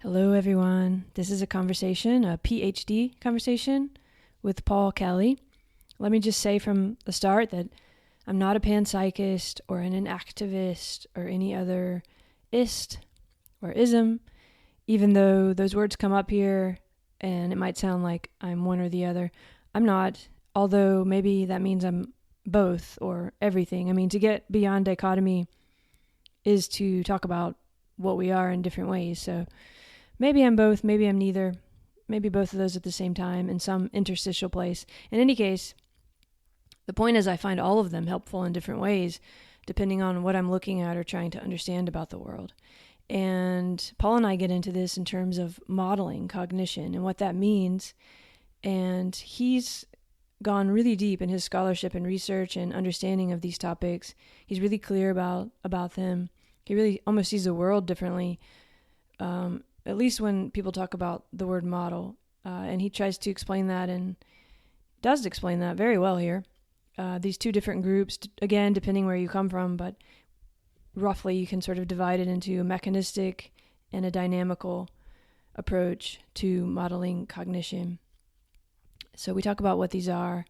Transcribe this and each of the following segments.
Hello, everyone. This is a conversation, a PhD conversation with Paul Kelly. Let me just say from the start that I'm not a panpsychist or an activist or any other ist or ism, even though those words come up here and it might sound like I'm one or the other. I'm not, although maybe that means I'm both or everything. I mean, to get beyond dichotomy is to talk about what we are in different ways. So maybe I'm both, maybe I'm neither, maybe both of those at the same time in some interstitial place. In any case, the point is I find all of them helpful in different ways, depending on what I'm looking at or trying to understand about the world. And Paul and I get into this in terms of modeling cognition and what that means. And he's gone really deep in his scholarship and research and understanding of these topics. He's really clear about them. He really almost sees the world differently, at least when people talk about the word model. And he tries to explain that and does explain that very well here. These two different groups, again, depending where you come from, but roughly you can sort of divide it into a mechanistic and a dynamical approach to modeling cognition. So we talk about what these are,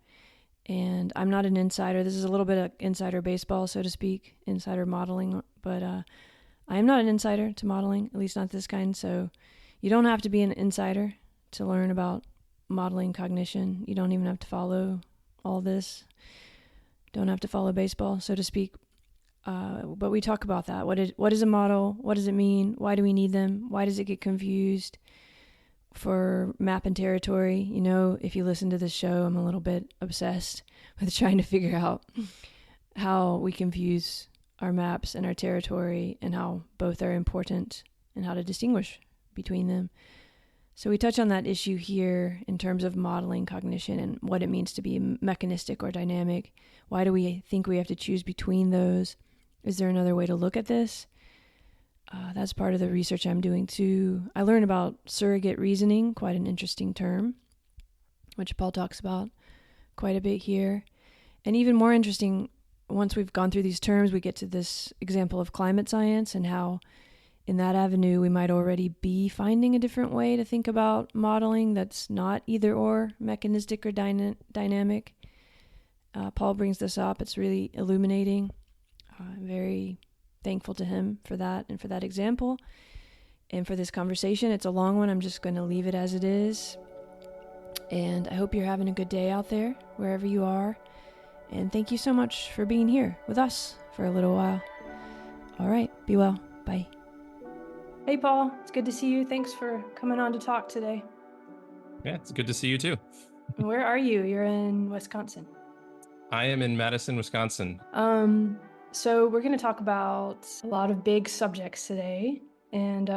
and I'm not an insider. This is a little bit of insider baseball, so to speak, insider modeling, but I am not an insider to modeling, at least not this kind, so you don't have to be an insider to learn about modeling cognition. You don't even have to follow all this. Don't have to follow baseball, so to speak. But we talk about that. What is a model? What does it mean? Why do we need them? Why does it get confused for map and territory? You know, if you listen to this show, I'm a little bit obsessed with trying to figure out how we confuse our maps and our territory and how both are important and how to distinguish between them. So we touch on that issue here in terms of modeling cognition and what it means to be mechanistic or dynamic. Why do we think we have to choose between those? Is there another way to look at this? That's part of the research I'm doing too. I learned about surrogate reasoning, quite an interesting term, which Paul talks about quite a bit here. And even more interesting, once we've gone through these terms, we get to this example of climate science and how in that avenue we might already be finding a different way to think about modeling that's not either or, mechanistic or dynamic. Paul brings this up. It's really illuminating. I'm very thankful to him for that and for that example and for this conversation. It's a long one. I'm just going to leave it as it is. And I hope you're having a good day out there, wherever you are. And thank you so much for being here with us for a little while. All right, be well. Bye. Hey, Paul. It's good to see you. Thanks for coming on to talk today. Yeah, it's good to see you too. Where are you? You're in Wisconsin. I am in Madison, Wisconsin. So we're going to talk about a lot of big subjects today. And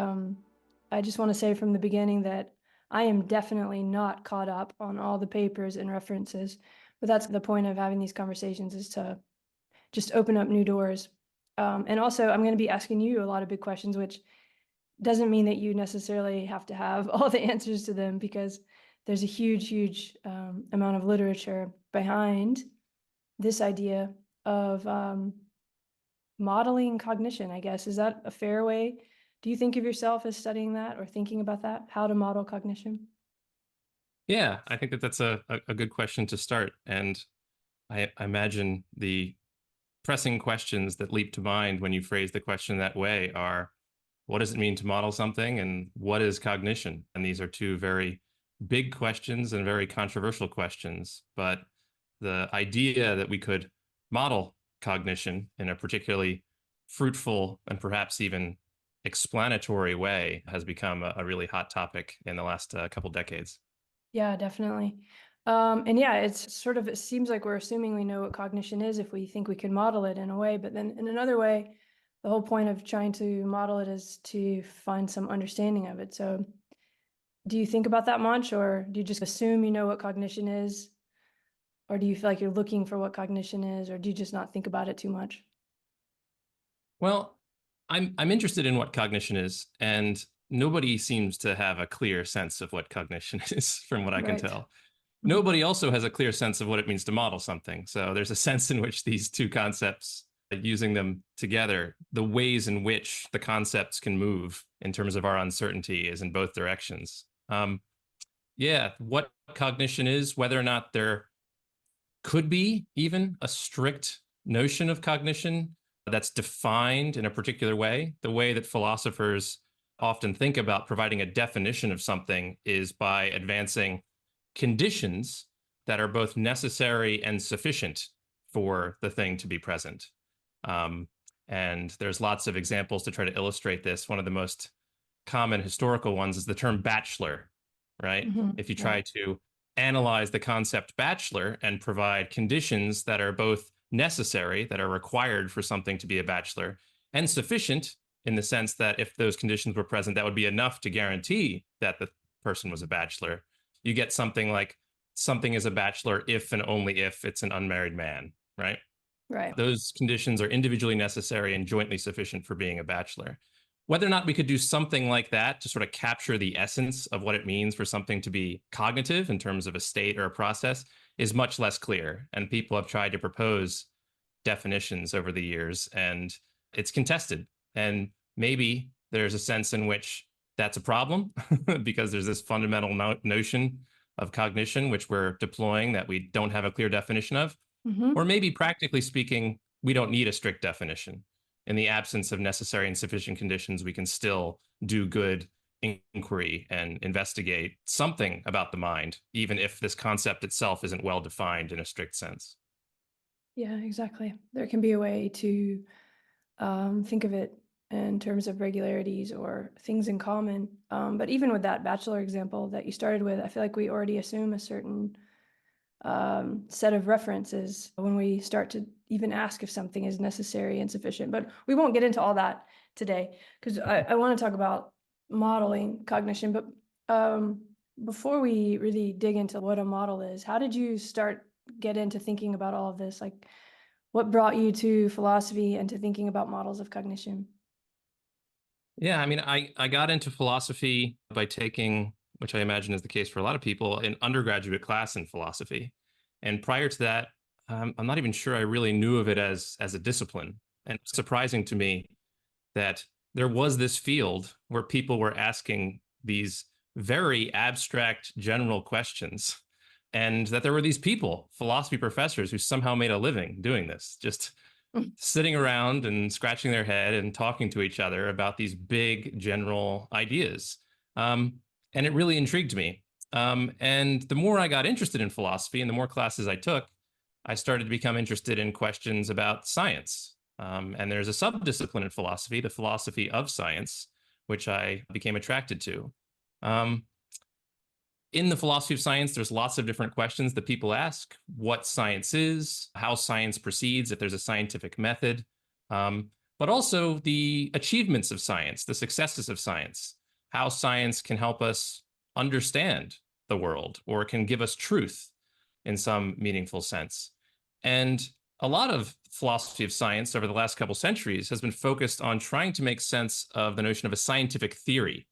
I just want to say from the beginning that I am definitely not caught up on all the papers and references. But that's the point of having these conversations, is to just open up new doors. And also, I'm going to be asking you a lot of big questions, which doesn't mean that you necessarily have to have all the answers to them, because there's a huge amount of literature behind this idea of modeling cognition, I guess. Is that a fair way? Do you think of yourself as studying that or thinking about that, how to model cognition? Yeah, I think that's a good question to start. And I imagine the pressing questions that leap to mind when you phrase the question that way are, what does it mean to model something? And what is cognition? And these are two very big questions and very controversial questions. But the idea that we could model cognition in a particularly fruitful and perhaps even explanatory way has become a really hot topic in the last couple decades. Yeah, definitely. And yeah, it seems like we're assuming we know what cognition is if we think we can model it in a way, but then in another way, the whole point of trying to model it is to find some understanding of it. So do you think about that much, or do you just assume you know what cognition is? Or do you feel like you're looking for what cognition is, or do you just not think about it too much? Well, I'm interested in what cognition is, and nobody seems to have a clear sense of what cognition is, from what I can Right. tell. Mhm. Nobody also has a clear sense of what it means to model something. So there's a sense in which these two concepts using them together, the ways in which the concepts can move in terms of our uncertainty is in both directions. Yeah, what cognition is, whether or not there could be even a strict notion of cognition that's defined in a particular way. The way that philosophers often think about providing a definition of something is by advancing conditions that are both necessary and sufficient for the thing to be present. Um, and there's lots of examples to try to illustrate this. One of the most common historical ones is the term bachelor, right? If you try to analyze the concept bachelor and provide conditions that are both necessary, that are required for something to be a bachelor, and sufficient in the sense that if those conditions were present, that would be enough to guarantee that the person was a bachelor. You get something like something is a bachelor if and only if it's an unmarried man, right? Right. Those conditions are individually necessary and jointly sufficient for being a bachelor. Whether or not we could do something like that to sort of capture the essence of what it means for something to be cognitive in terms of a state or a process is much less clear. And people have tried to propose definitions over the years, and it's contested. And maybe there's a sense in which that's a problem because there's this fundamental notion of cognition which we're deploying that we don't have a clear definition of. Or maybe practically speaking, we don't need a strict definition. In the absence of necessary and sufficient conditions, we can still do good inquiry and investigate something about the mind, even if this concept itself isn't well defined in a strict sense. Yeah, exactly. There can be a way to think of it in terms of regularities or things in common. But even with that bachelor example that you started with, I feel like we already assume a certain set of references when we start to even ask if something is necessary and sufficient. But we won't get into all that today because I want to talk about modeling cognition. But before we really dig into what a model is, how did you get into thinking about all of this? Like, what brought you to philosophy and to thinking about models of cognition? Yeah, I mean, I got into philosophy by taking, which I imagine is the case for a lot of people, an undergraduate class in philosophy. And prior to that, I'm not even sure I really knew of it as a discipline. And it's surprising to me that there was this field where people were asking these very abstract general questions, and that there were these people, philosophy professors, who somehow made a living doing this, just sitting around and scratching their head and talking to each other about these big general ideas. And it really intrigued me. And the more I got interested in philosophy and the more classes I took, I started to become interested in questions about science. And there's a subdiscipline in philosophy, the philosophy of science, which I became attracted to. In the philosophy of science, there's lots of different questions that people ask: what science is, how science proceeds, if there's a scientific method, but also the achievements of science, the successes of science, how science can help us understand the world or can give us truth in some meaningful sense. And a lot of philosophy of science over the last couple centuries has been focused on trying to make sense of the notion of a scientific theory.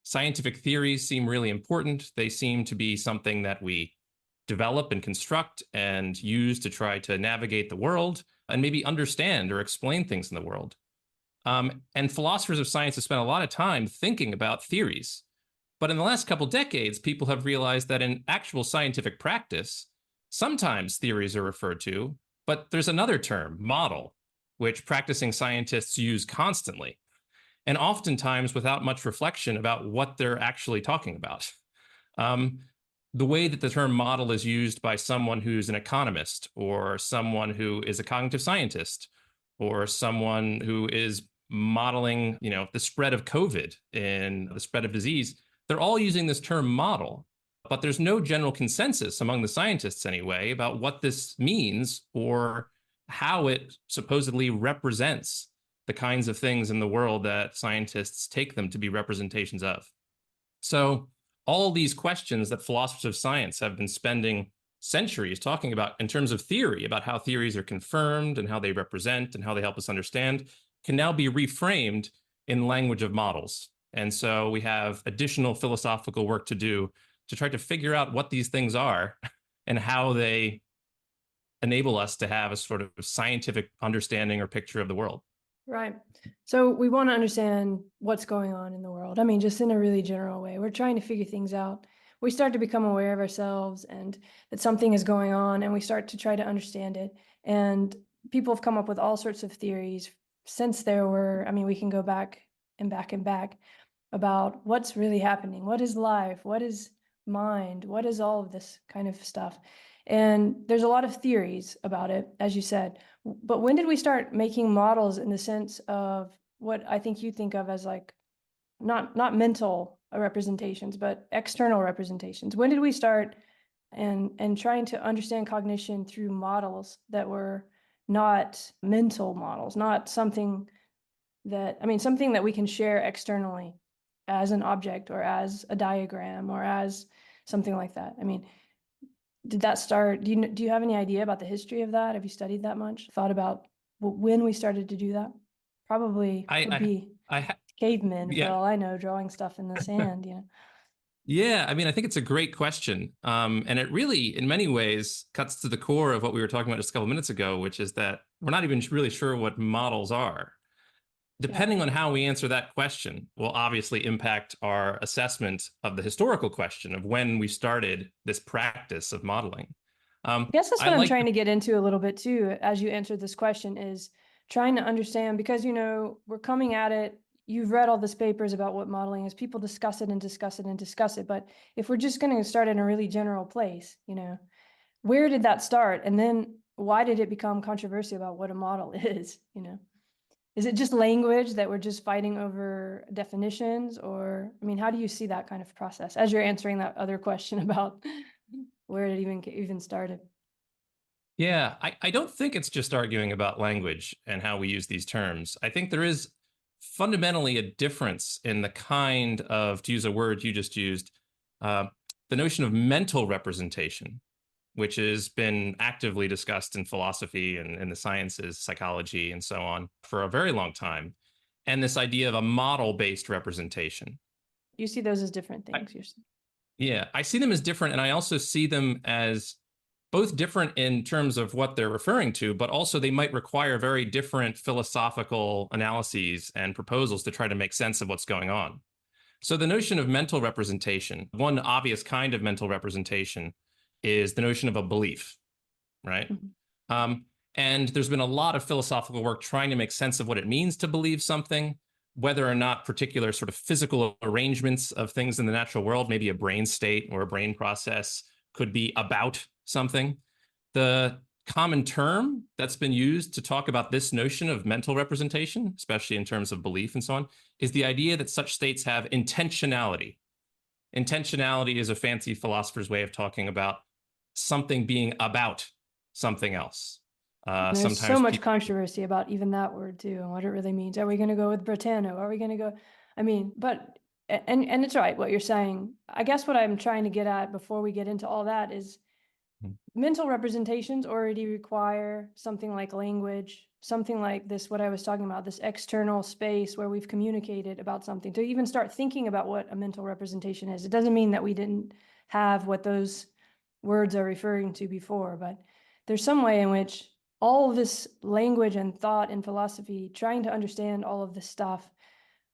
Scientific theories seem really important. They seem to be something that we develop and construct and use to try to navigate the world and maybe understand or explain things in the world. And philosophers of science have spent a lot of time thinking about theories. But in the last couple decades, people have realized that in actual scientific practice, sometimes theories are referred to, but there's another term, model, which practicing scientists use constantly, and oftentimes without much reflection about what they're actually talking about. The way that the term model is used by someone who's an economist or someone who is a cognitive scientist or someone who is modeling, the spread of COVID and the spread of disease, they're all using this term model, but there's no general consensus among the scientists anyway about what this means or how it supposedly represents the kinds of things in the world that scientists take them to be representations of. So all these questions that philosophers of science have been spending centuries talking about in terms of theory, about how theories are confirmed and how they represent and how they help us understand, can now be reframed in the language of models. And so we have additional philosophical work to do to try to figure out what these things are and how they enable us to have a sort of scientific understanding or picture of the world. Right. So we want to understand what's going on in the world. I mean, just in a really general way. We're trying to figure things out. We start to become aware of ourselves and that something is going on, and we start to try to understand it. And people have come up with all sorts of theories since there were, I mean, we can go back and back and back about what's really happening. What is life? What is mind? What is all of this kind of stuff? And there's a lot of theories about it, as you said. But when did we start making models in the sense of what I think you think of as like not mental representations, but external representations? When did we start and trying to understand cognition through models that were not mental models, not something that, I mean, something that we can share externally as an object or as a diagram or as something like that? I mean, did that start, do you have any idea about the history of that? Have you studied that much? Thought about when we started to do that? Probably would be cavemen, for Yeah. all I know, drawing stuff in the sand, Yeah, I mean, I think it's a great question. And it really, in many ways, cuts to the core of what we were talking about just a couple minutes ago, which is that we're not even really sure what models are. Depending on how we answer that question will obviously impact our assessment of the historical question of when we started this practice of modeling. I guess that's what I'm trying to get into a little bit too, as you answered this question, is trying to understand, because, we're coming at it. You've read all these papers about what modeling is. People discuss it and discuss it and discuss it. But if we're just going to start in a really general place, where did that start? And then why did it become controversial about what a model is, Is it just language that we're just fighting over definitions? Or, I mean, how do you see that kind of process as you're answering that other question about where it even started? Yeah, I don't think it's just arguing about language and how we use these terms. I think there is fundamentally a difference in the kind of, to use a word you just used, the notion of mental representation, which has been actively discussed in philosophy and in the sciences, psychology, and so on for a very long time, and this idea of a model-based representation. You see those as different things. Yeah, I see them as different, and I also see them as both different in terms of what they're referring to, but also they might require very different philosophical analyses and proposals to try to make sense of what's going on. So the notion of mental representation, one obvious kind of mental representation is the notion of a belief, right? Mm-hmm. And there's been a lot of philosophical work trying to make sense of what it means to believe something, whether or not particular sort of physical arrangements of things in the natural world, maybe a brain state or a brain process, could be about something. The common term that's been used to talk about this notion of mental representation, especially in terms of belief and so on, is the idea that such states have intentionality. Intentionality is a fancy philosopher's way of talking about something being about something else. There's so much controversy about even that word too, and what it really means. Are we going to go with Britanno? Are we going to go? I mean, but and it's right what you're saying. I guess what I'm trying to get at before we get into all that is mental representations already require something like language, something like this, what I was talking about, this external space where we've communicated about something. To even start thinking about what a mental representation is, it doesn't mean that we didn't have what those words are referring to before, but there's some way in which all of this language and thought and philosophy, trying to understand all of this stuff,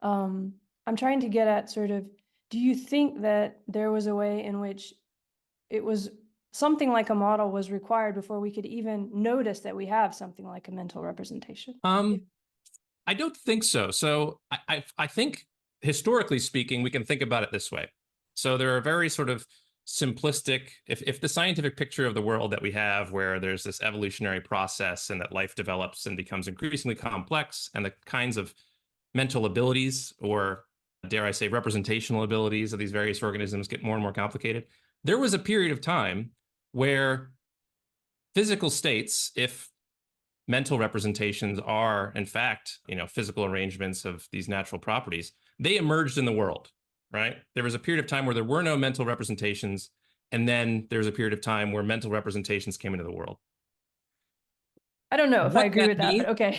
I'm trying to get at sort of, do you think that there was a way in which it was something like a model was required before we could even notice that we have something like a mental representation? I don't think so. So I think historically speaking, we can think about it this way. So there are very sort of simplistic, if the scientific picture of the world that we have, where there's this evolutionary process and that life develops and becomes increasingly complex, and the kinds of mental abilities, or dare I say representational abilities, of these various organisms get more and more complicated, there was a period of time where physical states, if mental representations are in fact, physical arrangements of these natural properties, they emerged in the world. Right? There was a period of time where there were no mental representations, and then there was a period of time where mental representations came into the world. I don't know if I agree with that, but okay.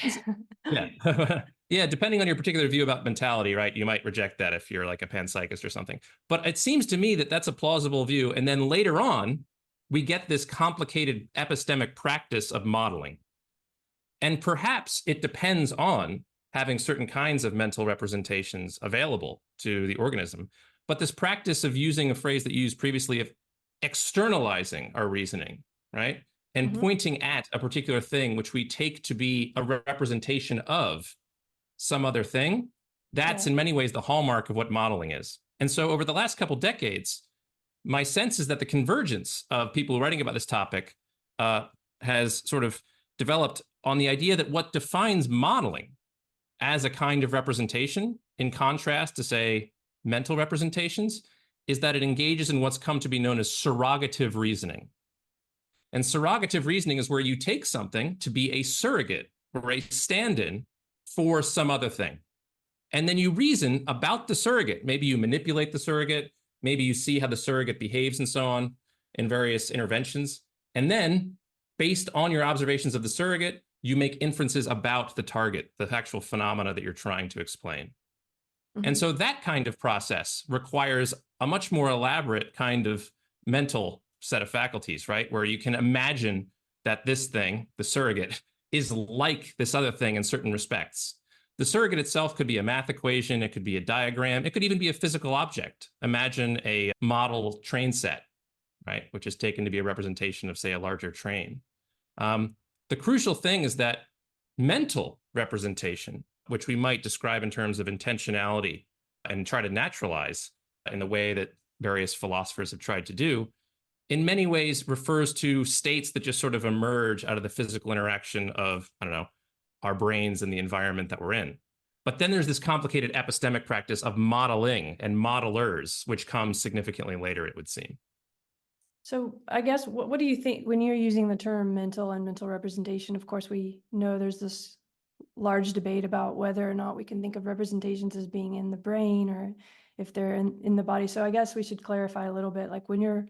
Yeah. Yeah, depending on your particular view about mentality, right? You might reject that if you're like a panpsychist or something. But it seems to me that that's a plausible view. And then later on, we get this complicated epistemic practice of modeling. And perhaps it depends on having certain kinds of mental representations available to the organism. But this practice of using a phrase that you used previously of externalizing our reasoning, right? And pointing at a particular thing, which we take to be a representation of some other thing, that's in many ways the hallmark of what modeling is. And so over the last couple decades, my sense is that the convergence of people writing about this topic has sort of developed on the idea that what defines modeling as a kind of representation, in contrast to, say, mental representations, is that it engages in what's come to be known as surrogative reasoning. And surrogative reasoning is where you take something to be a surrogate or a stand-in for some other thing. And then you reason about the surrogate. Maybe you manipulate the surrogate. Maybe you see how the surrogate behaves and so on in various interventions. And then, based on your observations of the surrogate, you make inferences about the target, the actual phenomena that you're trying to explain. And so that kind of process requires a much more elaborate kind of mental set of faculties, right? Where you can imagine that this thing, the surrogate, is like this other thing in certain respects. The surrogate itself could be a math equation, it could be a diagram, it could even be a physical object. Imagine a model train set, right? Which is taken to be a representation of, say, a larger train. The crucial thing is that mental representation, which we might describe in terms of intentionality and try to naturalize in the way that various philosophers have tried to do, in many ways refers to states that just sort of emerge out of the physical interaction of, I don't know, our brains and the environment that we're in. But then there's this complicated epistemic practice of modeling and modelers, which comes significantly later, it would seem. So I guess, what do you think when you're using the term mental and mental representation? Of course, we know there's this large debate about whether or not we can think of representations as being in the brain or if they're in the body. So I guess we should clarify a little bit, like when you're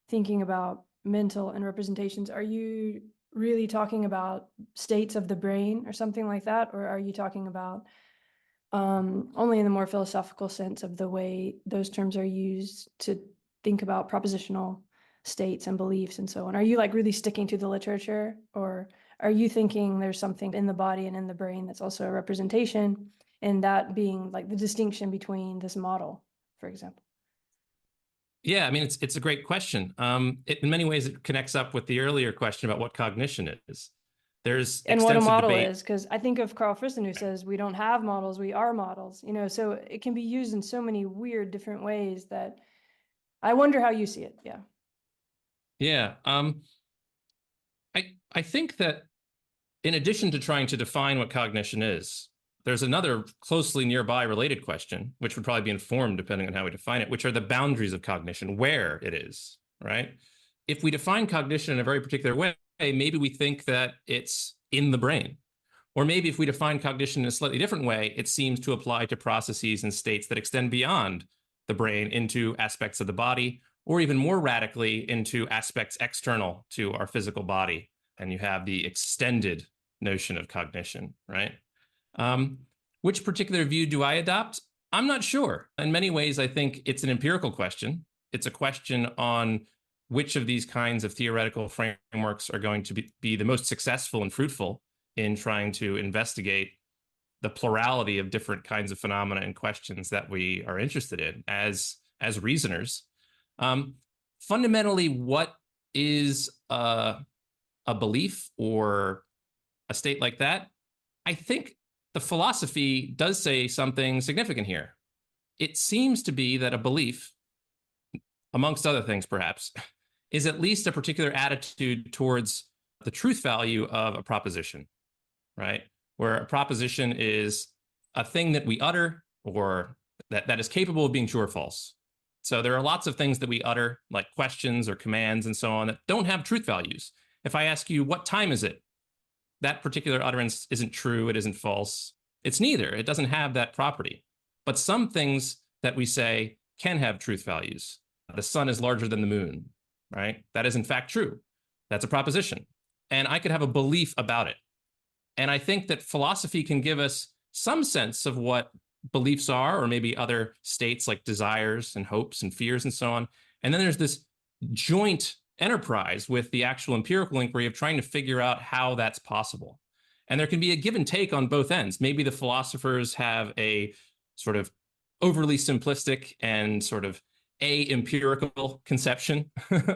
thinking about mental and representations, are you really talking about states of the brain or something like that? Or are you talking about only in the more philosophical sense of the way those terms are used to think about propositional states and beliefs and so on? Are you like really sticking to the literature, or are you thinking there's something in the body and in the brain that's also a representation, and that being like the distinction between this model, for example? Yeah, I mean, it's a great question. In many ways, it connects up with the earlier question about what cognition is. There's and what a model debate. is, because I think of Carl Friston, who says we don't have models, we are models. You know, so it can be used in so many weird different ways that I wonder how you see it. Yeah. Yeah. I think that in addition to trying to define what cognition is, there's another closely nearby related question, which would probably be informed depending on how we define it, which are the boundaries of cognition, where it is, right? If we define cognition in a very particular way, maybe we think that it's in the brain. Or maybe if we define cognition in a slightly different way, it seems to apply to processes and states that extend beyond the brain into aspects of the body, or even more radically into aspects external to our physical body. And you have the extended notion of cognition, right? Which particular view do I adopt? I'm not sure. In many ways, I think it's an empirical question. It's a question on which of these kinds of theoretical frameworks are going to be the most successful and fruitful in trying to investigate the plurality of different kinds of phenomena and questions that we are interested in as reasoners. Fundamentally, what is a belief or a state like that? I think the philosophy does say something significant here. It seems to be that a belief, amongst other things perhaps, is at least a particular attitude towards the truth value of a proposition, right? Where a proposition is a thing that we utter or that is capable of being true or false. So there are lots of things that we utter, like questions or commands and so on, that don't have truth values. If I ask you, what time is it? That particular utterance isn't true, it isn't false. It's neither. It doesn't have that property. But some things that we say can have truth values. The sun is larger than the moon, right? That is in fact true. That's a proposition. And I could have a belief about it. And I think that philosophy can give us some sense of what beliefs are, or maybe other states like desires and hopes and fears and so on. And then there's this joint enterprise with the actual empirical inquiry of trying to figure out how that's possible. And there can be a give and take on both ends. Maybe the philosophers have a sort of overly simplistic and sort of empirical conception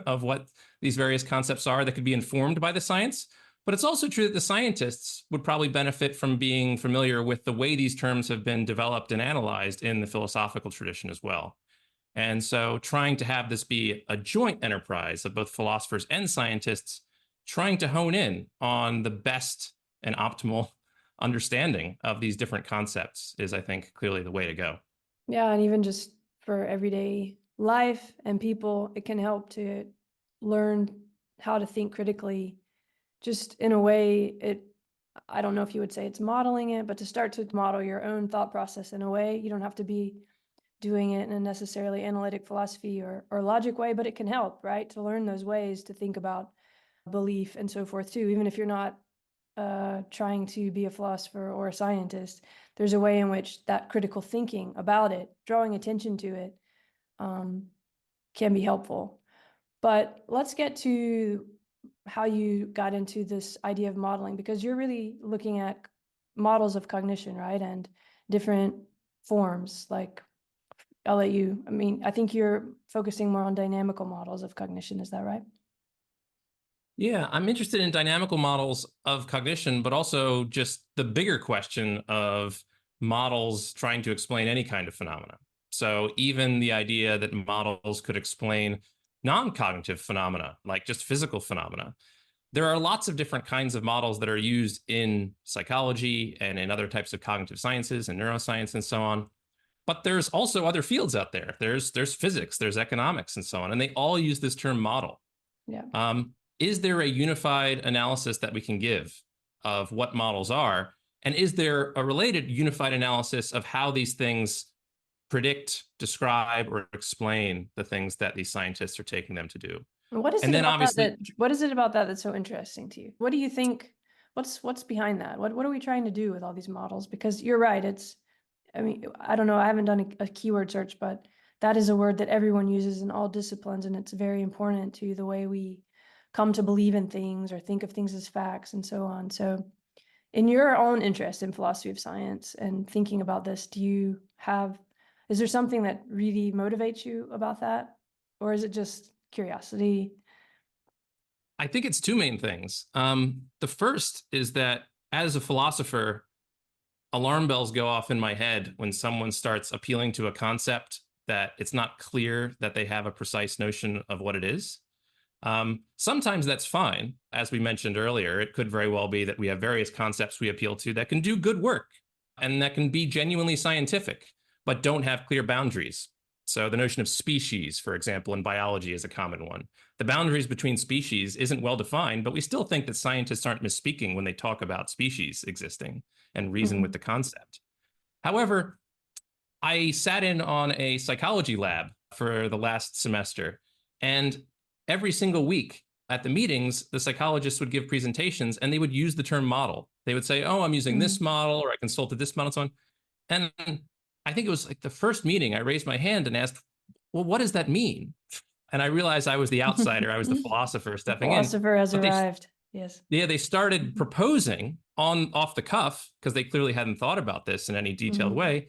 of what these various concepts are that could be informed by the science. But it's also true that the scientists would probably benefit from being familiar with the way these terms have been developed and analyzed in the philosophical tradition as well. And so trying to have this be a joint enterprise of both philosophers and scientists, trying to hone in on the best and optimal understanding of these different concepts is, I think, clearly the way to go. Yeah, and even just for everyday life and people, it can help to learn how to think critically, just in a way, I don't know if you would say it's modeling it, but to start to model your own thought process in a way. You don't have to be doing it in a necessarily analytic philosophy or logic way, but it can help, right? To learn those ways to think about belief and so forth too. Even if you're not trying to be a philosopher or a scientist, there's a way in which that critical thinking about it, drawing attention to it, can be helpful. But let's get to how you got into this idea of modeling, because you're really looking at models of cognition, right? And different forms. Like, I'll let you, I think you're focusing more on dynamical models of cognition. Is that right? Yeah, I'm interested in dynamical models of cognition, but also just the bigger question of models trying to explain any kind of phenomena. So even the idea that models could explain non-cognitive phenomena, like just physical phenomena. There are lots of different kinds of models that are used in psychology and in other types of cognitive sciences and neuroscience and so on. But there's also other fields out there. There's physics, there's economics and so on, and they all use this term model. Yeah. Is there a unified analysis that we can give of what models are? And is there a related unified analysis of how these things predict, describe, or explain the things that these scientists are taking them to do? What is it about that? What is it about that that's so interesting to you? What do you think? What's behind that? What are we trying to do with all these models? Because you're right. I don't know. I haven't done a keyword search, but that is a word that everyone uses in all disciplines, and it's very important to the way we come to believe in things or think of things as facts and so on. So in your own interest in philosophy of science and thinking about this, is there something that really motivates you about that? Or is it just curiosity? I think it's two main things. The first is that as a philosopher, alarm bells go off in my head when someone starts appealing to a concept that it's not clear that they have a precise notion of what it is. Sometimes that's fine. As we mentioned earlier, it could very well be that we have various concepts we appeal to that can do good work and that can be genuinely scientific, but don't have clear boundaries. So the notion of species, for example, in biology is a common one. The boundaries between species isn't well defined, but we still think that scientists aren't misspeaking when they talk about species existing and reason with the concept. However, I sat in on a psychology lab for the last semester, and every single week at the meetings, the psychologists would give presentations and they would use the term model. They would say, oh, I'm using this model, or I consulted this model, and so on. And I think it was like the first meeting I raised my hand and asked, well, what does that mean? And I realized I was the outsider. I was the philosopher stepping in. Philosopher has arrived. Yes. Yeah, they started proposing off the cuff, because they clearly hadn't thought about this in any detailed way,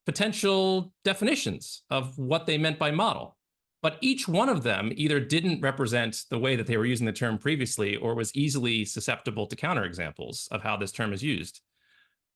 potential definitions of what they meant by model. But each one of them either didn't represent the way that they were using the term previously, or was easily susceptible to counterexamples of how this term is used.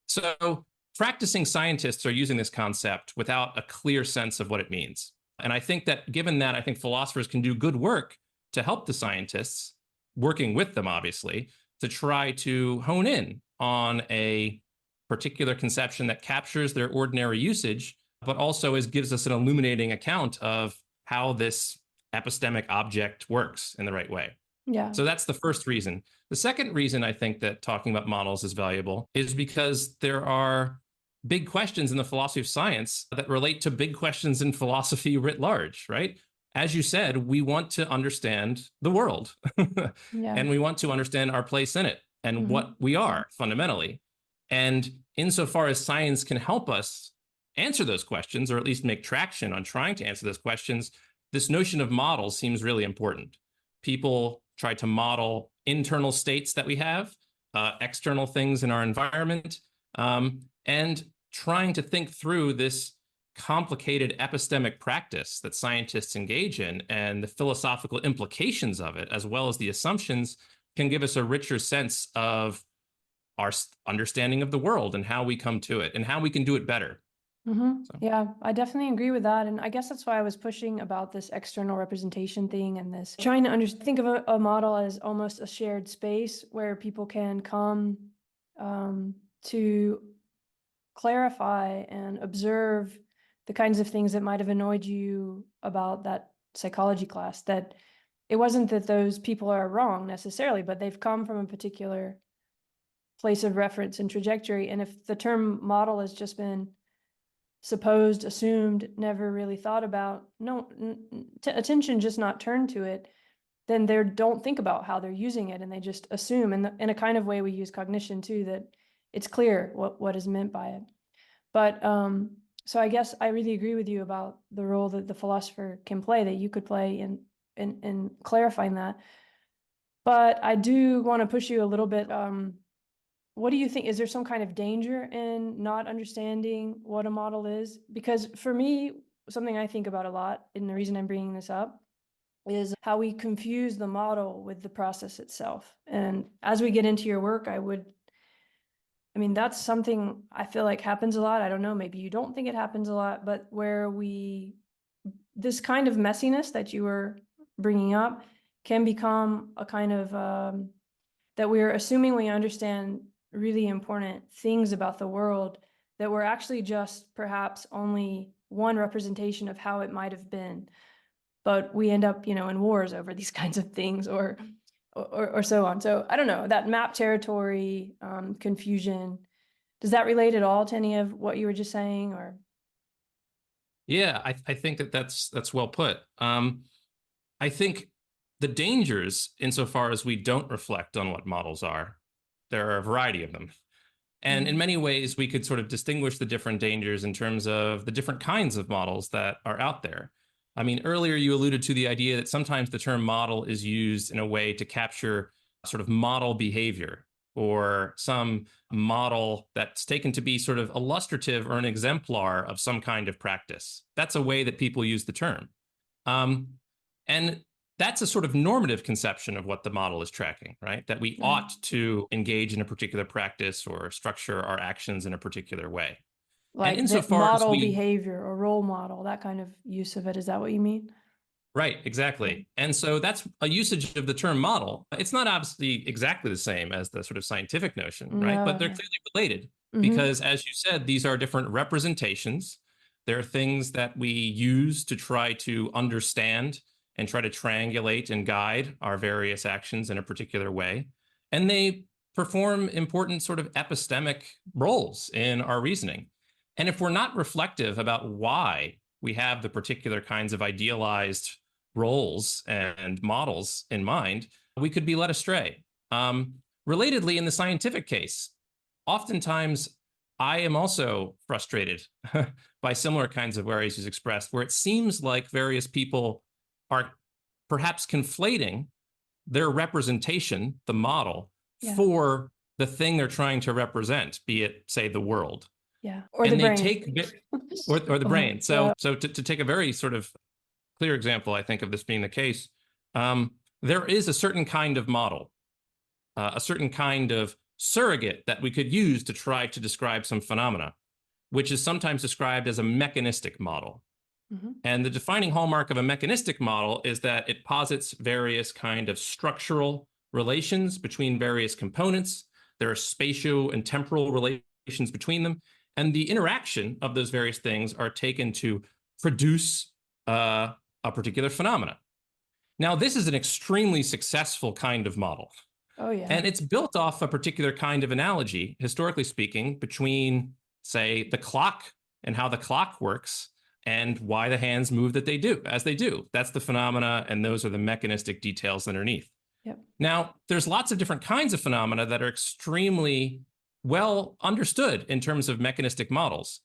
So practicing scientists are using this concept without a clear sense of what it means. And I think that given that, I think philosophers can do good work to help the scientists, working with them, obviously, to try to hone in on a particular conception that captures their ordinary usage, but also gives us an illuminating account of how this epistemic object works in the right way. Yeah. So that's the first reason. The second reason I think that talking about models is valuable is because there are big questions in the philosophy of science that relate to big questions in philosophy writ large, right? As you said, we want to understand the world and we want to understand our place in it and what we are fundamentally. And insofar as science can help us answer those questions, or at least make traction on trying to answer those questions, this notion of models seems really important. People try to model internal states that we have, external things in our environment, and trying to think through this complicated epistemic practice that scientists engage in and the philosophical implications of it, as well as the assumptions, can give us a richer sense of our understanding of the world and how we come to it and how we can do it better. Mm-hmm. So. Yeah, I definitely agree with that. And I guess that's why I was pushing about this external representation thing and this trying to think of a model as almost a shared space where people can come to clarify and observe the kinds of things that might have annoyed you about that psychology class. That it wasn't that those people are wrong necessarily, but they've come from a particular place of reference and trajectory. And if the term model has just been supposed, assumed, never really thought about, attention just not turned to it, then they don't think about how they're using it and they just assume. And in a kind of way we use cognition too, that it's clear what is meant by it. But so I guess I really agree with you about the role that the philosopher can play, that you could play in clarifying that. But I do want to push you a little bit. What do you think? Is there some kind of danger in not understanding what a model is? Because for me, something I think about a lot, and the reason I'm bringing this up, is how we confuse the model with the process itself. And as we get into your work, that's something I feel like happens a lot. I don't know, maybe you don't think it happens a lot, but where this kind of messiness that you were bringing up can become a kind of, that we're assuming we understand really important things about the world that were actually just perhaps only one representation of how it might have been. But we end up, in wars over these kinds of things or so on. So I don't know, that map territory confusion, does that relate at all to any of what you were just saying? Or yeah, I think that's well put. I think the dangers, insofar as we don't reflect on what models are, there are a variety of them. And in many ways, we could sort of distinguish the different dangers in terms of the different kinds of models that are out there. I mean, earlier you alluded to the idea that sometimes the term model is used in a way to capture sort of model behavior or some model that's taken to be sort of illustrative or an exemplar of some kind of practice. That's a way that people use the term. And that's a sort of normative conception of what the model is tracking, right? That we ought to engage in a particular practice or structure our actions in a particular way. Like and the model behavior or role model, that kind of use of it. Is that what you mean? Right, exactly. And so that's a usage of the term model. It's not obviously exactly the same as the sort of scientific notion, right? But they're clearly related because, as you said, these are different representations. There are things that we use to try to understand and try to triangulate and guide our various actions in a particular way. And they perform important sort of epistemic roles in our reasoning. And if we're not reflective about why we have the particular kinds of idealized roles and models in mind, we could be led astray. Relatedly, in the scientific case, oftentimes I am also frustrated by similar kinds of worries as expressed, where it seems like various people are perhaps conflating their representation, the model, for the thing they're trying to represent, be it, say, the world. Yeah, or the brain. Or the brain. So to take a very sort of clear example, I think, of this being the case, there is a certain kind of model, a certain kind of surrogate that we could use to try to describe some phenomena, which is sometimes described as a mechanistic model. And the defining hallmark of a mechanistic model is that it posits various kind of structural relations between various components. There are spatio and temporal relations between them. And the interaction of those various things are taken to produce a particular phenomena. Now, this is an extremely successful kind of model. Oh, yeah. And it's built off a particular kind of analogy, historically speaking, between, say, the clock and how the clock works and why the hands move that they do, as they do. That's the phenomena, and those are the mechanistic details underneath. Yep. Now, there's lots of different kinds of phenomena that are extremely well understood in terms of mechanistic models.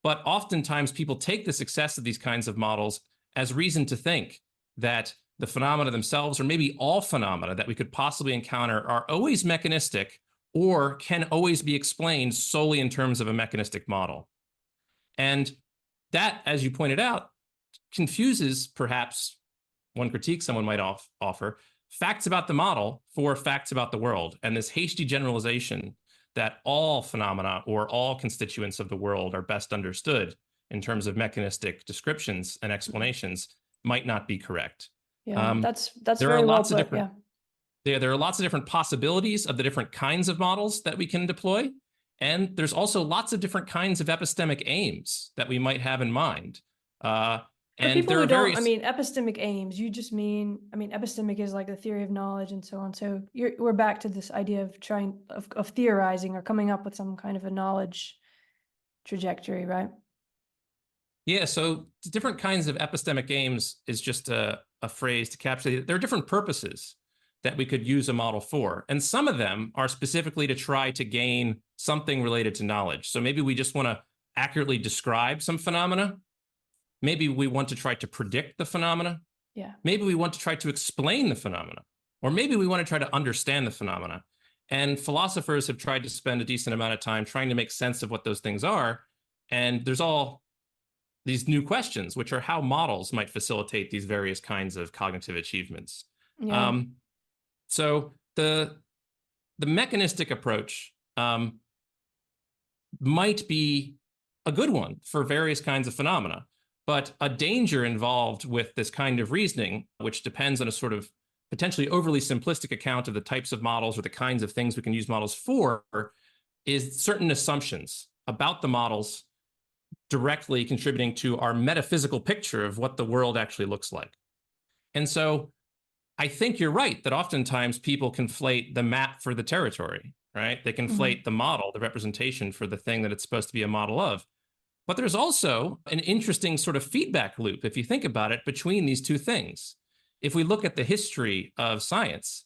But oftentimes people take the success of these kinds of models as reason to think that the phenomena themselves, or maybe all phenomena that we could possibly encounter, are always mechanistic or can always be explained solely in terms of a mechanistic model. And that, as you pointed out, confuses perhaps one critique someone might offer facts about the model for facts about the world. And this hasty generalization that all phenomena or all constituents of the world are best understood in terms of mechanistic descriptions and explanations might not be correct. Yeah, that's there very are well lots put. of different, there are lots of different possibilities of the different kinds of models that we can deploy. And there's also lots of different kinds of epistemic aims that we might have in mind. For people who don't, I mean, epistemic aims, you just mean, I mean, epistemic is like the theory of knowledge and so on. So we're back to this idea of trying, of theorizing or coming up with some kind of a knowledge trajectory, right? Yeah, so different kinds of epistemic aims is just a phrase to capture. There are different purposes that we could use a model for. And some of them are specifically to try to gain something related to knowledge. So maybe we just want to accurately describe some phenomena. Maybe we want to try to predict the phenomena. Yeah. Maybe we want to try to explain the phenomena. Or maybe we want to try to understand the phenomena. And philosophers have tried to spend a decent amount of time trying to make sense of what those things are. And there's all these new questions, which are how models might facilitate these various kinds of cognitive achievements. Yeah. So the mechanistic approach might be a good one for various kinds of phenomena, but a danger involved with this kind of reasoning, which depends on a sort of potentially overly simplistic account of the types of models or the kinds of things we can use models for, is certain assumptions about the models directly contributing to our metaphysical picture of what the world actually looks like. And so I think you're right that oftentimes people conflate the map for the territory, right? They conflate the model, the representation for the thing that it's supposed to be a model of. But there's also an interesting sort of feedback loop, if you think about it, between these two things. If we look at the history of science,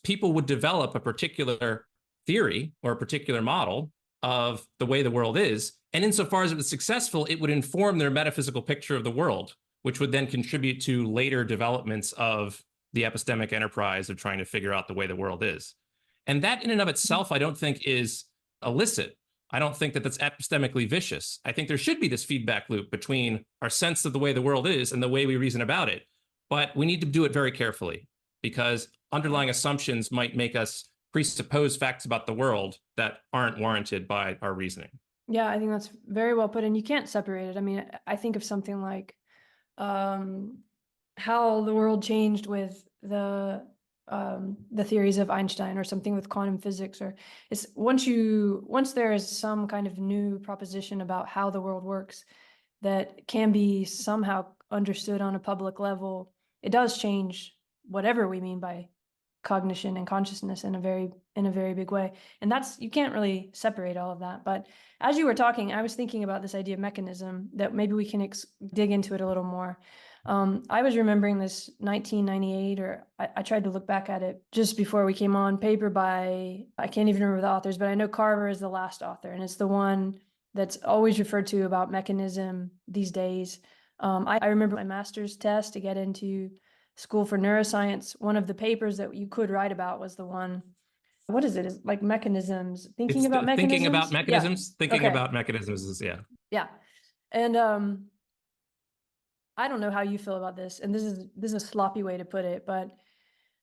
people would develop a particular theory or a particular model of the way the world is. And insofar as it was successful, it would inform their metaphysical picture of the world, which would then contribute to later developments of the epistemic enterprise of trying to figure out the way the world is. And that in and of itself, I don't think is illicit. I don't think that that's epistemically vicious. I think there should be this feedback loop between our sense of the way the world is and the way we reason about it. But we need to do it very carefully, because underlying assumptions might make us presuppose facts about the world that aren't warranted by our reasoning. Yeah, I think that's very well put. And you can't separate it. I mean, I think of something like how the world changed with the theories of Einstein, or something with quantum physics, or it's once there is some kind of new proposition about how the world works that can be somehow understood on a public level, it does change whatever we mean by cognition and consciousness in a very big way. And that's, you can't really separate all of that. But as you were talking, I was thinking about this idea of mechanism, that maybe we can dig into it a little more. I was remembering this 1998, or I tried to look back at it just before we came on, paper by, I can't even remember the authors, but I know Carver is the last author, and it's the one that's always referred to about mechanism these days. I remember my master's test to get into School for Neuroscience. One of the papers that you could write about was the one, what is it? It's like mechanisms, thinking about mechanisms. Thinking about mechanisms. Yeah. Thinking about mechanisms is, yeah. Yeah. And I don't know how you feel about this, and this is a sloppy way to put it, but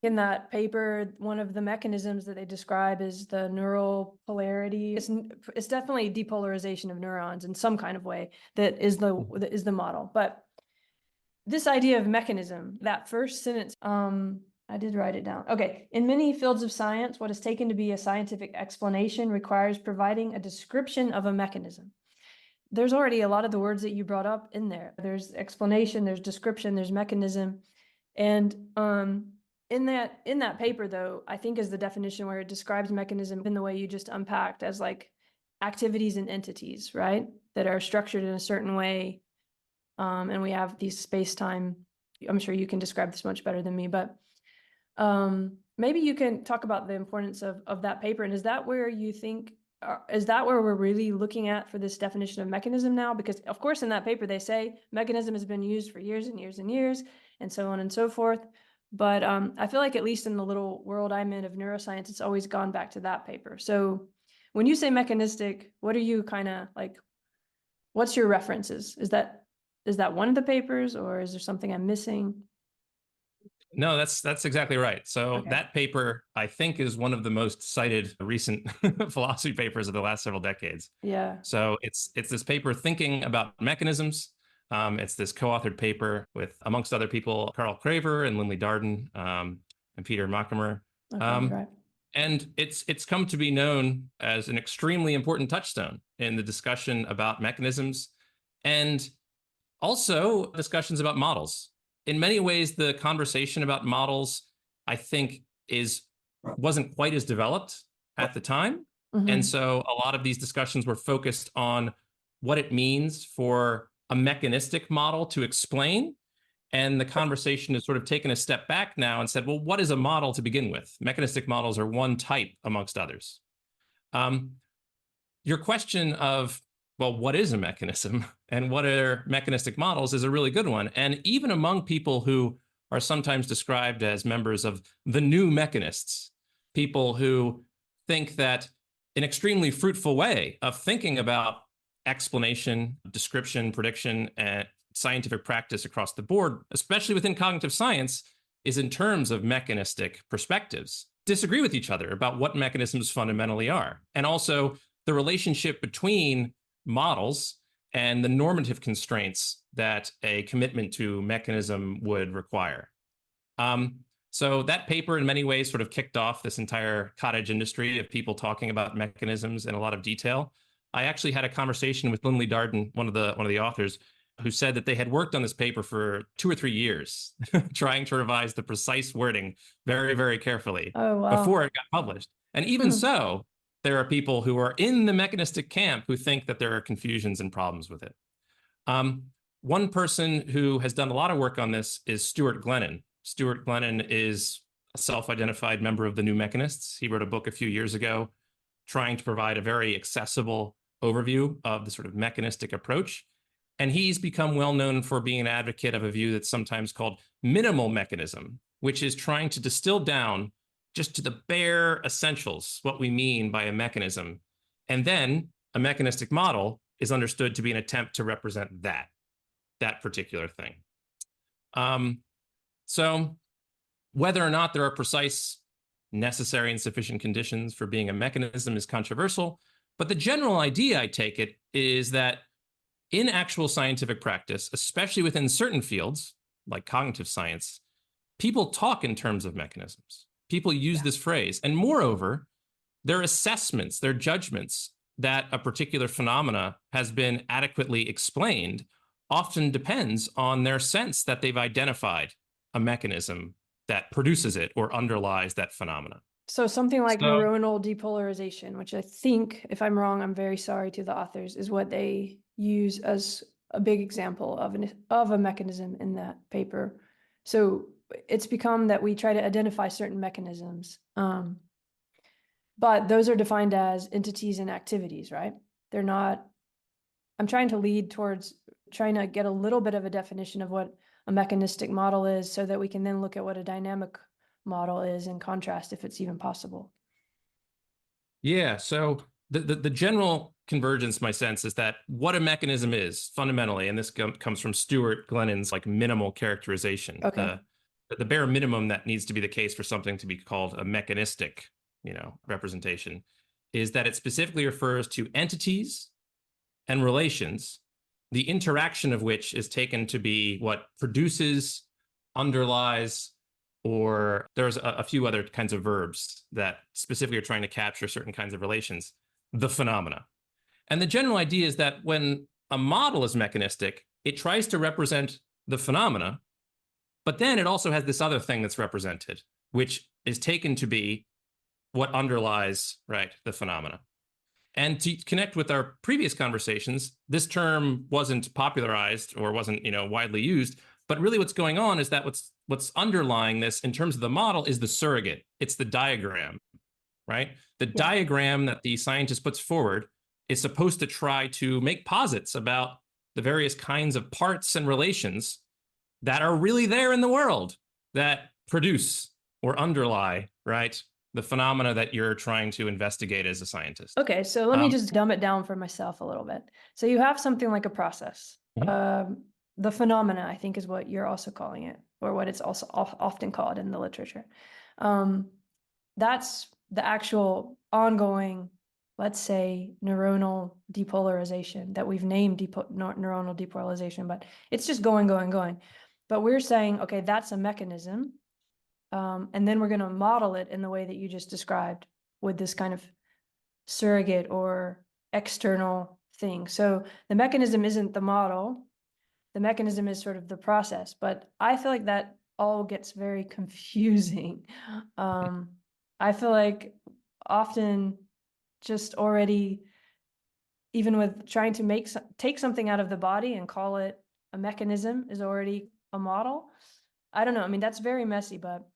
in that paper, one of the mechanisms that they describe is the neural polarity. It's definitely depolarization of neurons in some kind of way that is the model. But this idea of mechanism, that first sentence, I did write it down. Okay. In many fields of science, what is taken to be a scientific explanation requires providing a description of a mechanism. There's already a lot of the words that you brought up in there. There's explanation, there's description, there's mechanism. And in that paper, though, I think is the definition where it describes mechanism in the way you just unpacked, as like activities and entities, right? That are structured in a certain way. And we have these space-time, I'm sure you can describe this much better than me, but maybe you can talk about the importance of that paper. And is that where you think is that where we're really looking at for this definition of mechanism now? Because of course in that paper they say mechanism has been used for years and years and years and so on and so forth. But I feel like at least in the little world I'm in of neuroscience, it's always gone back to that paper. So when you say mechanistic, what are you kind of like, what's your references? Is that one of the papers, or is there something I'm missing? No, that's exactly right. So Okay. that paper, I think, is one of the most cited recent philosophy papers of the last several decades. Yeah. So it's this paper thinking about mechanisms. It's this co-authored paper with, amongst other people, Carl Craver and Lindley Darden, and Peter Mackamer. Okay, right. And it's come to be known as an extremely important touchstone in the discussion about mechanisms and also discussions about models. In many ways, the conversation about models, I think, wasn't quite as developed at the time. Mm-hmm. And so a lot of these discussions were focused on what it means for a mechanistic model to explain. And the conversation has sort of taken a step back now and said, well, what is a model to begin with? Mechanistic models are one type amongst others. Your question of, well, what is a mechanism and what are mechanistic models is a really good one. And even among people who are sometimes described as members of the new mechanists, people who think that an extremely fruitful way of thinking about explanation, description, prediction, and scientific practice across the board, especially within cognitive science, is in terms of mechanistic perspectives, disagree with each other about what mechanisms fundamentally are. And also the relationship between models and the normative constraints that a commitment to mechanism would require. So that paper in many ways sort of kicked off this entire cottage industry of people talking about mechanisms in a lot of detail. I actually had a conversation with Lindley Darden, one of the authors, who said that they had worked on this paper for 2 or 3 years, trying to revise the precise wording very, very carefully before it got published. And even so, there are people who are in the mechanistic camp who think that there are confusions and problems with it. One person who has done a lot of work on this is Stuart Glennon. Stuart Glennon is a self-identified member of the New Mechanists. He wrote a book a few years ago trying to provide a very accessible overview of the sort of mechanistic approach. And he's become well known for being an advocate of a view that's sometimes called minimal mechanism, which is trying to distill down just to the bare essentials what we mean by a mechanism. And then a mechanistic model is understood to be an attempt to represent that particular thing. So whether or not there are precise, necessary, and sufficient conditions for being a mechanism is controversial. But the general idea, I take it, is that in actual scientific practice, especially within certain fields, like cognitive science, people talk in terms of mechanisms. People use this phrase. And moreover, their assessments, their judgments that a particular phenomena has been adequately explained often depends on their sense that they've identified a mechanism that produces it or underlies that phenomena. So something like neuronal depolarization, which I think, if I'm wrong, I'm very sorry to the authors, is what they use as a big example of a mechanism in that paper. So it's become that we try to identify certain mechanisms, but those are defined as entities and activities, right? They're not. I'm trying to lead towards trying to get a little bit of a definition of what a mechanistic model is so that we can then look at what a dynamic model is in contrast, if it's even possible. Yeah, so the general convergence, my sense, is that what a mechanism is fundamentally, and this comes from Stuart Glennon's like minimal characterization, the bare minimum that needs to be the case for something to be called a mechanistic, representation, is that it specifically refers to entities and relations, the interaction of which is taken to be what produces, underlies, or there's a few other kinds of verbs that specifically are trying to capture certain kinds of relations, the phenomena. And the general idea is that when a model is mechanistic, it tries to represent the phenomena, but then it also has this other thing that's represented, which is taken to be what underlies, the phenomena. And to connect with our previous conversations, this term wasn't popularized or wasn't, widely used. But really what's going on is that what's underlying this in terms of the model is the surrogate. It's the diagram. right? The diagram that the scientist puts forward is supposed to try to make posits about the various kinds of parts and relations that are really there in the world that produce or underlie, right, the phenomena that you're trying to investigate as a scientist. Okay, so let me just dumb it down for myself a little bit. So you have something like a process. The phenomena, I think, is what you're also calling it, or what it's also often called in the literature. That's the actual ongoing, let's say, neuronal depolarization that we've named neuronal depolarization, but it's just going. But we're saying, okay, that's a mechanism. And then we're going to model it in the way that you just described with this kind of surrogate or external thing. So the mechanism isn't the model. The mechanism is sort of the process. But I feel like that all gets very confusing. I feel like often just already, even with trying to take something out of the body and call it a mechanism is already a model. I don't know. I mean, that's very messy, but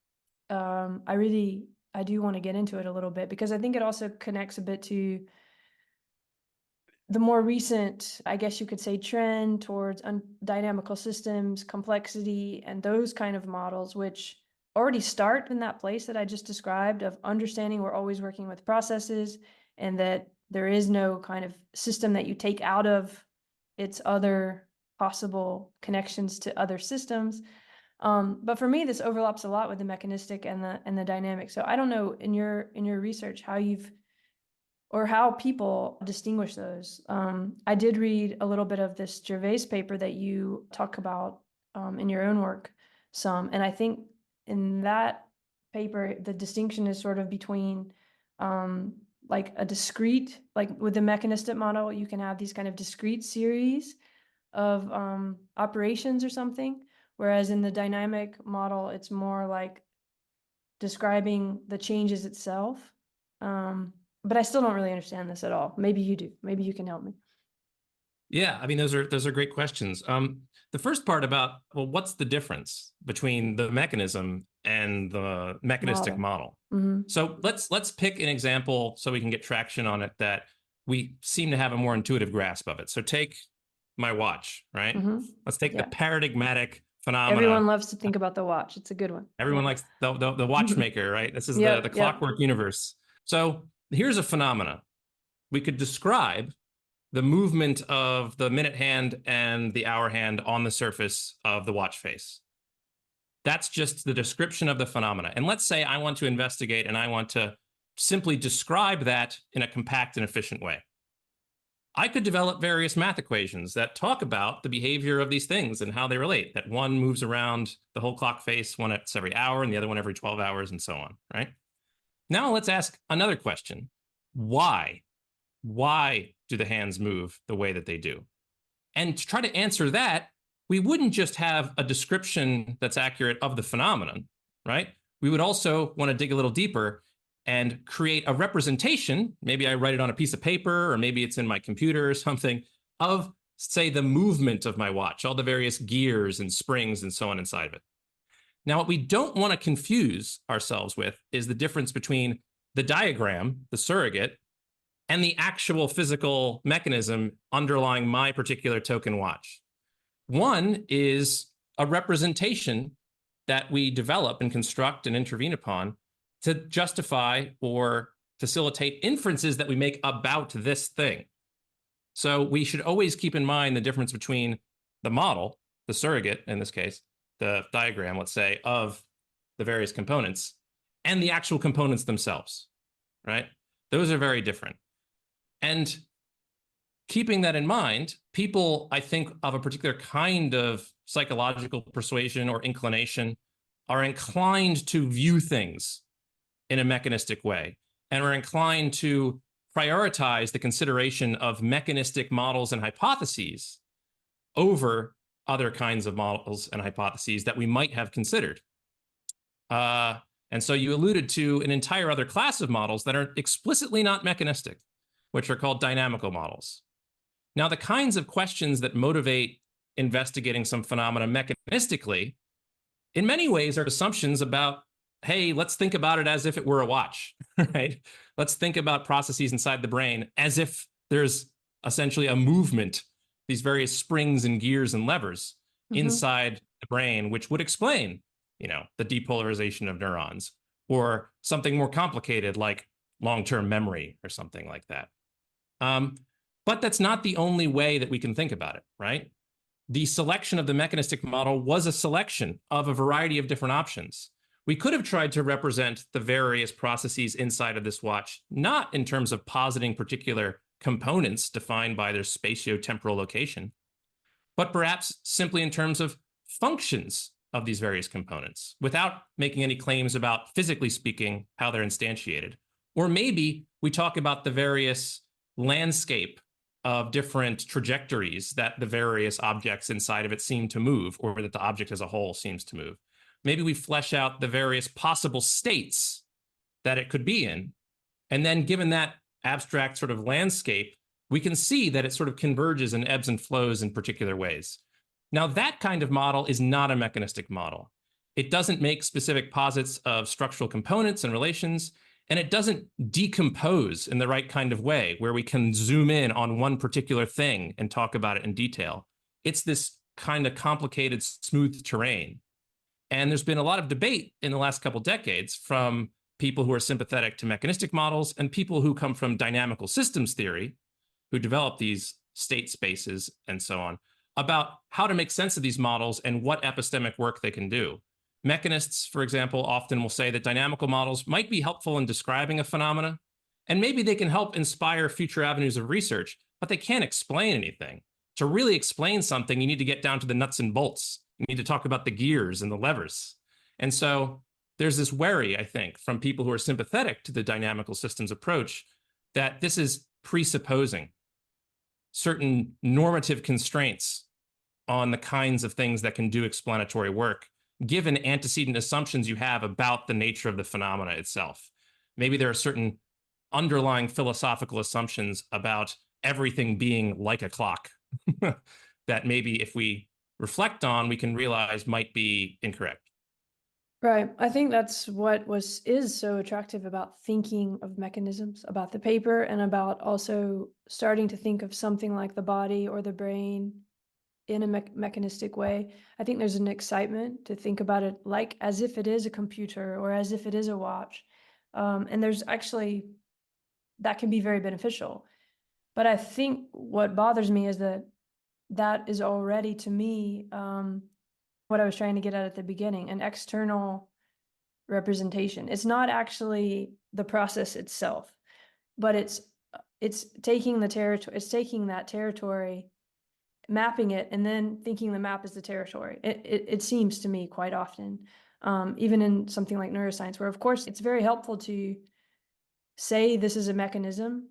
I do want to get into it a little bit because I think it also connects a bit to the more recent, I guess you could say, trend towards dynamical systems, complexity, and those kind of models, which already start in that place that I just described of understanding we're always working with processes and that there is no kind of system that you take out of its other possible connections to other systems. But for me, this overlaps a lot with the mechanistic and the dynamic. So I don't know in your research how people distinguish those. I did read a little bit of this Gervais paper that you talk about in your own work some, and I think in that paper the distinction is sort of between like a discrete, like with the mechanistic model, you can have these kind of discrete series of operations or something. Whereas in the dynamic model, it's more like describing the changes itself. But I still don't really understand this at all. Maybe you do. Maybe you can help me. Yeah, I mean, those are great questions. The first part about, well, what's the difference between the mechanism and the mechanistic model? So let's pick an example so we can get traction on it that we seem to have a more intuitive grasp of it. So take my watch, right? Let's take the paradigmatic phenomena. Everyone loves to think about the watch. It's a good one. Everyone likes the watchmaker, right? This is the clockwork universe. So here's a phenomena. We could describe the movement of the minute hand and the hour hand on the surface of the watch face. That's just the description of the phenomena. And let's say I want to investigate and I want to simply describe that in a compact and efficient way. I could develop various math equations that talk about the behavior of these things and how they relate, that one moves around the whole clock face, one it's every hour and the other one every 12 hours and so on, right? Now let's ask another question. Why? Why do the hands move the way that they do? And to try to answer that, we wouldn't just have a description that's accurate of the phenomenon, right? We would also want to dig a little deeper and create a representation. Maybe I write it on a piece of paper, or maybe it's in my computer or something, of, say, the movement of my watch, all the various gears and springs and so on inside of it. Now, what we don't want to confuse ourselves with is the difference between the diagram, the surrogate, and the actual physical mechanism underlying my particular token watch. One is a representation that we develop and construct and intervene upon to justify or facilitate inferences that we make about this thing. So we should always keep in mind the difference between the model, the surrogate in this case, the diagram, let's say, of the various components, and the actual components themselves, right? Those are very different. And keeping that in mind, people, I think, of a particular kind of psychological persuasion or inclination are inclined to view things in a mechanistic way, and are inclined to prioritize the consideration of mechanistic models and hypotheses over other kinds of models and hypotheses that we might have considered. And so you alluded to an entire other class of models that are explicitly not mechanistic, which are called dynamical models. Now, the kinds of questions that motivate investigating some phenomena mechanistically, in many ways, are assumptions about hey, let's think about it as if it were a watch, right? Let's think about processes inside the brain as if there's essentially a movement, these various springs and gears and levers inside the brain, which would explain, the depolarization of neurons, or something more complicated like long-term memory or something like that. But that's not the only way that we can think about it, right? The selection of the mechanistic model was a selection of a variety of different options. We could have tried to represent the various processes inside of this watch, not in terms of positing particular components defined by their spatiotemporal location, but perhaps simply in terms of functions of these various components, without making any claims about, physically speaking, how they're instantiated. Or maybe we talk about the various landscape of different trajectories that the various objects inside of it seem to move, or that the object as a whole seems to move. Maybe we flesh out the various possible states that it could be in. And then given that abstract sort of landscape, we can see that it sort of converges and ebbs and flows in particular ways. Now, that kind of model is not a mechanistic model. It doesn't make specific posits of structural components and relations, and it doesn't decompose in the right kind of way where we can zoom in on one particular thing and talk about it in detail. It's this kind of complicated, smooth terrain. And there's been a lot of debate in the last couple decades from people who are sympathetic to mechanistic models and people who come from dynamical systems theory, who develop these state spaces and so on, about how to make sense of these models and what epistemic work they can do. Mechanists, for example, often will say that dynamical models might be helpful in describing a phenomena, and maybe they can help inspire future avenues of research, but they can't explain anything. To really explain something, you need to get down to the nuts and bolts. You need to talk about the gears and the levers. And so there's this worry, I think, from people who are sympathetic to the dynamical systems approach that this is presupposing certain normative constraints on the kinds of things that can do explanatory work, given antecedent assumptions you have about the nature of the phenomena itself. Maybe there are certain underlying philosophical assumptions about everything being like a clock that maybe if we reflect on, we can realize might be incorrect. Right. I think that's what is so attractive about thinking of mechanisms, about the paper, and about also starting to think of something like the body or the brain in a mechanistic way. I think there's an excitement to think about it like as if it is a computer or as if it is a watch. And there's actually, that can be very beneficial. But I think what bothers me is that is already, to me, what I was trying to get at the beginning, an external representation. It's not actually the process itself, but it's taking the territory, it's taking that territory, mapping it, and then thinking the map is the territory. It seems to me quite often, even in something like neuroscience, where of course it's very helpful to say this is a mechanism,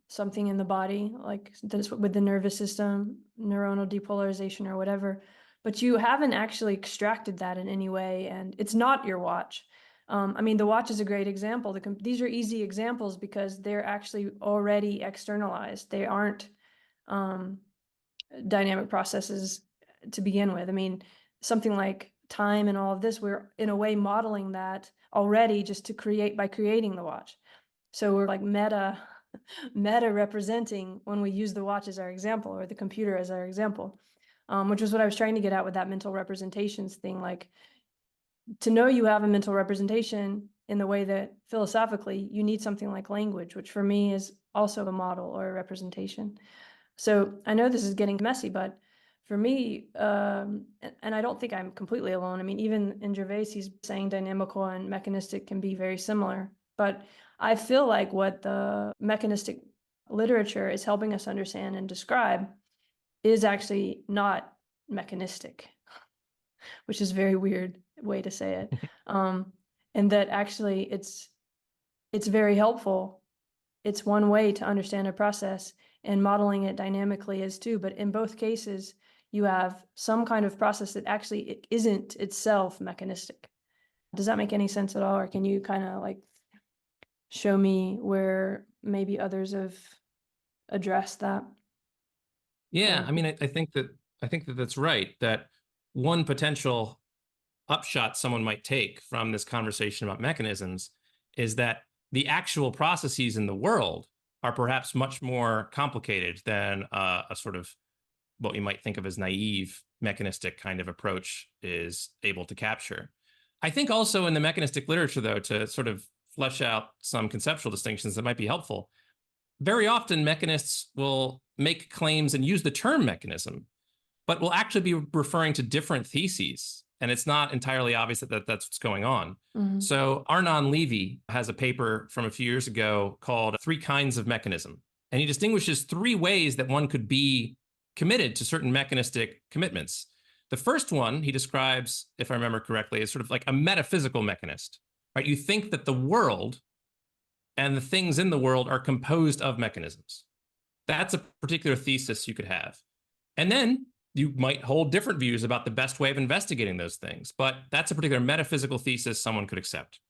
something in the body, like this with the nervous system, neuronal depolarization or whatever, but you haven't actually extracted that in any way, and it's not your watch. I mean, the watch is a great example. These are easy examples because they're actually already externalized. They aren't dynamic processes to begin with. I mean, something like time and all of this, we're in a way modeling that already just to create by creating the watch. So we're like meta representing when we use the watch as our example or the computer as our example, which is what I was trying to get at with that mental representations thing. Like, to know you have a mental representation in the way that philosophically you need something like language, which for me is also a model or a representation. So I know this is getting messy, but for me, and I don't think I'm completely alone. I mean, even in Gervais, he's saying dynamical and mechanistic can be very similar, but I feel like what the mechanistic literature is helping us understand and describe is actually not mechanistic, which is a very weird way to say it. And that actually it's very helpful. It's one way to understand a process, and modeling it dynamically is too. But in both cases, you have some kind of process that actually it isn't itself mechanistic. Does that make any sense at all? Or can you kind of like show me where maybe others have addressed that? Yeah, I mean, I think that that's right. That one potential upshot someone might take from this conversation about mechanisms is that the actual processes in the world are perhaps much more complicated than a sort of what you might think of as naive mechanistic kind of approach is able to capture. I think also in the mechanistic literature, though, to sort of flesh out some conceptual distinctions that might be helpful, very often mechanists will make claims and use the term mechanism, but will actually be referring to different theses. And it's not entirely obvious that that's what's going on. Mm-hmm. So Arnon Levy has a paper from a few years ago called Three Kinds of Mechanism. And he distinguishes three ways that one could be committed to certain mechanistic commitments. The first one he describes, if I remember correctly, is sort of like a metaphysical mechanist, right? You think that the world and the things in the world are composed of mechanisms. That's a particular thesis you could have. And then you might hold different views about the best way of investigating those things, but that's a particular metaphysical thesis someone could accept.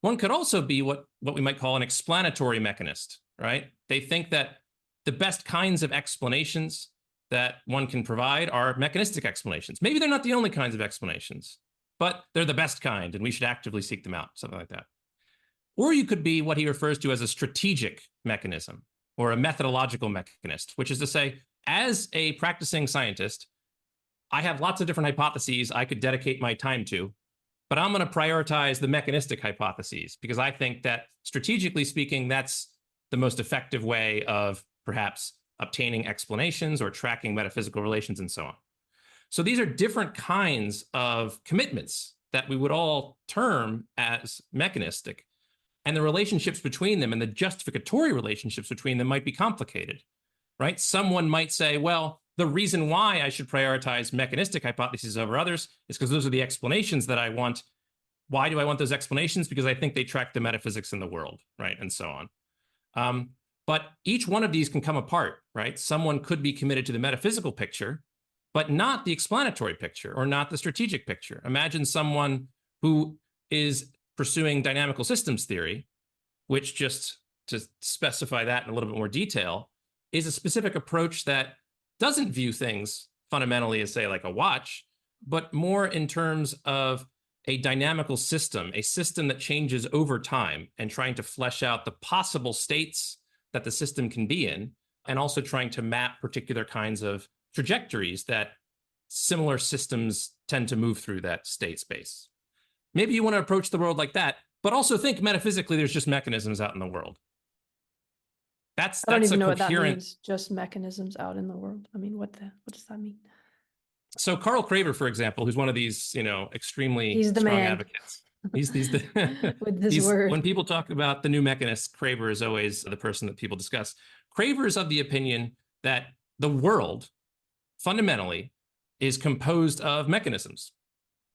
One could also be what we might call an explanatory mechanist, right? They think that the best kinds of explanations that one can provide are mechanistic explanations. Maybe they're not the only kinds of explanations, but they're the best kind, and we should actively seek them out, something like that. Or you could be what he refers to as a strategic mechanism or a methodological mechanist, which is to say, as a practicing scientist, I have lots of different hypotheses I could dedicate my time to, but I'm going to prioritize the mechanistic hypotheses because I think that, strategically speaking, that's the most effective way of perhaps obtaining explanations or tracking metaphysical relations and so on. So these are different kinds of commitments that we would all term as mechanistic. And the relationships between them and the justificatory relationships between them might be complicated, right? Someone might say, well, the reason why I should prioritize mechanistic hypotheses over others is because those are the explanations that I want. Why do I want those explanations? Because I think they track the metaphysics in the world, right? And so on. But each one of these can come apart, right? Someone could be committed to the metaphysical picture, but not the explanatory picture or not the strategic picture. Imagine someone who is pursuing dynamical systems theory, which, just to specify that in a little bit more detail, is a specific approach that doesn't view things fundamentally as, say, like a watch, but more in terms of a dynamical system, a system that changes over time, and trying to flesh out the possible states that the system can be in, and also trying to map particular kinds of trajectories that similar systems tend to move through that state space. Maybe you want to approach the world like that, but also think metaphysically there's just mechanisms out in the world. I don't even know what that means, just mechanisms out in the world. I mean, what does that mean? So Carl Craver, for example, who's one of these, extremely strong advocates. He's the with this word. When people talk about the new mechanist, Craver is always the person that people discuss. Craver is of the opinion that the world fundamentally is composed of mechanisms.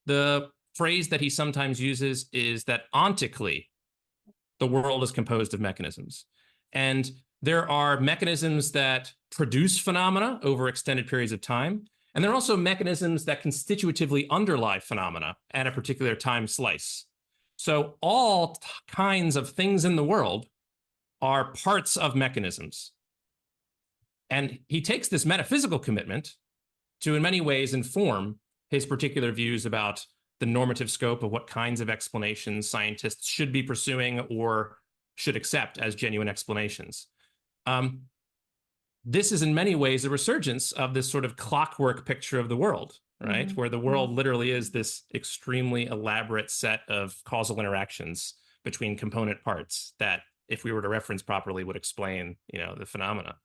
The phrase that he sometimes uses is that ontically the world is composed of mechanisms. And there are mechanisms that produce phenomena over extended periods of time. And there are also mechanisms that constitutively underlie phenomena at a particular time slice. So all kinds of things in the world are parts of mechanisms. And he takes this metaphysical commitment to, in many ways, inform his particular views about the normative scope of what kinds of explanations scientists should be pursuing or should accept as genuine explanations. This is in many ways a resurgence of this sort of clockwork picture of the world, right? Mm-hmm. Where the world literally is this extremely elaborate set of causal interactions between component parts that, if we were to reference properly, would explain, the phenomena.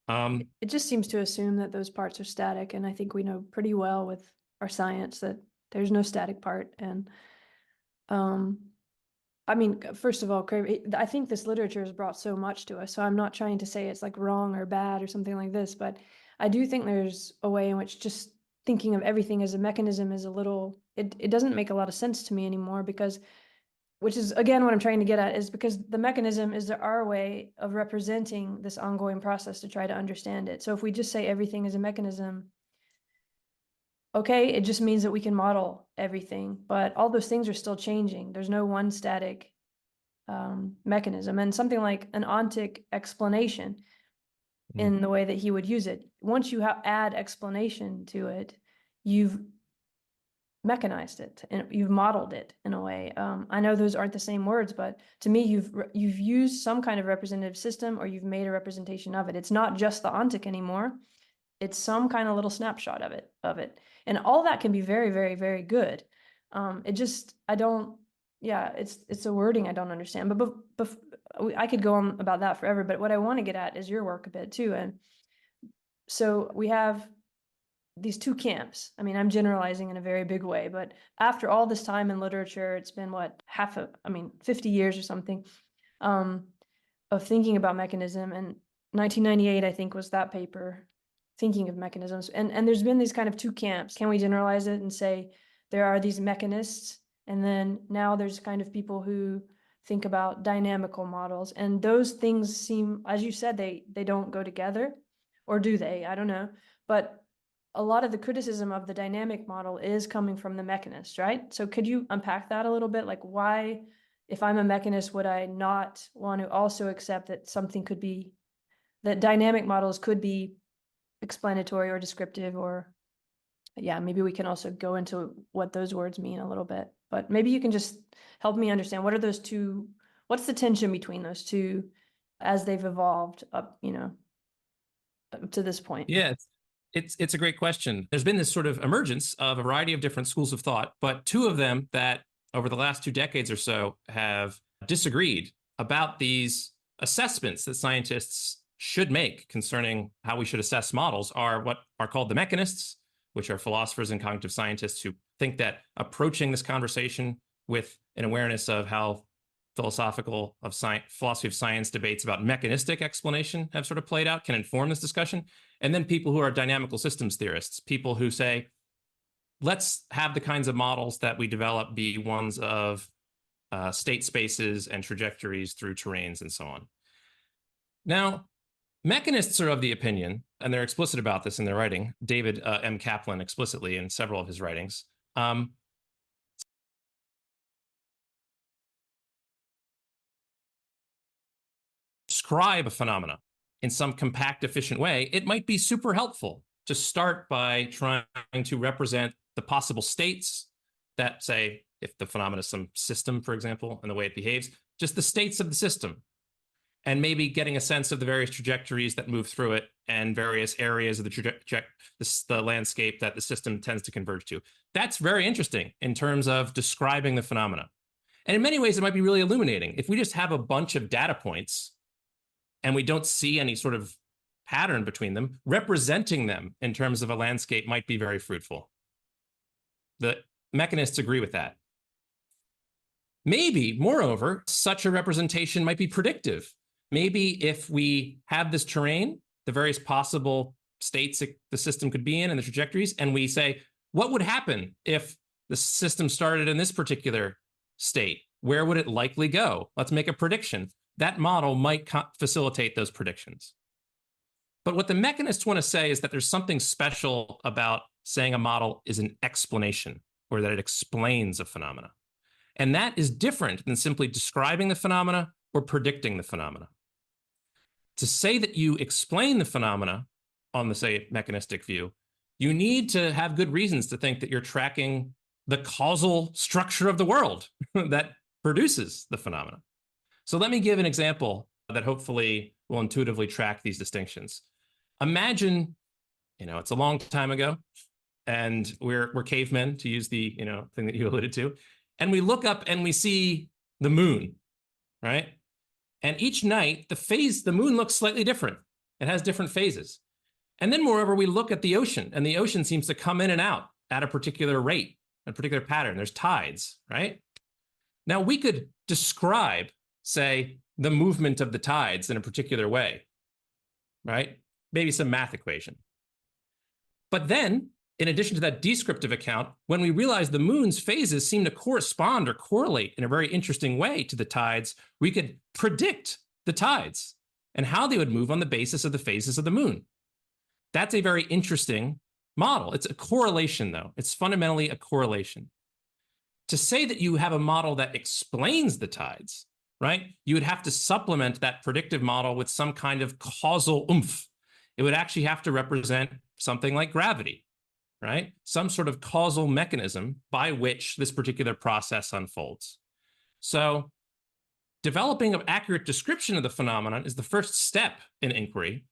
It just seems to assume that those parts are static. And I think we know pretty well with our science that there's no static part. And I mean, first of all, I think this literature has brought so much to us. So I'm not trying to say it's like wrong or bad or something like this, but I do think there's a way in which just thinking of everything as a mechanism is a little, it doesn't make a lot of sense to me anymore, because, which is again what I'm trying to get at, is because the mechanism is our way of representing this ongoing process to try to understand it. So if we just say everything is a mechanism, okay, it just means that we can model everything, but all those things are still changing. There's no one static mechanism. And something like an ontic explanation, in the way that he would use it, once you add explanation to it, you've mechanized it and you've modeled it in a way. I know those aren't the same words, but to me, you've used some kind of representative system, or you've made a representation of it. It's not just the ontic anymore. It's some kind of little snapshot of it. And all that can be very, very, very good. It's a wording I don't understand, but I could go on about that forever, but what I want to get at is your work a bit too. And so we have these two camps. I mean, I'm generalizing in a very big way, but after all this time in literature, it's been 50 years or something, of thinking about mechanism. And 1998, I think, was that paper, thinking of mechanisms. And there's been these kind of two camps. Can we generalize it and say there are these mechanists, and then now there's kind of people who think about dynamical models, and those things seem, as you said, they don't go together, or do they? I don't know. But a lot of the criticism of the dynamic model is coming from the mechanist, right? So could you unpack that a little bit? Like, why, if I'm a mechanist, would I not want to also accept that that dynamic models could be explanatory or descriptive, or maybe we can also go into what those words mean a little bit, but maybe you can just help me understand what's the tension between those two as they've evolved up to this point. Yeah, it's a great question. There's been this sort of emergence of a variety of different schools of thought, but two of them that over the last 2 decades or so have disagreed about these assessments that scientists should make concerning how we should assess models are what are called the mechanists, which are philosophers and cognitive scientists who think that approaching this conversation with an awareness of how philosophy of science debates about mechanistic explanation have sort of played out can inform this discussion. And then people who are dynamical systems theorists, people who say, let's have the kinds of models that we develop be ones of state spaces and trajectories through terrains and so on. Now, mechanists are of the opinion, and they're explicit about this in their writing, David M. Kaplan explicitly in several of his writings, describe a phenomena in some compact, efficient way, it might be super helpful to start by trying to represent the possible states that, say, if the phenomena is some system, for example, and the way it behaves, just the states of the system, and maybe getting a sense of the various trajectories that move through it and various areas of the landscape that the system tends to converge to. That's very interesting in terms of describing the phenomena. And in many ways, it might be really illuminating. If we just have a bunch of data points and we don't see any sort of pattern between them, representing them in terms of a landscape might be very fruitful. The mechanists agree with that. Maybe, moreover, such a representation might be predictive. Maybe if we have this terrain, the various possible states the system could be in and the trajectories, and we say, what would happen if the system started in this particular state? Where would it likely go? Let's make a prediction. That model might facilitate those predictions. But what the mechanists want to say is that there's something special about saying a model is an explanation, or that it explains a phenomena. And that is different than simply describing the phenomena or predicting the phenomena. To say that you explain the phenomena on the, say, mechanistic view, you need to have good reasons to think that you're tracking the causal structure of the world that produces the phenomena. So let me give an example that hopefully will intuitively track these distinctions. Imagine, it's a long time ago, and we're cavemen, to use the thing that you alluded to, and we look up and we see the moon, right? And each night, the moon looks slightly different. It has different phases. And then moreover, we look at the ocean, and the ocean seems to come in and out at a particular rate, a particular pattern. There's tides, right? Now we could describe, say, the movement of the tides in a particular way, right? Maybe some math equation. But then, in addition to that descriptive account, when we realize the moon's phases seem to correspond or correlate in a very interesting way to the tides, we could predict the tides and how they would move on the basis of the phases of the moon. That's a very interesting model. It's a correlation, though. It's fundamentally a correlation. To say that you have a model that explains the tides, right, you would have to supplement that predictive model with some kind of causal oomph. It would actually have to represent something like gravity, right? Some sort of causal mechanism by which this particular process unfolds. So developing an accurate description of the phenomenon is the first step in inquiry.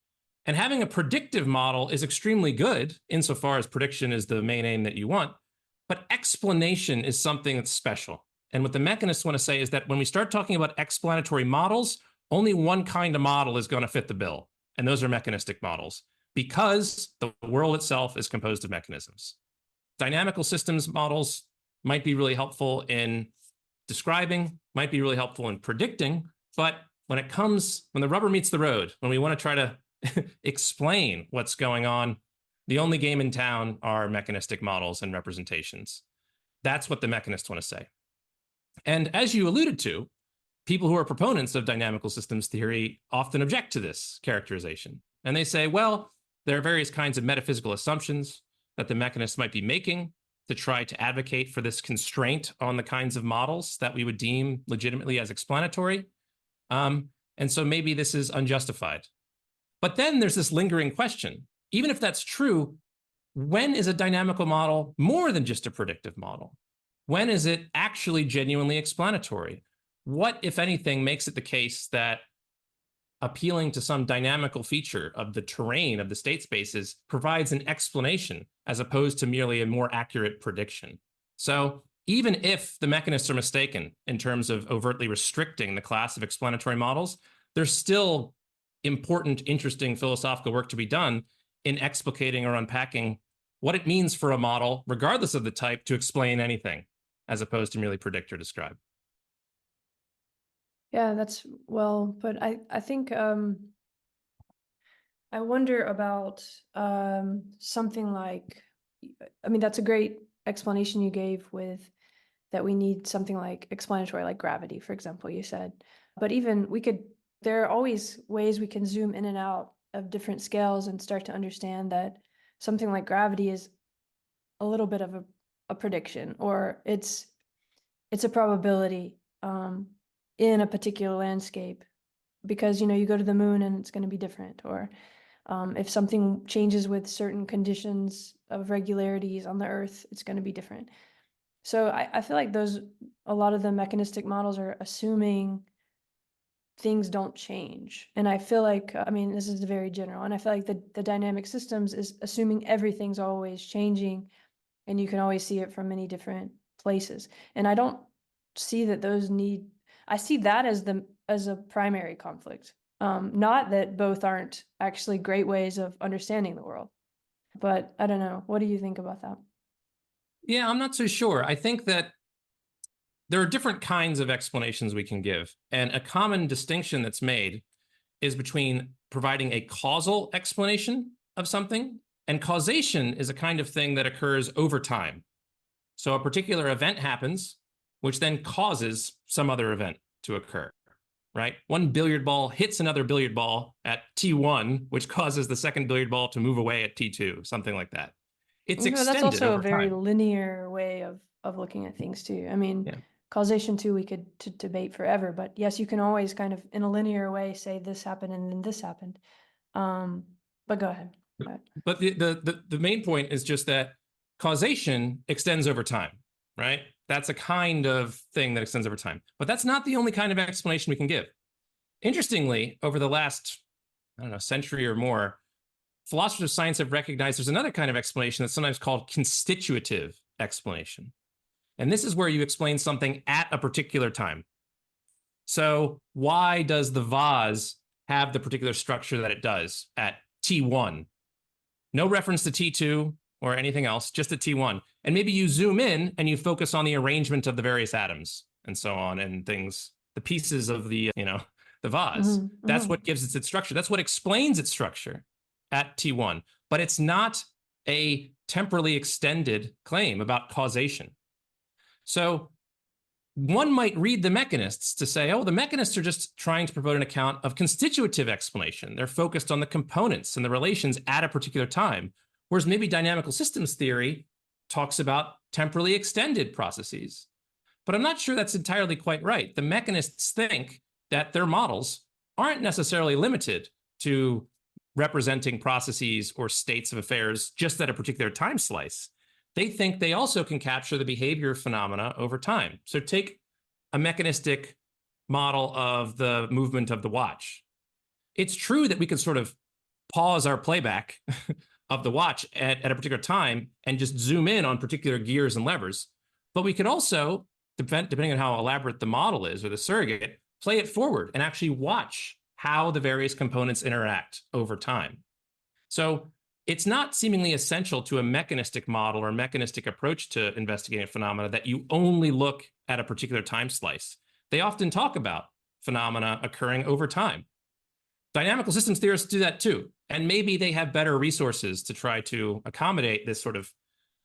And having a predictive model is extremely good insofar as prediction is the main aim that you want. But explanation is something that's special. And what the mechanists want to say is that when we start talking about explanatory models, only one kind of model is going to fit the bill. And those are mechanistic models, because the world itself is composed of mechanisms. Dynamical systems models might be really helpful in describing, might be really helpful in predicting, but when the rubber meets the road, when we want to try to explain what's going on, the only game in town are mechanistic models and representations. That's what the mechanists want to say. And as you alluded to, people who are proponents of dynamical systems theory often object to this characterization. And they say, well, there are various kinds of metaphysical assumptions that the mechanists might be making to try to advocate for this constraint on the kinds of models that we would deem legitimately as explanatory. And so maybe this is unjustified. But then there's this lingering question. Even if that's true, when is a dynamical model more than just a predictive model? When is it actually genuinely explanatory? What, if anything, makes it the case that appealing to some dynamical feature of the terrain of the state spaces provides an explanation as opposed to merely a more accurate prediction? So even if the mechanists are mistaken in terms of overtly restricting the class of explanatory models, there's still important, interesting philosophical work to be done in explicating or unpacking what it means for a model, regardless of the type, to explain anything, as opposed to merely predict or describe. Yeah, that's well, but I think I wonder about something like, I mean, that's a great explanation you gave with that we need something like explanatory, like gravity, for example, you said. But even there are always ways we can zoom in and out of different scales and start to understand that something like gravity is a little bit of a prediction, or it's a probability in a particular landscape, because you go to the moon and it's going to be different, or if something changes with certain conditions of regularities on the Earth, it's going to be different. So I feel like a lot of the mechanistic models are assuming things don't change. And I feel like, I mean, this is very general, and I feel like the dynamic systems is assuming everything's always changing, and you can always see it from many different places. And I don't see that I see that as a primary conflict. Not that both aren't actually great ways of understanding the world, but I don't know. What do you think about that? Yeah, I'm not so sure. I think that there are different kinds of explanations we can give. And a common distinction that's made is between providing a causal explanation of something, and causation is a kind of thing that occurs over time. So a particular event happens, which then causes some other event to occur, right? One billiard ball hits another billiard ball at T1, which causes the second billiard ball to move away at T2, something like that. It's extended That's also over a very time. linear way of looking at things too. I mean, Yeah. causation too, we could debate forever, but yes, you can always kind of in a linear way say this happened and then this happened. But go ahead. But the main point is just that causation extends over time, right? That's a kind of thing that extends over time. But that's not the only kind of explanation we can give. Interestingly, over the last, I don't know, century or more, philosophers of science have recognized there's another kind of explanation that's sometimes called constitutive explanation. And this is where you explain something at a particular time. So why does the vase have the particular structure that it does at T1? No reference to T2 or anything else, just at T1. And maybe you zoom in and you focus on the arrangement of the various atoms and so on, and things, the pieces of the vase. Mm-hmm, That's mm-hmm. what gives it its structure. That's what explains its structure at T1. But it's not a temporally extended claim about causation. So one might read the mechanists to say, oh, the mechanists are just trying to provide an account of constitutive explanation. They're focused on the components and the relations at a particular time. Whereas maybe dynamical systems theory talks about temporally extended processes. But I'm not sure that's entirely quite right. The mechanists think that their models aren't necessarily limited to representing processes or states of affairs just at a particular time slice. They think they also can capture the behavior phenomena over time. So take a mechanistic model of the movement of the watch. It's true that we can sort of pause our playback of the watch at a particular time and just zoom in on particular gears and levers. But we could also, depending on how elaborate the model is or the surrogate, play it forward and actually watch how the various components interact over time. So it's not seemingly essential to a mechanistic model or mechanistic approach to investigating phenomena that you only look at a particular time slice. They often talk about phenomena occurring over time. Dynamical systems theorists do that too. And maybe they have better resources to try to accommodate this sort of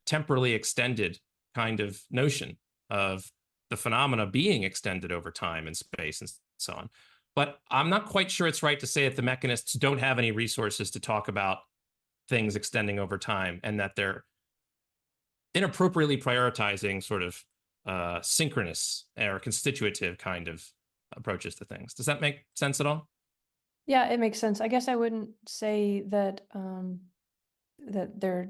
temporally extended kind of notion of the phenomena being extended over time and space and so on. But I'm not quite sure it's right to say that the mechanists don't have any resources to talk about things extending over time and that they're inappropriately prioritizing sort of synchronous or constitutive kind of approaches to things. Does that make sense at all? Yeah, it makes sense. I guess I wouldn't say that that they're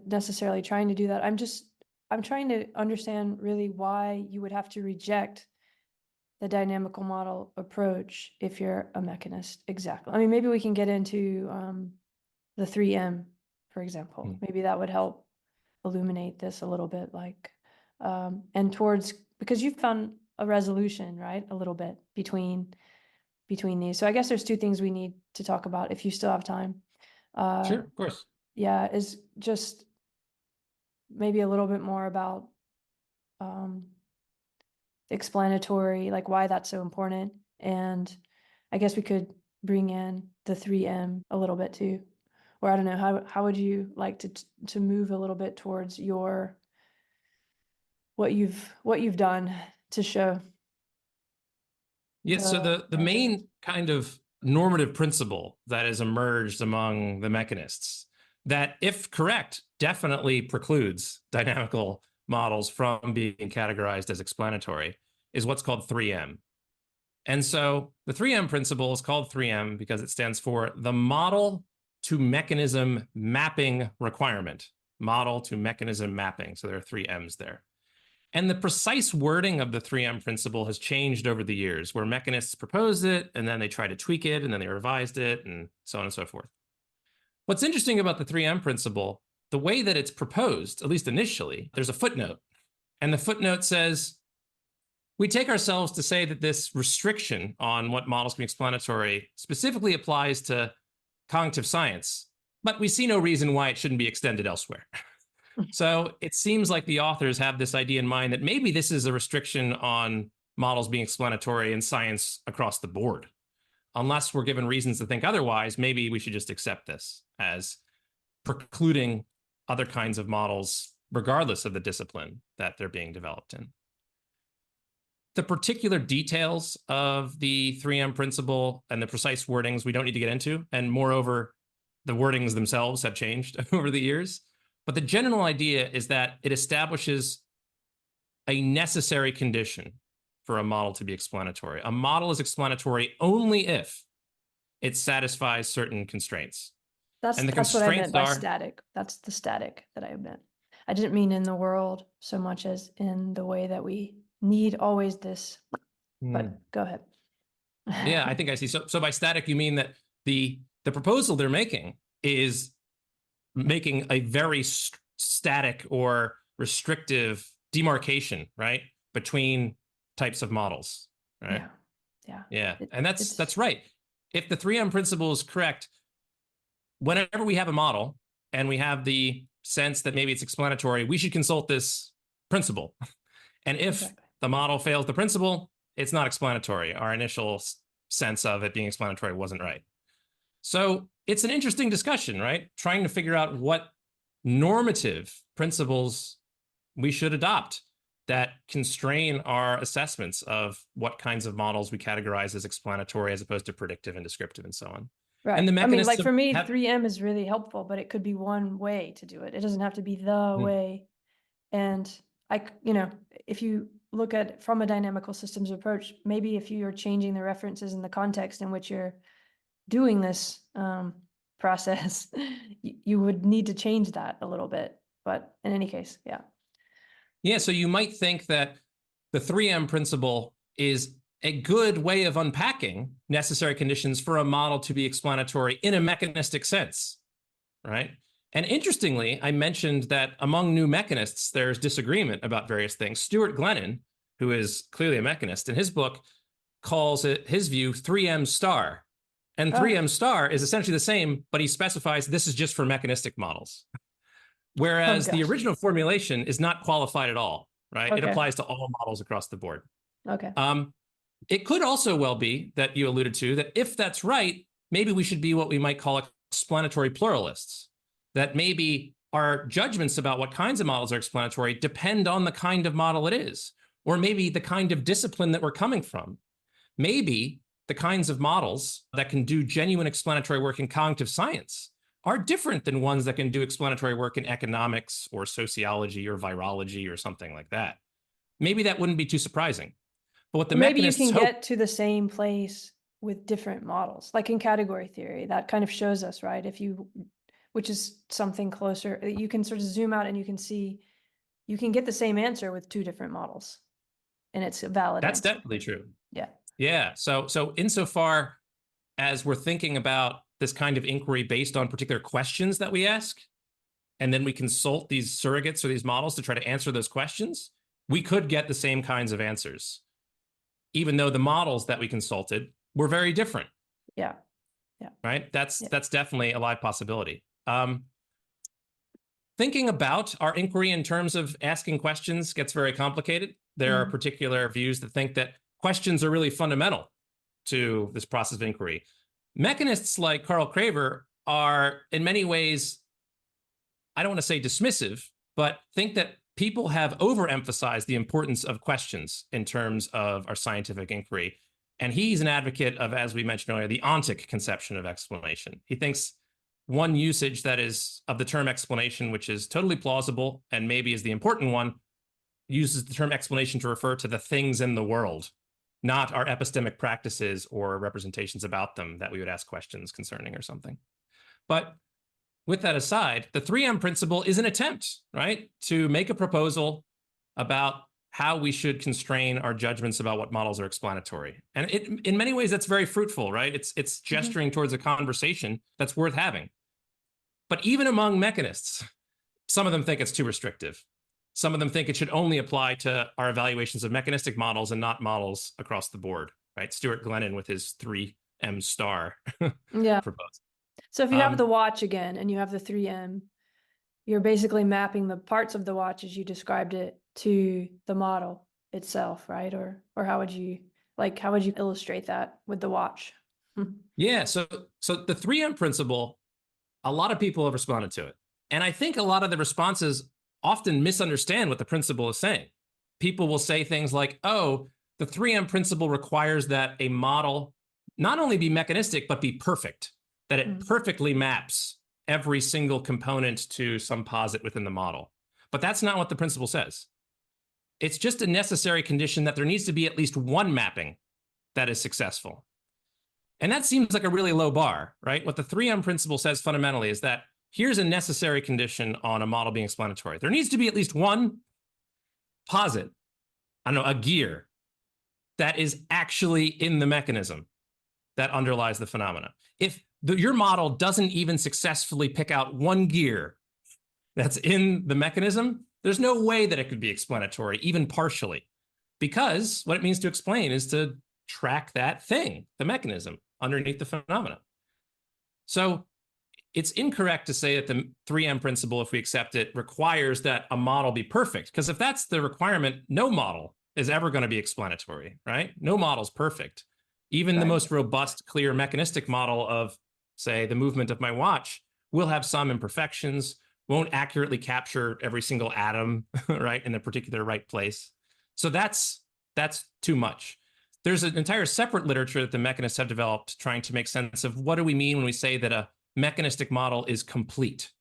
necessarily trying to do that. I'm trying to understand really why you would have to reject the dynamical model approach if you're a mechanist. Exactly. I mean, maybe we can get into the 3M, for example. Maybe that would help illuminate this a little bit, like, and towards, because you've found a resolution, right? A little bit between these. So I guess there's two things we need to talk about if you still have time. Sure, of course. Yeah, is just maybe a little bit more about explanatory, like why that's so important. And I guess we could bring in the 3M a little bit too. Or I don't know, how would you like to move a little bit towards your what you've done to show? Yeah, so the main kind of normative principle that has emerged among the mechanists that, if correct, definitely precludes dynamical models from being categorized as explanatory is what's called 3M. And so the 3M principle is called 3M because it stands for the model to mechanism mapping requirement. Model to mechanism mapping. So there are 3 M's there. And the precise wording of the 3M principle has changed over the years, where mechanists proposed it, and then they tried to tweak it, and then they revised it, and so on and so forth. What's interesting about the 3M principle, the way that it's proposed, at least initially, there's a footnote. And the footnote says, we take ourselves to say that this restriction on what models can be explanatory specifically applies to cognitive science, but we see no reason why it shouldn't be extended elsewhere. So it seems like the authors have this idea in mind that maybe this is a restriction on models being explanatory in science across the board. Unless we're given reasons to think otherwise, maybe we should just accept this as precluding other kinds of models, regardless of the discipline that they're being developed in. The particular details of the 3M principle and the precise wordings we don't need to get into. And moreover, the wordings themselves have changed over the years. But the general idea is that it establishes a necessary condition for a model to be explanatory. A model is explanatory only if it satisfies certain constraints. That's what I meant by static. That's the static that I meant. I didn't mean in the world so much as in the way that we need always this. But go ahead. Yeah, I think I see. So by static, you mean that the proposal they're making is making a very static or restrictive demarcation, right, between types of models, right? Yeah. And that's right. If the 3M principle is correct, whenever we have a model and we have the sense that maybe it's explanatory, we should consult this principle. And if the model fails the principle, it's not explanatory. Our initial sense of it being explanatory wasn't right. So it's an interesting discussion, right? Trying to figure out what normative principles we should adopt that constrain our assessments of what kinds of models we categorize as explanatory as opposed to predictive and descriptive and so on. Right. And I mean, like for me, 3M is really helpful, but it could be one way to do it. It doesn't have to be the way. And if you look at from a dynamical systems approach, maybe if you are changing the references in the context in which you're doing this process, you would need to change that a little bit. But in any case, yeah. Yeah, so you might think that the 3M principle is a good way of unpacking necessary conditions for a model to be explanatory in a mechanistic sense, right? And interestingly, I mentioned that among new mechanists, there's disagreement about various things. Stuart Glennon, who is clearly a mechanist, in his book calls it, his view, 3M star. And 3M star is essentially the same, but he specifies this is just for mechanistic models. Whereas the original formulation is not qualified at all, right? It applies to all models across the board. Okay. It could also well be that you alluded to that if that's right, maybe we should be what we might call explanatory pluralists, that maybe our judgments about what kinds of models are explanatory depend on the kind of model it is, or maybe the kind of discipline that we're coming from. Maybe the kinds of models that can do genuine explanatory work in cognitive science are different than ones that can do explanatory work in economics or sociology or virology or something like that. Maybe that wouldn't be too surprising. But what the maybe you can mechanists get to the same place with different models, like in category theory. That kind of shows us, right? Which is something closer. You can sort of zoom out and you can see, you can get the same answer with two different models, and it's a valid That's answer. definitely true. Yeah. Yeah. So insofar as we're thinking about this kind of inquiry based on particular questions that we ask, and then we consult these surrogates or these models to try to answer those questions, we could get the same kinds of answers, even though the models that we consulted were very different. Yeah. Yeah. Right. That's definitely a live possibility. Thinking about our inquiry in terms of asking questions gets very complicated. There are particular views that think that questions are really fundamental to this process of inquiry. Mechanists like Carl Craver are in many ways, I don't want to say dismissive, but think that people have overemphasized the importance of questions in terms of our scientific inquiry. And he's an advocate of, as we mentioned earlier, the ontic conception of explanation. He thinks one usage that is of the term explanation, which is totally plausible and maybe is the important one, uses the term explanation to refer to the things in the world, not our epistemic practices or representations about them that we would ask questions concerning or something. But with that aside, the 3M principle is an attempt, right, to make a proposal about how we should constrain our judgments about what models are explanatory. And in many ways, that's very fruitful, right? It's gesturing towards a conversation that's worth having. But even among mechanists, some of them think it's too restrictive. Some of them think it should only apply to our evaluations of mechanistic models and not models across the board, right? Stuart Glennon with his 3M star proposal. So if you have the watch again and you have the 3M, you're basically mapping the parts of the watch as you described it to the model itself, right? Or how would you illustrate that with the watch? Yeah, so the 3M principle, a lot of people have responded to it. And I think a lot of the responses often misunderstand what the principle is saying. People will say things like, oh, the 3M principle requires that a model not only be mechanistic, but be perfect, that it perfectly maps every single component to some posit within the model. But that's not what the principle says. It's just a necessary condition that there needs to be at least one mapping that is successful. And that seems like a really low bar, right? What the 3M principle says fundamentally is that here's a necessary condition on a model being explanatory. There needs to be at least one posit, I don't know, a gear that is actually in the mechanism that underlies the phenomena. If your model doesn't even successfully pick out one gear that's in the mechanism, there's no way that it could be explanatory, even partially, because what it means to explain is to track that thing, the mechanism, underneath the phenomena. So it's incorrect to say that the 3M principle, if we accept it, requires that a model be perfect, because if that's the requirement, no model is ever going to be explanatory, right? No model's perfect. Even the most robust, clear mechanistic model of, say, the movement of my watch will have some imperfections, won't accurately capture every single atom, right, in a particular right place. So that's too much. There's an entire separate literature that the mechanists have developed trying to make sense of what do we mean when we say that a mechanistic model is complete.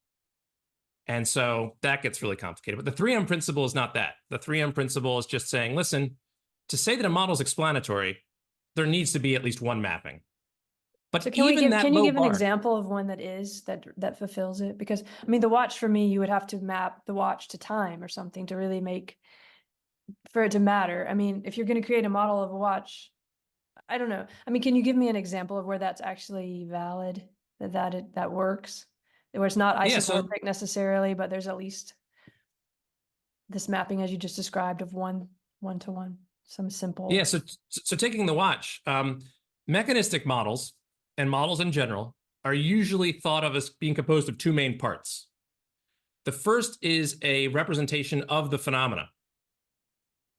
And so that gets really complicated. But the 3M principle is not that. The 3M principle is just saying, listen, to say that a model is explanatory, there needs to be at least one mapping. But So that can you low give an bar, example of one that fulfills it? Because I mean, the watch for me, you would have to map the watch to time or something to really make for it to matter. I mean, if you're going to create a model of a watch, I don't know. I mean, can you give me an example of where that's actually valid, that works, where it's not yeah. So isomorphic necessarily, but there's at least this mapping as you just described of one to one, some simple. yeah, so taking the watch, mechanistic models and models in general are usually thought of as being composed of two main parts. The first is a representation of the phenomena.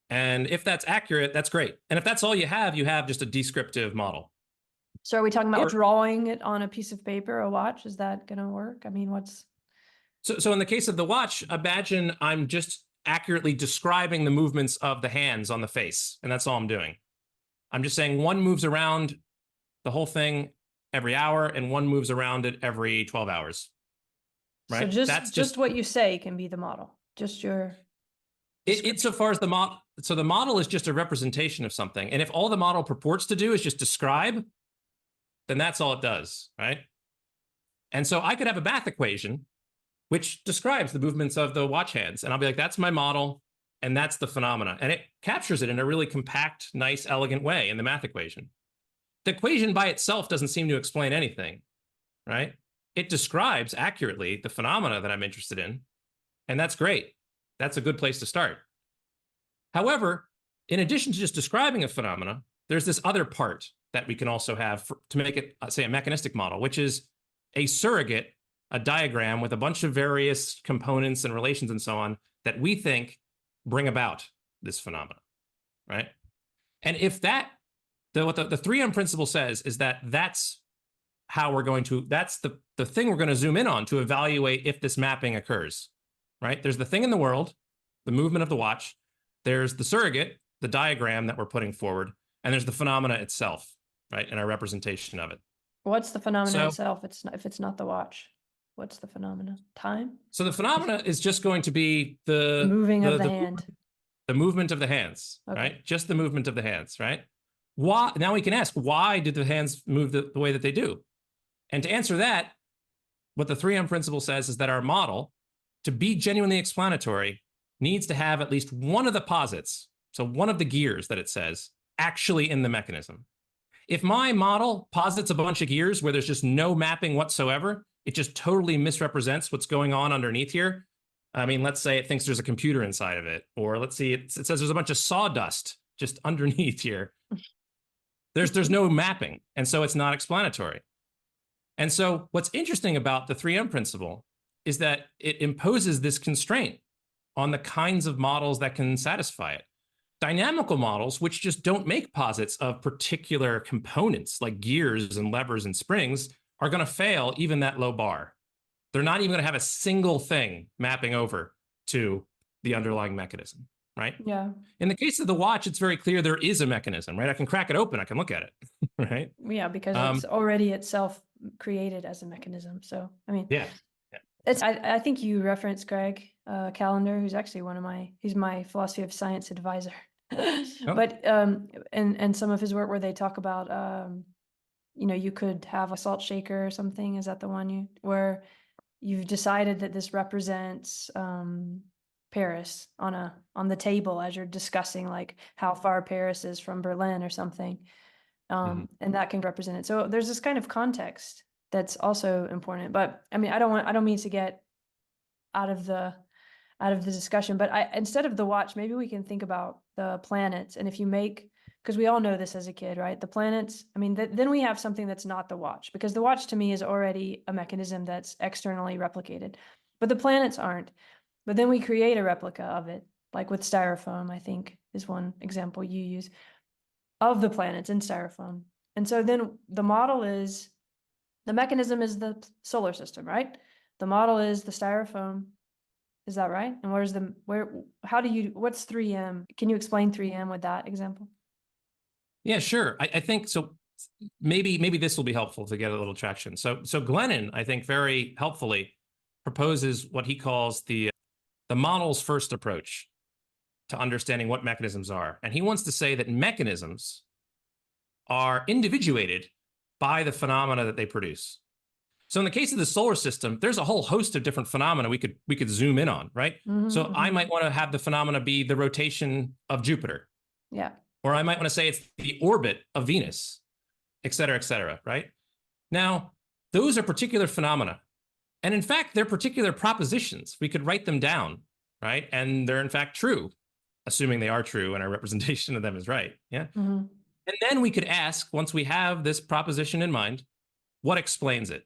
And if that's accurate, that's great. And if that's all you have just a descriptive model. So are we talking about drawing it on a piece of paper, a watch? Is that going to work? I mean, So in the case of the watch, imagine I'm just accurately describing the movements of the hands on the face, and that's all I'm doing. I'm just saying one moves around the whole thing every hour, and one moves around it every 12 hours. Right? So That's just what you say can be the model. Just your it's so far as the model. So the model is just a representation of something, and if all the model purports to do is just describe, then that's all it does, right? And so I could have a math equation which describes the movements of the watch hands. And I'll be like, that's my model, and that's the phenomena. And it captures it in a really compact, nice, elegant way in the math equation. The equation by itself doesn't seem to explain anything, right? It describes accurately the phenomena that I'm interested in, and that's great. That's a good place to start. However, in addition to just describing a phenomena, there's this other part that we can also have to make it, say, a mechanistic model, which is a surrogate, a diagram with a bunch of various components and relations and so on that we think bring about this phenomena, right? And if that, what the 3M principle says is that that's how we're going to, that's the thing we're going to zoom in on to evaluate if this mapping occurs, right? There's the thing in the world, the movement of the watch. There's the surrogate, the diagram that we're putting forward, and there's the phenomena itself, right? And our representation of it. What's the phenomena itself? If it's not the watch. What's the phenomena? Time? So the phenomena is just going to be the moving of the hand. The movement of the hands, okay. Right? Just the movement of the hands, right? Why? Now we can ask, why did the hands move the way that they do? And to answer that, what the 3M principle says is that our model, to be genuinely explanatory, needs to have at least one of the posits, so one of the gears that it says, actually in the mechanism. If my model posits a bunch of gears where there's just no mapping whatsoever, it just totally misrepresents what's going on underneath here. I mean, let's say it thinks there's a computer inside of it, or let's see, it says there's a bunch of sawdust just underneath here. There's no mapping, and so it's not explanatory. And so what's interesting about the 3M principle is that it imposes this constraint on the kinds of models that can satisfy it. Dynamical models, which just don't make posits of particular components like gears and levers and springs, are going to fail even that low bar. They're not even going to have a single thing mapping over to the underlying mechanism, right? Yeah. In the case of the watch, it's very clear there is a mechanism, right? I can crack it open, I can look at it, right? Yeah, because it's already itself created as a mechanism. So, I mean, yeah. I think you referenced Greg Callender, who's actually he's my philosophy of science advisor. But and some of his work where they talk about you could have a salt shaker or something. Is that the one where you've decided that this represents Paris on the table as you're discussing like how far Paris is from Berlin or something, and that can represent it. So there's this kind of context that's also important. But I mean, I don't mean to get out of the discussion, but instead of the watch, maybe we can think about the planets. And if you make, because we all know this as a kid, right? The planets, I mean, then we have something that's not the watch, because the watch to me is already a mechanism that's externally replicated, but the planets aren't. But then we create a replica of it, like with styrofoam, I think is one example you use, of the planets in styrofoam. And so then the mechanism is the solar system, right? The model is the styrofoam. Is that right? And what's 3M? Can you explain 3M with that example? Yeah, sure. I think so. Maybe this will be helpful to get a little traction. So Glennon, I think, very helpfully proposes what he calls the model's first approach to understanding what mechanisms are. And he wants to say that mechanisms are individuated by the phenomena that they produce. So in the case of the solar system, there's a whole host of different phenomena we could zoom in on, right? So I might want to have the phenomena be the rotation of Jupiter. Yeah. Or I might want to say it's the orbit of Venus, et cetera, right? Now, those are particular phenomena. And in fact, they're particular propositions. We could write them down, right? And they're in fact true, assuming they are true and our representation of them is right. Yeah. And then we could ask, once we have this proposition in mind, what explains it?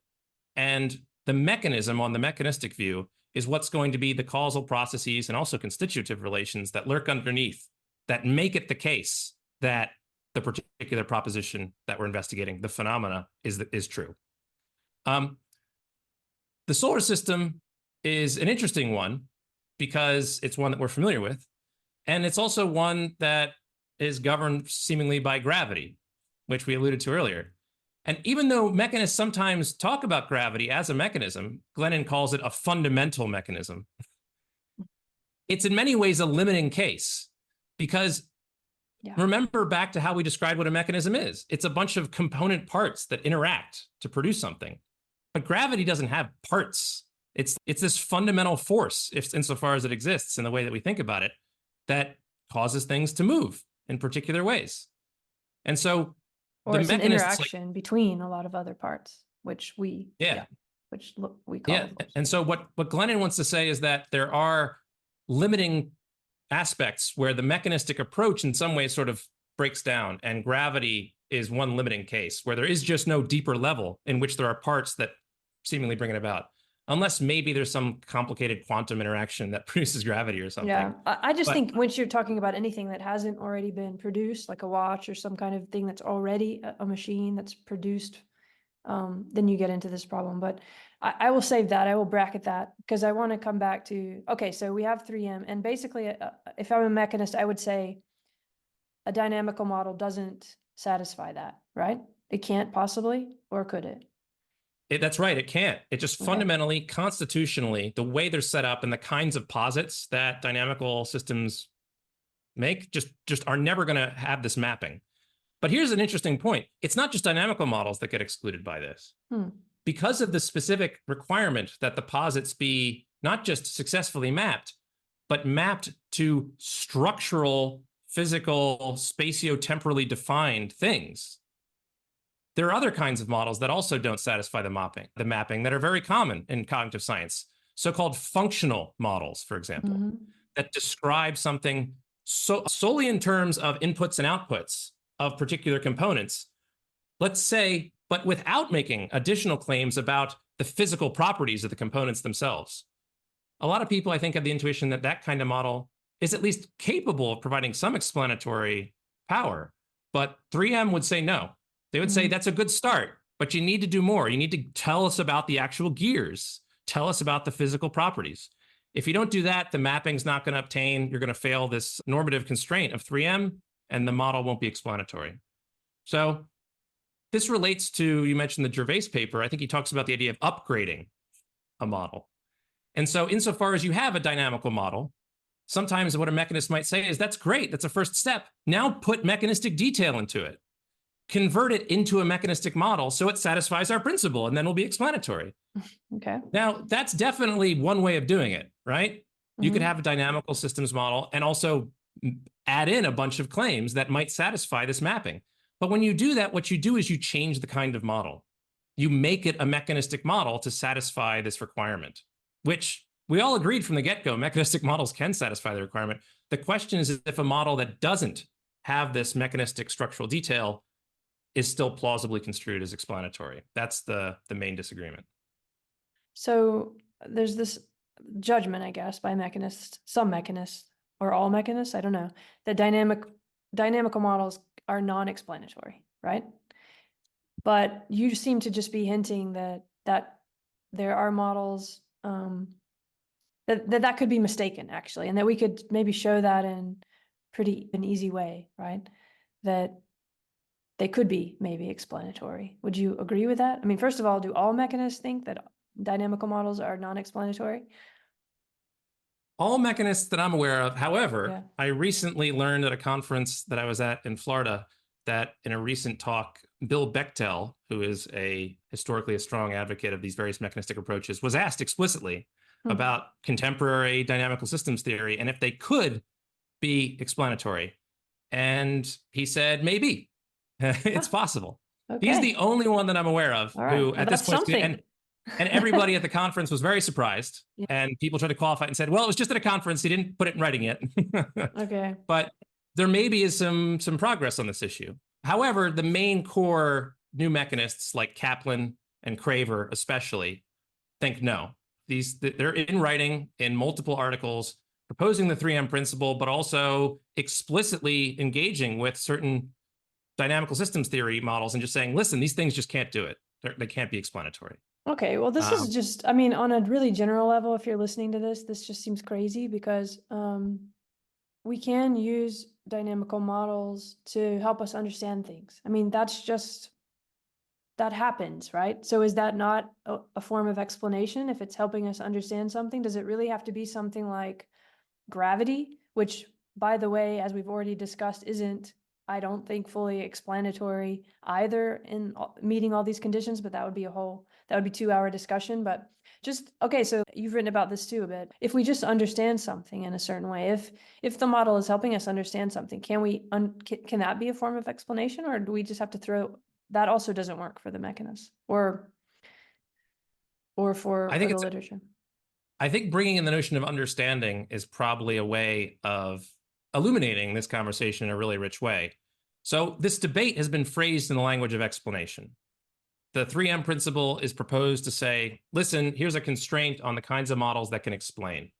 And the mechanism on the mechanistic view is what's going to be the causal processes and also constitutive relations that lurk underneath that make it the case that the particular proposition that we're investigating, the phenomena, is true. The solar system is an interesting one because it's one that we're familiar with. And it's also one that is governed seemingly by gravity, which we alluded to earlier. And even though mechanists sometimes talk about gravity as a mechanism, Glennon calls it a fundamental mechanism. It's in many ways a limiting case because remember back to how we described what a mechanism is. It's a bunch of component parts that interact to produce something. But gravity doesn't have parts. It's this fundamental force, insofar as it exists in the way that we think about it, that causes things to move in particular ways. And so or it's an interaction between a lot of other parts, which we call. And so what Glennon wants to say is that there are limiting aspects where the mechanistic approach in some ways sort of breaks down, and gravity is one limiting case where there is just no deeper level in which there are parts that seemingly bring it about, unless maybe there's some complicated quantum interaction that produces gravity or something. Yeah, I just think once you're talking about anything that hasn't already been produced, like a watch or some kind of thing that's already a machine that's produced, then you get into this problem. But I will save that. I will bracket that because I want to come back to, okay, so we have 3M. And basically, if I'm a mechanist, I would say a dynamical model doesn't satisfy that, right? It can't possibly, or could it? That's right. It can't. It just fundamentally, constitutionally, the way they're set up and the kinds of posits that dynamical systems make just are never going to have this mapping. But here's an interesting point. It's not just dynamical models that get excluded by this. Because of the specific requirement that the posits be not just successfully mapped, but mapped to structural, physical, spatio-temporally defined things. There are other kinds of models that also don't satisfy the mapping that are very common in cognitive science, so-called functional models, for example, that describe something solely in terms of inputs and outputs of particular components, let's say, but without making additional claims about the physical properties of the components themselves. A lot of people, I think, have the intuition that that kind of model is at least capable of providing some explanatory power, but 3M would say no. They would say that's a good start, but you need to do more. You need to tell us about the actual gears. Tell us about the physical properties. If you don't do that, the mapping's not going to obtain. You're going to fail this normative constraint of 3M, and the model won't be explanatory. So this relates to, you mentioned the Gervais paper. I think he talks about the idea of upgrading a model. And so insofar as you have a dynamical model, sometimes what a mechanist might say is, that's great. That's a first step. Now put mechanistic detail into it. Convert it into a mechanistic model so it satisfies our principle, and then it'll be explanatory. Okay. Now, that's definitely one way of doing it, right? You could have a dynamical systems model and also add in a bunch of claims that might satisfy this mapping. But when you do that, what you do is you change the kind of model. You make it a mechanistic model to satisfy this requirement, which we all agreed from the get-go, mechanistic models can satisfy the requirement. The question is if a model that doesn't have this mechanistic structural detail is still plausibly construed as explanatory. That's the main disagreement. So there's this judgment, I guess, by mechanists, some mechanists, or all mechanists, I don't know, that dynamical models are non-explanatory, right? But you seem to just be hinting that there are models that could be mistaken, actually, and that we could maybe show that in an easy way, right? That they could be maybe explanatory. Would you agree with that? I mean, first of all, do all mechanists think that dynamical models are non-explanatory? All mechanists that I'm aware of. However, I recently learned at a conference that I was at in Florida that in a recent talk, Bill Bechtel, who is historically a strong advocate of these various mechanistic approaches, was asked explicitly about contemporary dynamical systems theory and if they could be explanatory. And he said, maybe. It's possible. Okay. He's the only one that I'm aware of who, at this point, and everybody at the conference was very surprised. Yeah. And people tried to qualify it and said, well, it was just at a conference. He didn't put it in writing yet. Okay. But there maybe is some progress on this issue. However, the main core new mechanists like Kaplan and Craver especially think no. They're in writing in multiple articles proposing the 3M principle, but also explicitly engaging with certain dynamical systems theory models and just saying, listen, these things just can't do it. They can't be explanatory. Okay, well, this is just, I mean, on a really general level, if you're listening to this just seems crazy because we can use dynamical models to help us understand things. I mean, that happens, right? So is that not a form of explanation? If it's helping us understand something, does it really have to be something like gravity, which, by the way, as we've already discussed, isn't, I don't think, fully explanatory either in meeting all these conditions, but that would be 2-hour discussion. But just, okay, so you've written about this too a bit. If we just understand something in a certain way, if the model is helping us understand something, can that be a form of explanation, or do we just have to throw, that also doesn't work for the mechanists or for the literature? I think bringing in the notion of understanding is probably a way of illuminating this conversation in a really rich way. So this debate has been phrased in the language of explanation. The 3M principle is proposed to say, listen, here's a constraint on the kinds of models that can explain.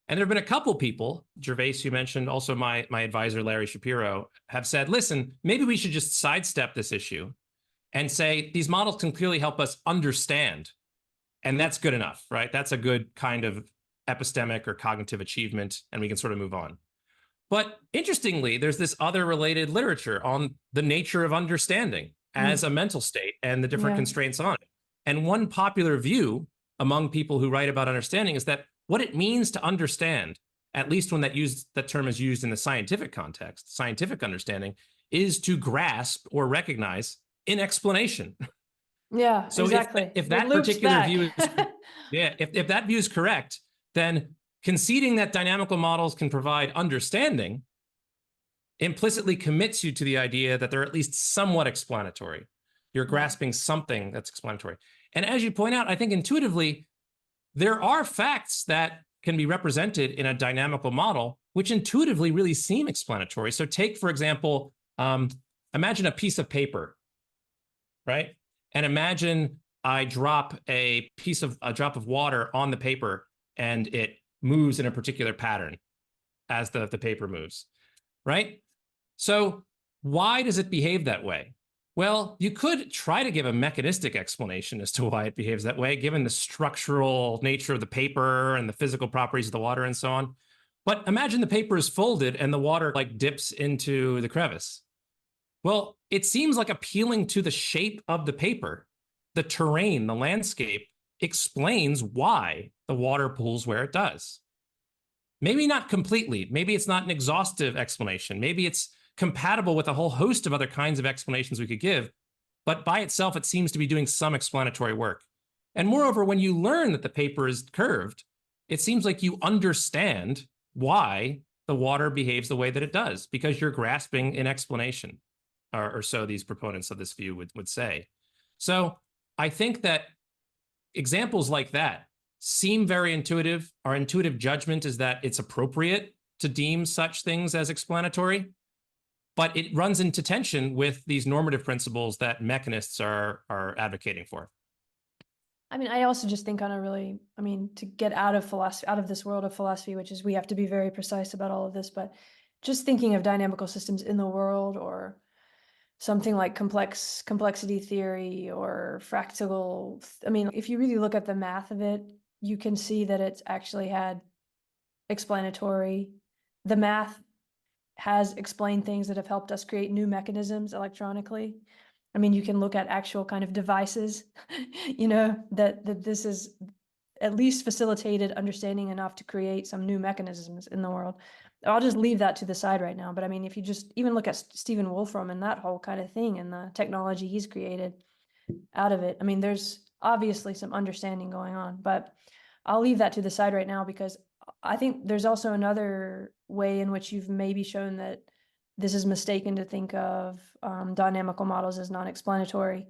And there have been a couple people, Gervais, you mentioned, also my advisor, Larry Shapiro, have said, listen, maybe we should just sidestep this issue and say these models can clearly help us understand. And that's good enough, right? That's a good kind of epistemic or cognitive achievement, and we can sort of move on. But interestingly, there's this other related literature on the nature of understanding as a mental state and the different constraints on it. And one popular view among people who write about understanding is that what it means to understand, at least when that term is used in the scientific context, scientific understanding, is to grasp or recognize in explanation. Yeah, so exactly. If that particular view is, if that view is correct, then conceding that dynamical models can provide understanding implicitly commits you to the idea that they're at least somewhat explanatory. You're grasping something that's explanatory. And as you point out, I think intuitively, there are facts that can be represented in a dynamical model, which intuitively really seem explanatory. So take, for example, imagine a piece of paper, right? And imagine I drop a drop of water on the paper and it moves in a particular pattern as the paper moves, right? So why does it behave that way? Well, you could try to give a mechanistic explanation as to why it behaves that way, given the structural nature of the paper and the physical properties of the water and so on. But imagine the paper is folded and the water like dips into the crevice. Well, it seems like appealing to the shape of the paper, the terrain, the landscape explains why the water pools where it does. Maybe not completely. Maybe it's not an exhaustive explanation. Maybe it's compatible with a whole host of other kinds of explanations we could give, but by itself, it seems to be doing some explanatory work. And moreover, when you learn that the paper is curved, it seems like you understand why the water behaves the way that it does, because you're grasping an explanation, or so these proponents of this view would say. So I think that examples like that seem very intuitive. Our intuitive judgment is that it's appropriate to deem such things as explanatory, but it runs into tension with these normative principles that mechanists are advocating for. I mean, I also just think to get out of philosophy, out of this world of philosophy, which is we have to be very precise about all of this, but just thinking of dynamical systems in the world, or something like complexity theory or fractal. I mean, if you really look at the math of it, you can see that it's actually had explanatory. The math has explained things that have helped us create new mechanisms electronically. I mean, you can look at actual kind of devices, that this is at least facilitated understanding enough to create some new mechanisms in the world. I'll just leave that to the side right now. But I mean, if you just even look at Stephen Wolfram and that whole kind of thing and the technology he's created out of it, I mean, there's obviously some understanding going on, but I'll leave that to the side right now because I think there's also another way in which you've maybe shown that this is mistaken to think of dynamical models as non-explanatory.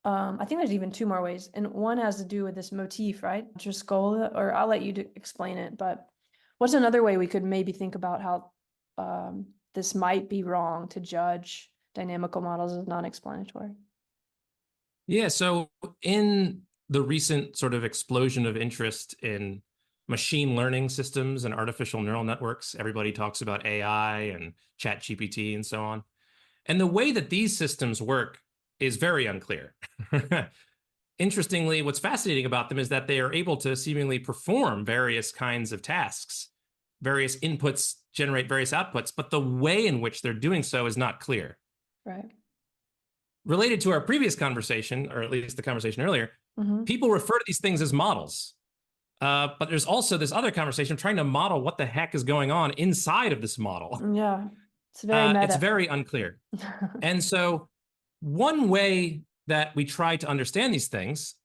I think there's even two more ways, and one has to do with this motif, right? Driscoll, or I'll let you explain it, but what's another way we could maybe think about how this might be wrong to judge dynamical models as non-explanatory? Yeah, so in the recent sort of explosion of interest in machine learning systems and artificial neural networks, everybody talks about AI and ChatGPT and so on. And the way that these systems work is very unclear. Interestingly, what's fascinating about them is that they are able to seemingly perform various kinds of tasks. Various inputs generate various outputs, but the way in which they're doing so is not clear. Right. Related to our previous conversation, or at least the conversation earlier, people refer to these things as models. But there's also this other conversation of trying to model what the heck is going on inside of this model. Yeah, it's very meta. It's very unclear. And so one way that we try to understand these things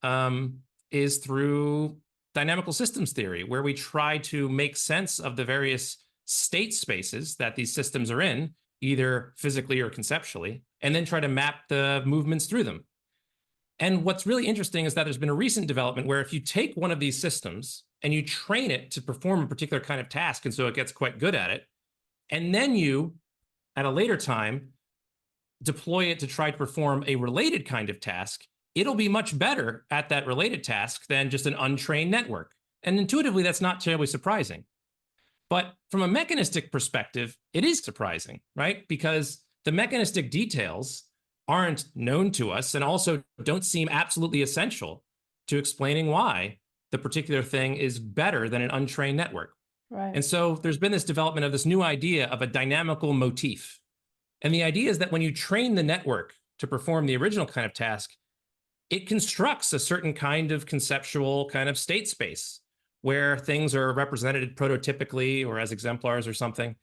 is through dynamical systems theory, where we try to make sense of the various state spaces that these systems are in, either physically or conceptually, and then try to map the movements through them. And what's really interesting is that there's been a recent development where if you take one of these systems and you train it to perform a particular kind of task, and so it gets quite good at it, and then you, at a later time, deploy it to try to perform a related kind of task, it'll be much better at that related task than just an untrained network. And intuitively, that's not terribly surprising. But from a mechanistic perspective, it is surprising, right? Because the mechanistic details aren't known to us and also don't seem absolutely essential to explaining why the particular thing is better than an untrained network. Right. And so there's been this development of this new idea of a dynamical motif. And the idea is that when you train the network to perform the original kind of task, it constructs a certain kind of conceptual kind of state space where things are represented prototypically or as exemplars or something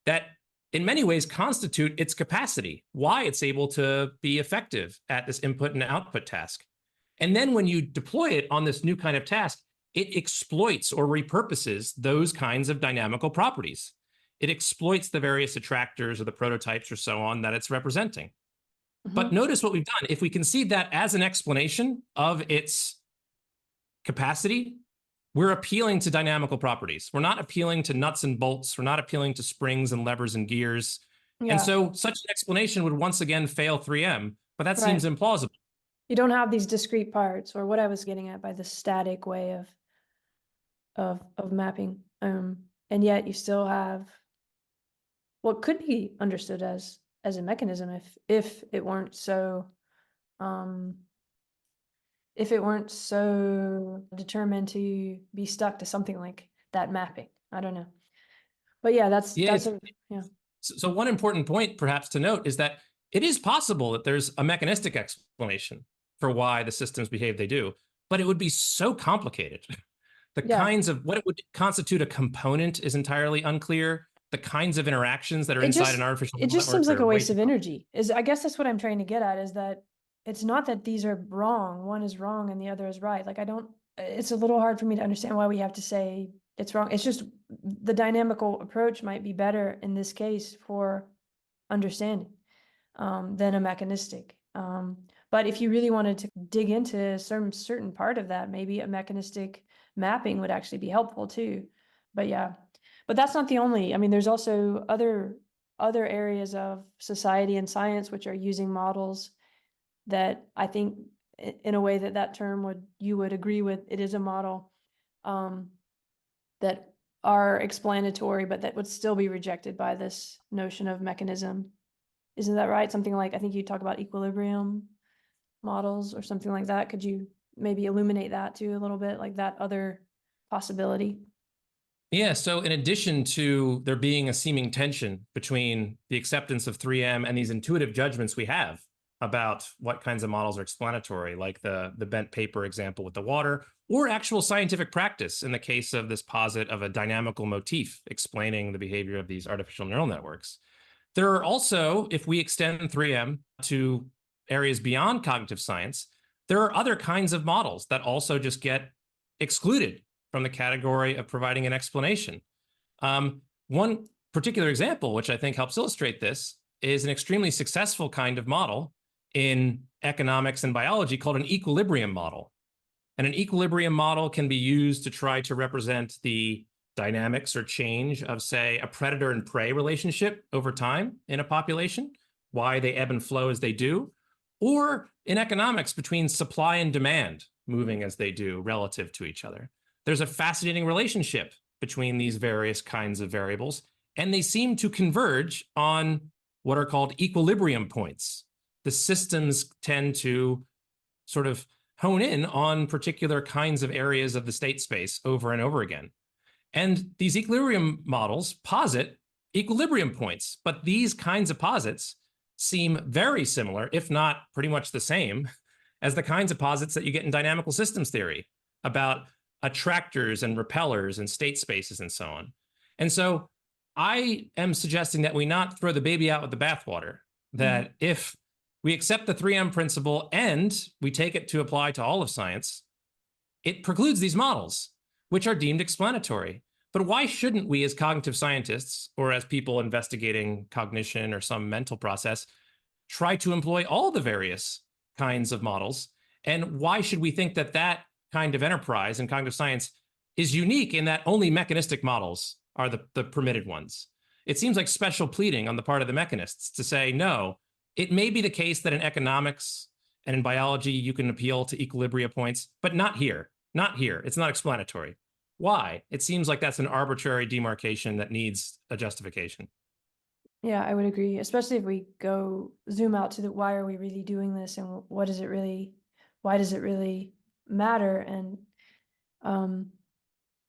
that in many ways constitute its capacity, why it's able to be effective at this input and output task. And then when you deploy it on this new kind of task, it exploits or repurposes those kinds of dynamical properties. It exploits the various attractors or the prototypes or so on that it's representing. But notice what we've done. If we concede that as an explanation of its capacity, we're appealing to dynamical properties. We're not appealing to nuts and bolts. We're not appealing to springs and levers and gears. Yeah. And so such an explanation would once again fail 3M, but that seems implausible. You don't have these discrete parts, or what I was getting at by the static way of mapping. And yet you still have what could be understood as a mechanism if it weren't so determined to be stuck to something like that mapping. I don't know. But yeah, that's So one important point perhaps to note is that it is possible that there's a mechanistic explanation for why the systems behave they do, but it would be so complicated. The kinds of what it would constitute a component is entirely unclear. The kinds of interactions that are inside an artificial network. It just seems like a waste of energy. I guess that's what I'm trying to get at, is that it's not that these are wrong. One is wrong and the other is right. Like it's a little hard for me to understand why we have to say it's wrong. It's just the dynamical approach might be better in this case for understanding than a mechanistic. But if you really wanted to dig into some certain part of that, maybe a mechanistic mapping would actually be helpful too. But yeah, but that's not the only. I mean, there's also other areas of society and science which are using models that I think in a way that term you would agree with, it is a model that are explanatory, but that would still be rejected by this notion of mechanism. Isn't that right? Something like, I think you talk about equilibrium models or something like that. Could you maybe illuminate that too a little bit, like that other possibility? Yeah, so in addition to there being a seeming tension between the acceptance of 3M and these intuitive judgments we have about what kinds of models are explanatory, like the bent paper example with the water, or actual scientific practice in the case of this posit of a dynamical motif explaining the behavior of these artificial neural networks. There are also, if we extend 3M to areas beyond cognitive science, there are other kinds of models that also just get excluded from the category of providing an explanation. One particular example, which I think helps illustrate this, is an extremely successful kind of model in economics and biology called an equilibrium model. And an equilibrium model can be used to try to represent the dynamics or change of, say, a predator and prey relationship over time in a population, why they ebb and flow as they do, or in economics between supply and demand moving as they do relative to each other. There's a fascinating relationship between these various kinds of variables, and they seem to converge on what are called equilibrium points. The systems tend to sort of hone in on particular kinds of areas of the state space over and over again. And these equilibrium models posit equilibrium points, but these kinds of posits seem very similar, if not pretty much the same, as the kinds of posits that you get in dynamical systems theory about attractors and repellers and state spaces and so on. And so I am suggesting that we not throw the baby out with the bathwater, that if we accept the 3M principle and we take it to apply to all of science, it precludes these models, which are deemed explanatory. But why shouldn't we, as cognitive scientists or as people investigating cognition or some mental process, try to employ all the various kinds of models? And why should we think that that kind of enterprise in cognitive science is unique in that only mechanistic models are the permitted ones? It seems like special pleading on the part of the mechanists to say, no, it may be the case that in economics and in biology, you can appeal to equilibria points, but not here. Not here. It's not explanatory. Why? It seems like that's an arbitrary demarcation that needs a justification. Yeah, I would agree, especially if we go zoom out to the why are we really doing this and why does it really matter? And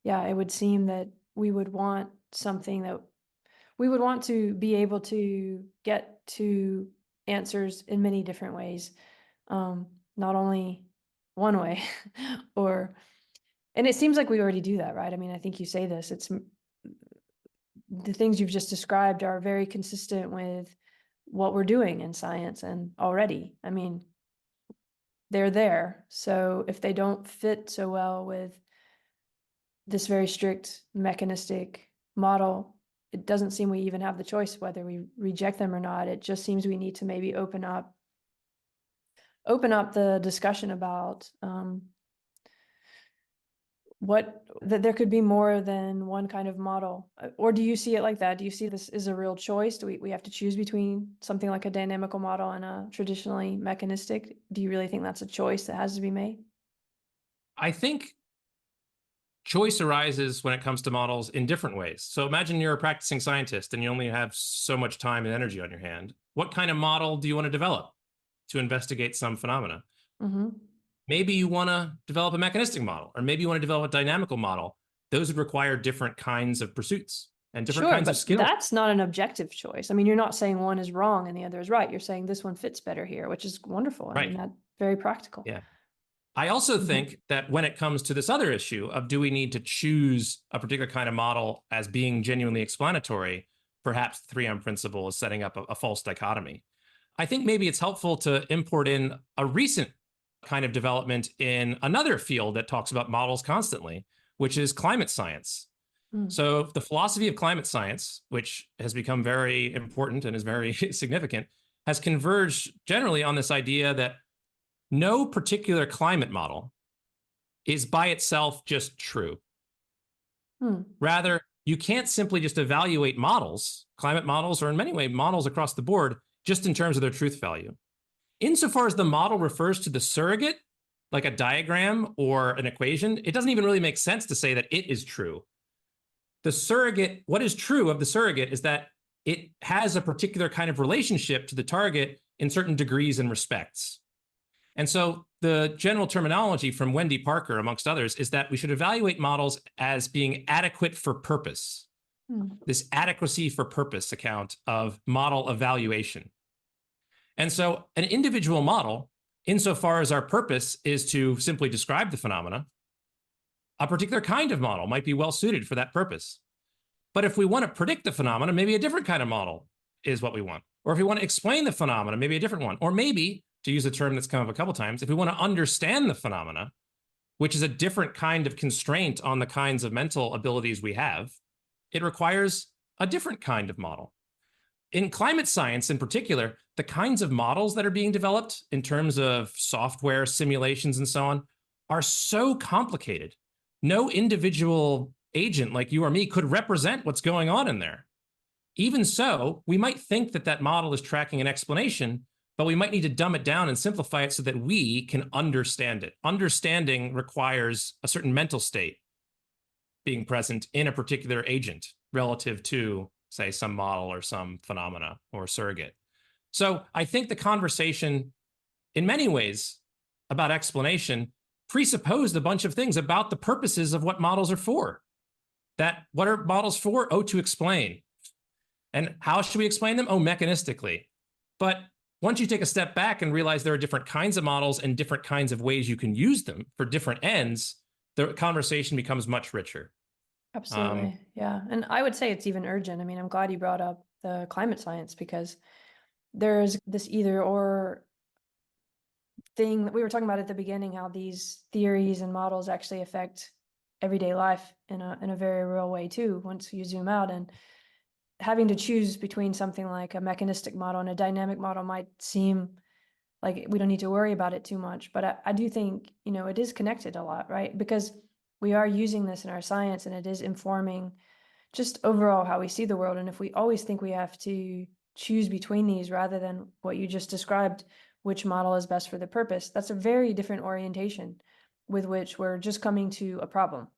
yeah, it would seem that we would want something that we would want to be able to get to answers in many different ways, not only one way. And it seems like we already do that, right? I mean, I think you say this, it's the things you've just described are very consistent with what we're doing in science. And already, I mean, they're there. So if they don't fit so well with this very strict mechanistic model, it doesn't seem we even have the choice whether we reject them or not. It just seems we need to maybe open up the discussion about that there could be more than one kind of model. Or do you see it like that? Do you see this as a real choice? Do we have to choose between something like a dynamical model and a traditionally mechanistic? Do you really think that's a choice that has to be made? I think choice arises when it comes to models in different ways. So imagine you're a practicing scientist and you only have so much time and energy on your hand. What kind of model do you want to develop to investigate some phenomena? Mm-hmm. Maybe you want to develop a mechanistic model, or maybe you want to develop a dynamical model. Those would require different kinds of pursuits and different kinds of skills. That's not an objective choice. I mean, you're not saying one is wrong and the other is right. You're saying this one fits better here, which is wonderful. I mean, that's very practical. Yeah. I also think that when it comes to this other issue of do we need to choose a particular kind of model as being genuinely explanatory, perhaps the 3M principle is setting up a false dichotomy. I think maybe it's helpful to import in a recent kind of development in another field that talks about models constantly, which is climate science. So the philosophy of climate science, which has become very important and is very significant, has converged generally on this idea that no particular climate model is by itself just true. Rather, you can't simply just evaluate models, climate models, or in many ways models across the board, just in terms of their truth value. Insofar as the model refers to the surrogate, like a diagram or an equation, it doesn't even really make sense to say that it is true. The surrogate, what is true of the surrogate is that it has a particular kind of relationship to the target in certain degrees and respects. And so the general terminology from Wendy Parker, amongst others, is that we should evaluate models as being adequate for purpose. This adequacy for purpose account of model evaluation. And so an individual model, insofar as our purpose is to simply describe the phenomena, a particular kind of model might be well suited for that purpose. But if we want to predict the phenomena, maybe a different kind of model is what we want. Or if we want to explain the phenomena, maybe a different one. Or maybe, to use a term that's come up a couple of times, if we want to understand the phenomena, which is a different kind of constraint on the kinds of mental abilities we have, it requires a different kind of model. In climate science in particular, the kinds of models that are being developed in terms of software simulations and so on are so complicated. No individual agent like you or me could represent what's going on in there. Even so, we might think that that model is tracking an explanation, but we might need to dumb it down and simplify it so that we can understand it. Understanding requires a certain mental state being present in a particular agent relative to, say, some model or some phenomena or surrogate. So I think the conversation, in many ways, about explanation presupposed a bunch of things about the purposes of what models are for. That what are models for? Oh, to explain. And how should we explain them? Oh, mechanistically. But once you take a step back and realize there are different kinds of models and different kinds of ways you can use them for different ends, the conversation becomes much richer. Absolutely. Yeah. And I would say it's even urgent. I mean, I'm glad you brought up the climate science, because there's this either or thing that we were talking about at the beginning, how these theories and models actually affect everyday life in a very real way too, once you zoom out. And having to choose between something like a mechanistic model and a dynamic model might seem like we don't need to worry about it too much. But I do think, it is connected a lot, right? Because we are using this in our science, and it is informing just overall how we see the world. And if we always think we have to choose between these rather than what you just described, which model is best for the purpose, that's a very different orientation with which we're just coming to a problem.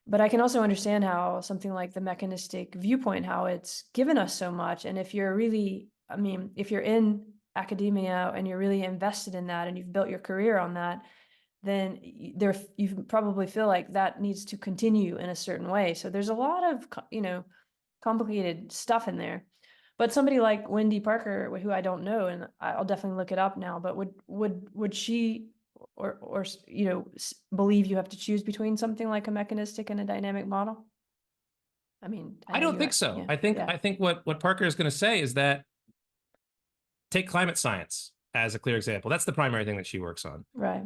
But I can also understand how something like the mechanistic viewpoint, how it's given us so much. And if you're really, if you're in academia and you're really invested in that and you've built your career on that, then you probably feel like that needs to continue in a certain way. So there's a lot of, complicated stuff in there. But somebody like Wendy Parker, who I don't know, and I'll definitely look it up now, but would she or believe you have to choose between something like a mechanistic and a dynamic model? I don't think so. Yeah, I think what Parker is going to say is that take climate science as a clear example. That's the primary thing that she works on. Right.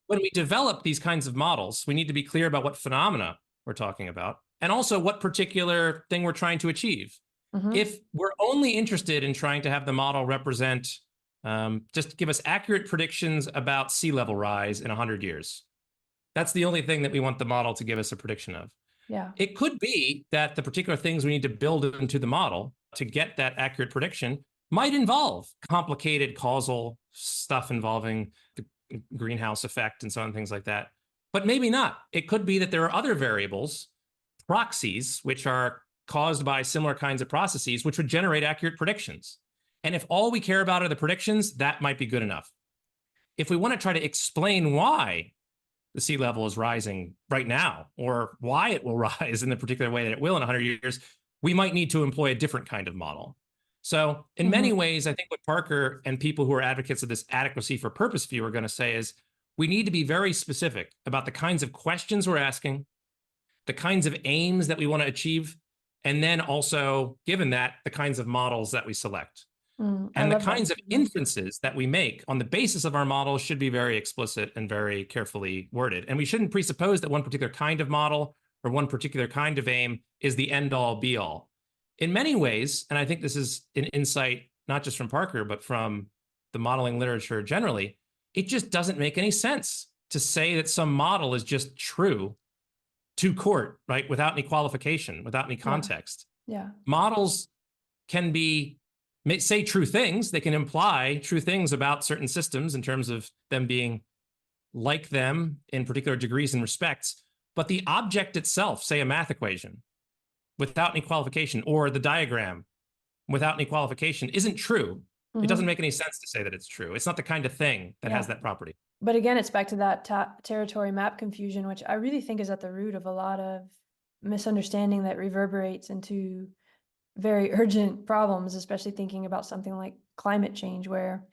When we develop these kinds of models, we need to be clear about what phenomena we're talking about and also what particular thing we're trying to achieve. Mm-hmm. If we're only interested in trying to have the model represent, just give us accurate predictions about sea level rise in 100 years, that's the only thing that we want the model to give us a prediction of. Yeah. It could be that the particular things we need to build into the model to get that accurate prediction might involve complicated causal stuff involving the greenhouse effect and so on, things like that. But maybe not. It could be that there are other variables, proxies, which are caused by similar kinds of processes, which would generate accurate predictions. And if all we care about are the predictions, that might be good enough. If we want to try to explain why the sea level is rising right now, or why it will rise in the particular way that it will in 100 years, we might need to employ a different kind of model. So in many ways, I think what Parker and people who are advocates of this adequacy for purpose view are going to say is we need to be very specific about the kinds of questions we're asking, the kinds of aims that we want to achieve, and then also, given that, the kinds of models that we select. And the kinds of inferences that we make on the basis of our models should be very explicit and very carefully worded. And we shouldn't presuppose that one particular kind of model or one particular kind of aim is the end-all, be-all. In many ways, and I think this is an insight not just from Parker, but from the modeling literature generally, it just doesn't make any sense to say that some model is just true to court, right? Without any qualification, without any context. Yeah. Models can say true things. They can imply true things about certain systems in terms of them being like them in particular degrees and respects. But the object itself, say a math equation, without any qualification, or the diagram without any qualification, isn't true. It doesn't make any sense to say that it's true. It's not the kind of thing that has that property. But again, it's back to that territory map confusion, which I really think is at the root of a lot of misunderstanding that reverberates into very urgent problems, especially thinking about something like climate change, where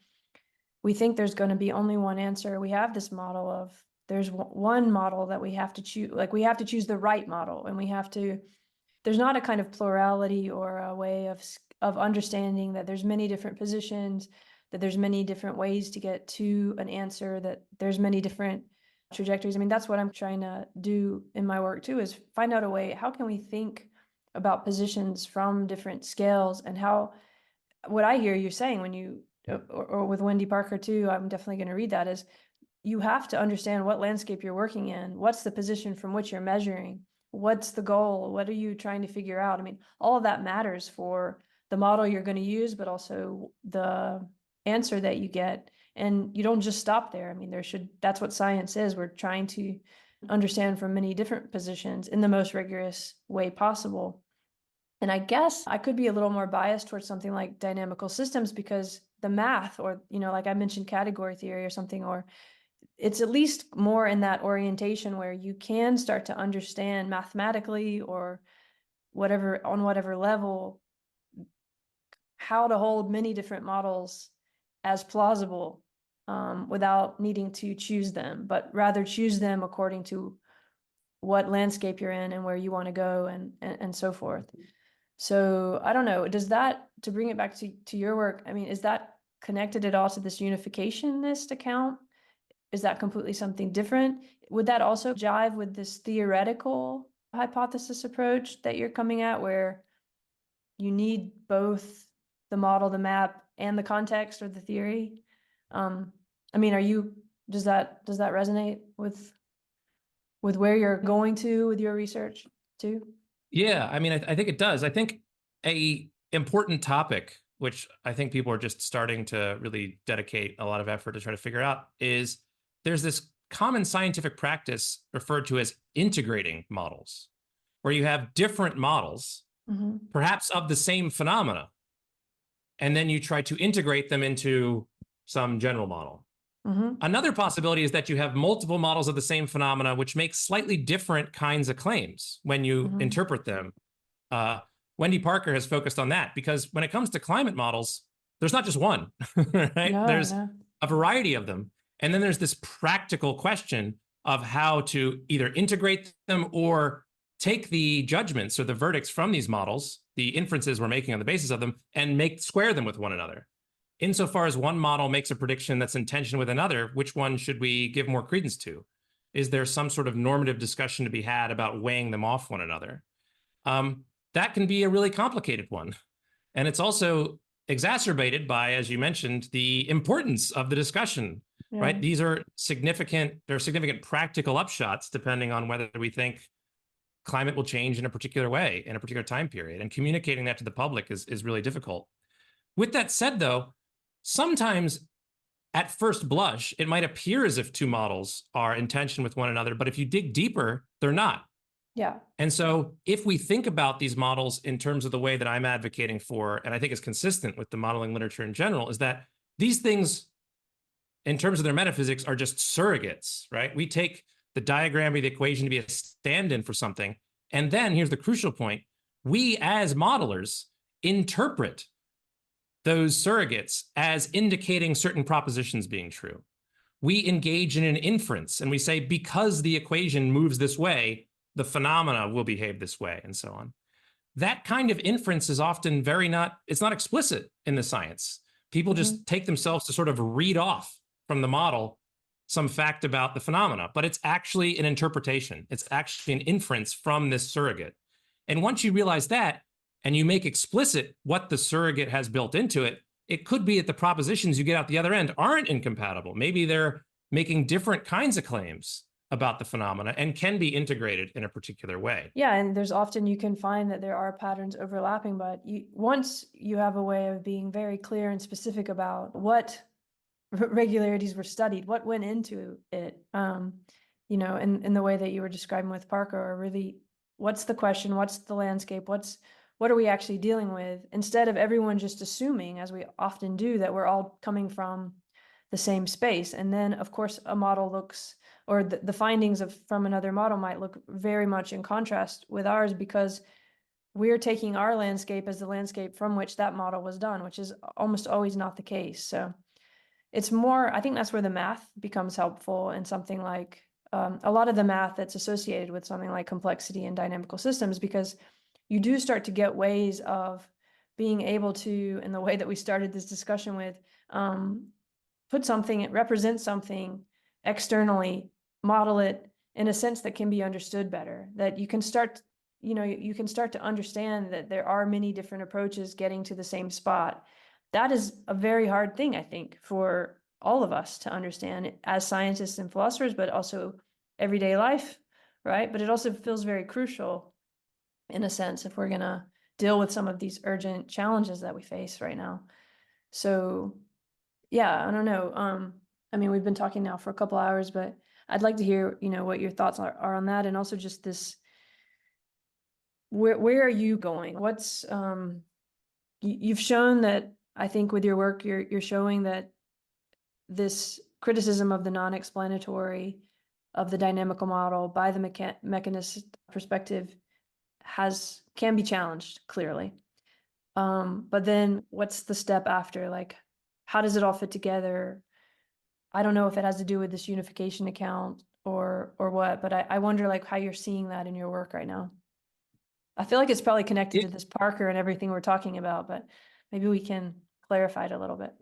we think there's going to be only one answer. We have this model of there's one model that we have to choose, like we have to choose the right model, and we have to, there's not a kind of plurality or a way of understanding that there's many different positions, that there's many different ways to get to an answer, that there's many different trajectories. I mean, that's what I'm trying to do in my work too, is find out a way, how can we think about positions from different scales, and how, what I hear you saying when you, or with Wendy Parker too, I'm definitely going to read that, is you have to understand what landscape you're working in, what's the position from which you're measuring, what's the goal, what are you trying to figure out. I mean, all of that matters for the model you're going to use, but also the answer that you get. And you don't just stop there. I mean, that's what science is. We're trying to understand from many different positions in the most rigorous way possible. And I guess I could be a little more biased towards something like dynamical systems, because the math, or, like I mentioned, category theory or something, or it's at least more in that orientation where you can start to understand mathematically, or whatever, on whatever level, how to hold many different models as plausible, without needing to choose them, but rather choose them according to what landscape you're in and where you want to go, and so forth. So I don't know, does that, to bring it back to your work, I mean, is that connected at all to this unificationist account? Is that completely something different? Would that also jive with this theoretical hypothesis approach that you're coming at, where you need both the model, the map, and the context or the theory? I mean, does that resonate with where you're going to with your research too? Yeah, I mean, I think it does. I think a important topic, which I think people are just starting to really dedicate a lot of effort to try to figure out, is there's this common scientific practice referred to as integrating models, where you have different models, perhaps of the same phenomena, and then you try to integrate them into some general model. Another possibility is that you have multiple models of the same phenomena, which make slightly different kinds of claims when you interpret them. Wendy Parker has focused on that, because when it comes to climate models, there's not just one, right? There's a variety of them. And then there's this practical question of how to either integrate them or take the judgments or the verdicts from these models, the inferences we're making on the basis of them, and square them with one another. Insofar as one model makes a prediction that's in tension with another, which one should we give more credence to? Is there some sort of normative discussion to be had about weighing them off one another? That can be a really complicated one. And it's also exacerbated by, as you mentioned, the importance of the discussion, right? These are significant practical upshots, depending on whether we think climate will change in a particular way, in a particular time period. And communicating that to the public is really difficult. With that said, though, sometimes at first blush, it might appear as if two models are in tension with one another, but if you dig deeper, they're not. Yeah. And so if we think about these models in terms of the way that I'm advocating for, and I think is consistent with the modeling literature in general, is that these things, in terms of their metaphysics, are just surrogates, right? We take the diagram of the equation to be a stand-in for something. And then here's the crucial point. We as modelers interpret those surrogates as indicating certain propositions being true. We engage in an inference and we say, because the equation moves this way, the phenomena will behave this way, and so on. That kind of inference is often it's not explicit in the science. People just take themselves to sort of read off from the model some fact about the phenomena, but it's actually an interpretation. It's actually an inference from this surrogate. And once you realize that, and you make explicit what the surrogate has built into it, it could be that the propositions you get out the other end aren't incompatible. Maybe they're making different kinds of claims about the phenomena and can be integrated in a particular way. Yeah, and there's often, you can find that there are patterns overlapping, but once you have a way of being very clear and specific about what regularities were studied, what went into it, in the way that you were describing with Parker, or really, what's the question, what's the landscape, what are we actually dealing with, instead of everyone just assuming, as we often do, that we're all coming from the same space. And then, of course, a model looks, or the findings from another model might look very much in contrast with ours, because we're taking our landscape as the landscape from which that model was done, which is almost always not the case. So it's more, I think that's where the math becomes helpful, and something like a lot of the math that's associated with something like complexity and dynamical systems, because you do start to get ways of being able to, in the way that we started this discussion with, put something, represent something externally, model it in a sense that can be understood better, that you can start, you can start to understand that there are many different approaches getting to the same spot. That is a very hard thing, I think, for all of us to understand as scientists and philosophers, but also everyday life, right? But it also feels very crucial in a sense if we're going to deal with some of these urgent challenges that we face right now. So yeah, I don't know. I mean, we've been talking now for a couple hours, but I'd like to hear, what your thoughts are on that, and also just this, where are you going? What's you've shown that, I think with your work, you're showing that this criticism of the non-explanatory of the dynamical model by the mechanistic perspective can be challenged clearly. But then what's the step after? Like, how does it all fit together? I don't know if it has to do with this unification account or what, but I wonder like how you're seeing that in your work right now. I feel like it's probably connected to this Parker and everything we're talking about, but maybe we can clarify it a little bit.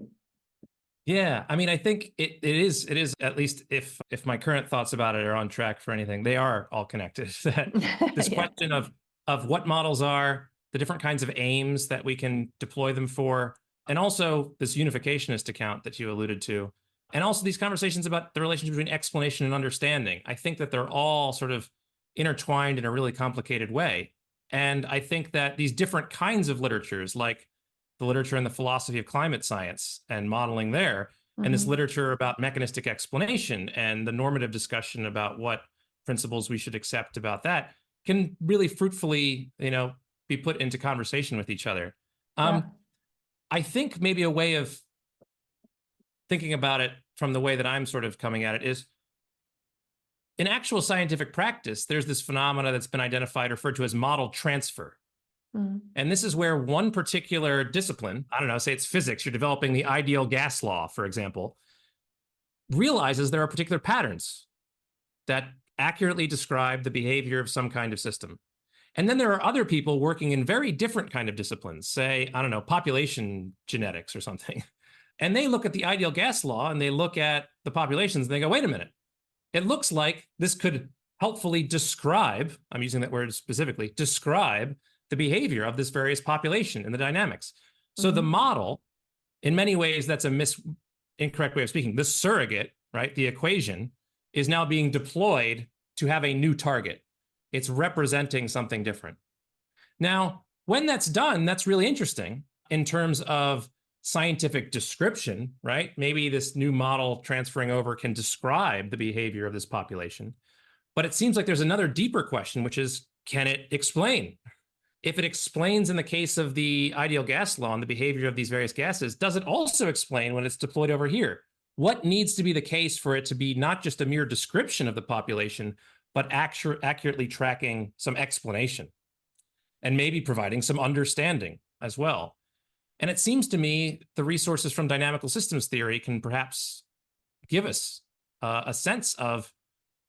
Yeah, I mean, I think it is at least if my current thoughts about it are on track for anything, they are all connected. That this Yeah. question of what models are, the different kinds of aims that we can deploy them for, and also this unificationist account that you alluded to, and also these conversations about the relationship between explanation and understanding. I think that they're all sort of intertwined in a really complicated way. And I think that these different kinds of literatures, like the literature in the philosophy of climate science and modeling there, and this literature about mechanistic explanation and the normative discussion about what principles we should accept about that, can really fruitfully, be put into conversation with each other. Yeah. I think maybe a way of thinking about it from the way that I'm sort of coming at it is, in actual scientific practice, there's this phenomena that's been identified, referred to as model transfer. And this is where one particular discipline, I don't know, say it's physics, you're developing the ideal gas law, for example, realizes there are particular patterns that accurately describe the behavior of some kind of system. And then there are other people working in very different kind of disciplines, say, I don't know, population genetics or something. And they look at the ideal gas law and they look at the populations and they go, wait a minute, it looks like this could helpfully describe, I'm using that word specifically, describe the behavior of this various population and the dynamics. So the model, in many ways, that's incorrect way of speaking. The surrogate, right, the equation, is now being deployed to have a new target. It's representing something different. Now, when that's done, that's really interesting in terms of scientific description, right? Maybe this new model transferring over can describe the behavior of this population. But it seems like there's another deeper question, which is, can it explain? If it explains in the case of the ideal gas law and the behavior of these various gases, does it also explain when it's deployed over here? What needs to be the case for it to be not just a mere description of the population, but accurately tracking some explanation and maybe providing some understanding as well? And it seems to me the resources from dynamical systems theory can perhaps give us a sense of,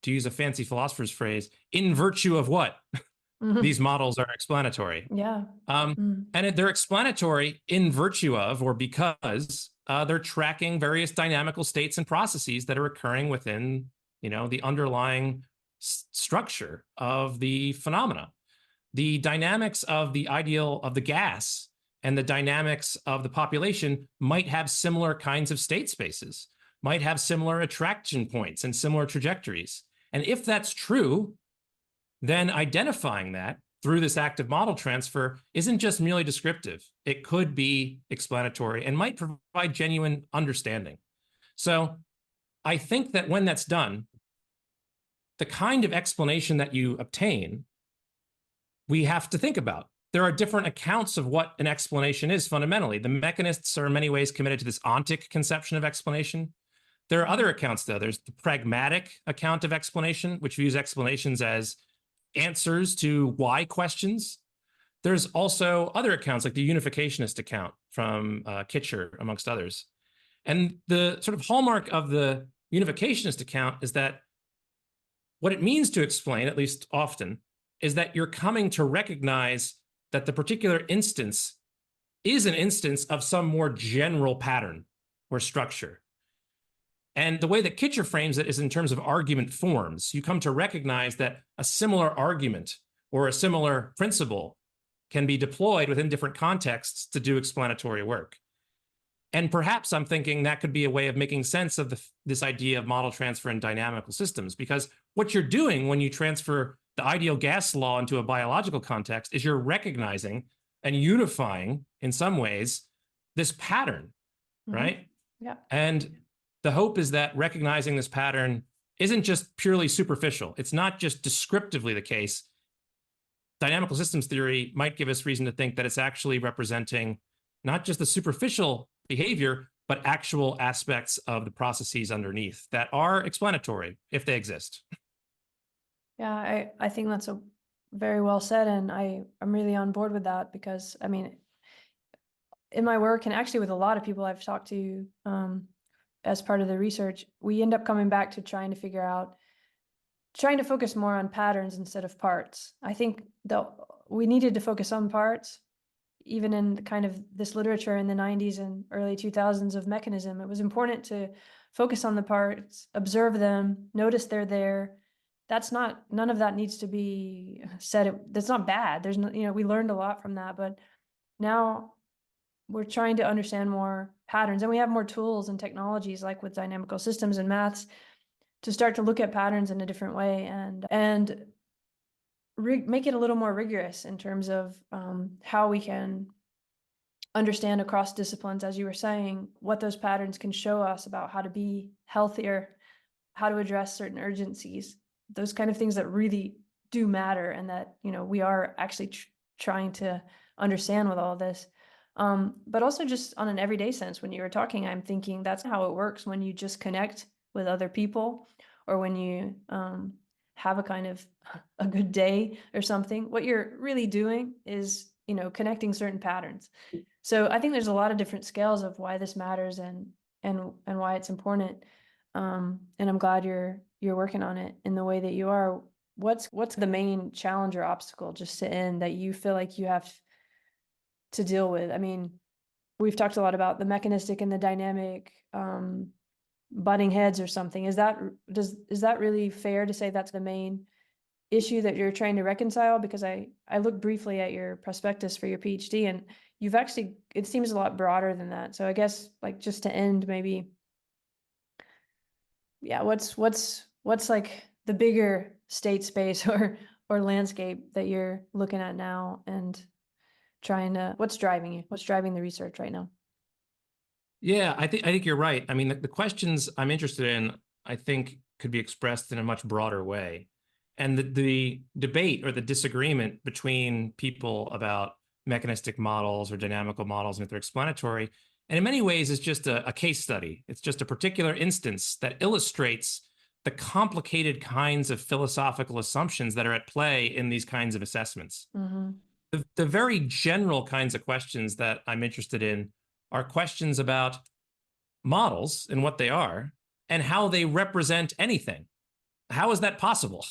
to use a fancy philosopher's phrase, in virtue of what these models are explanatory. Yeah. And they're explanatory in virtue of, or because they're tracking various dynamical states and processes that are occurring within, the underlying structure of the phenomena. The dynamics of the ideal of the gas and the dynamics of the population might have similar kinds of state spaces, might have similar attraction points and similar trajectories. And if that's true, then identifying that through this active model transfer isn't just merely descriptive. It could be explanatory and might provide genuine understanding. So I think that when that's done, the kind of explanation that you obtain, we have to think about. There are different accounts of what an explanation is fundamentally. The mechanists are in many ways committed to this ontic conception of explanation. There are other accounts, though. There's the pragmatic account of explanation, which views explanations as answers to why questions. There's also other accounts like the unificationist account from Kitcher, amongst others. And the sort of hallmark of the unificationist account is that what it means to explain, at least often, is that you're coming to recognize that the particular instance is an instance of some more general pattern or structure. And the way that Kitcher frames it is in terms of argument forms. You come to recognize that a similar argument or a similar principle can be deployed within different contexts to do explanatory work. And perhaps I'm thinking that could be a way of making sense of this idea of model transfer in dynamical systems, because what you're doing when you transfer the ideal gas law into a biological context is you're recognizing and unifying, in some ways, this pattern, right? Yeah. And the hope is that recognizing this pattern isn't just purely superficial. It's not just descriptively the case. Dynamical systems theory might give us reason to think that it's actually representing not just the superficial behavior, but actual aspects of the processes underneath that are explanatory if they exist. Yeah, I think that's a very well said, and I'm really on board with that, because I mean, in my work and actually with a lot of people I've talked to as part of the research, we end up coming back to trying to focus more on patterns instead of parts. I think we needed to focus on parts, even in kind of this literature in the 90s and early 2000s of mechanism. It was important to focus on the parts, observe them, notice they're there. None of that needs to be said. That's not bad. There's no, we learned a lot from that, but now we're trying to understand more patterns, and we have more tools and technologies like with dynamical systems and maths to start to look at patterns in a different way and make it a little more rigorous in terms of how we can understand across disciplines, as you were saying, what those patterns can show us about how to be healthier, how to address certain urgencies, those kind of things that really do matter, and that, we are actually trying to understand with all this. But also just on an everyday sense, when you were talking, I'm thinking that's how it works when you just connect with other people, or when you have a kind of a good day or something. What you're really doing is, connecting certain patterns. So I think there's a lot of different scales of why this matters and why it's important. And I'm glad you're working on it in the way that you are. What's the main challenge or obstacle, just to end, that you feel like you have to deal with? I mean, we've talked a lot about the mechanistic and the dynamic butting heads or something. Is that really fair to say that's the main issue that you're trying to reconcile? Because I looked briefly at your prospectus for your PhD, and you've actually, it seems a lot broader than that. So I guess, like, just to end, maybe, yeah, what's like the bigger state space or landscape that you're looking at now, and what's driving you? What's driving the research right now? Yeah, I think you're right. I mean, the questions I'm interested in, I think, could be expressed in a much broader way. And the debate or the disagreement between people about mechanistic models or dynamical models and if they're explanatory, and in many ways is just a case study. It's just a particular instance that illustrates the complicated kinds of philosophical assumptions that are at play in these kinds of assessments. Mm-hmm. The very general kinds of questions that I'm interested in are questions about models and what they are and how they represent anything. How is that possible?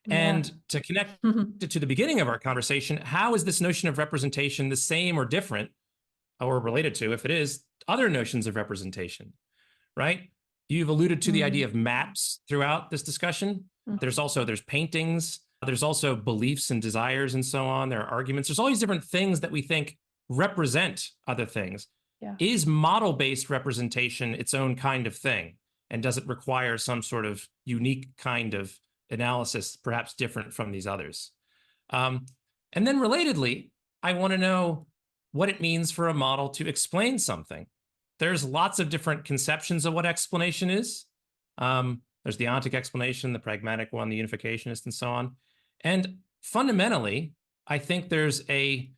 Yeah. And to connect to the beginning of our conversation, how is this notion of representation the same or different, or related to, if it is, other notions of representation, right? You've alluded to the idea of maps throughout this discussion. There's paintings, there's also beliefs and desires and so on. There are arguments. There's all these different things that we think represent other things. Yeah. Is model-based representation its own kind of thing? And does it require some sort of unique kind of analysis, perhaps different from these others? And then relatedly, I want to know what it means for a model to explain something. There's lots of different conceptions of what explanation is. There's the ontic explanation, the pragmatic one, the unificationist, and so on. And fundamentally, I think there's a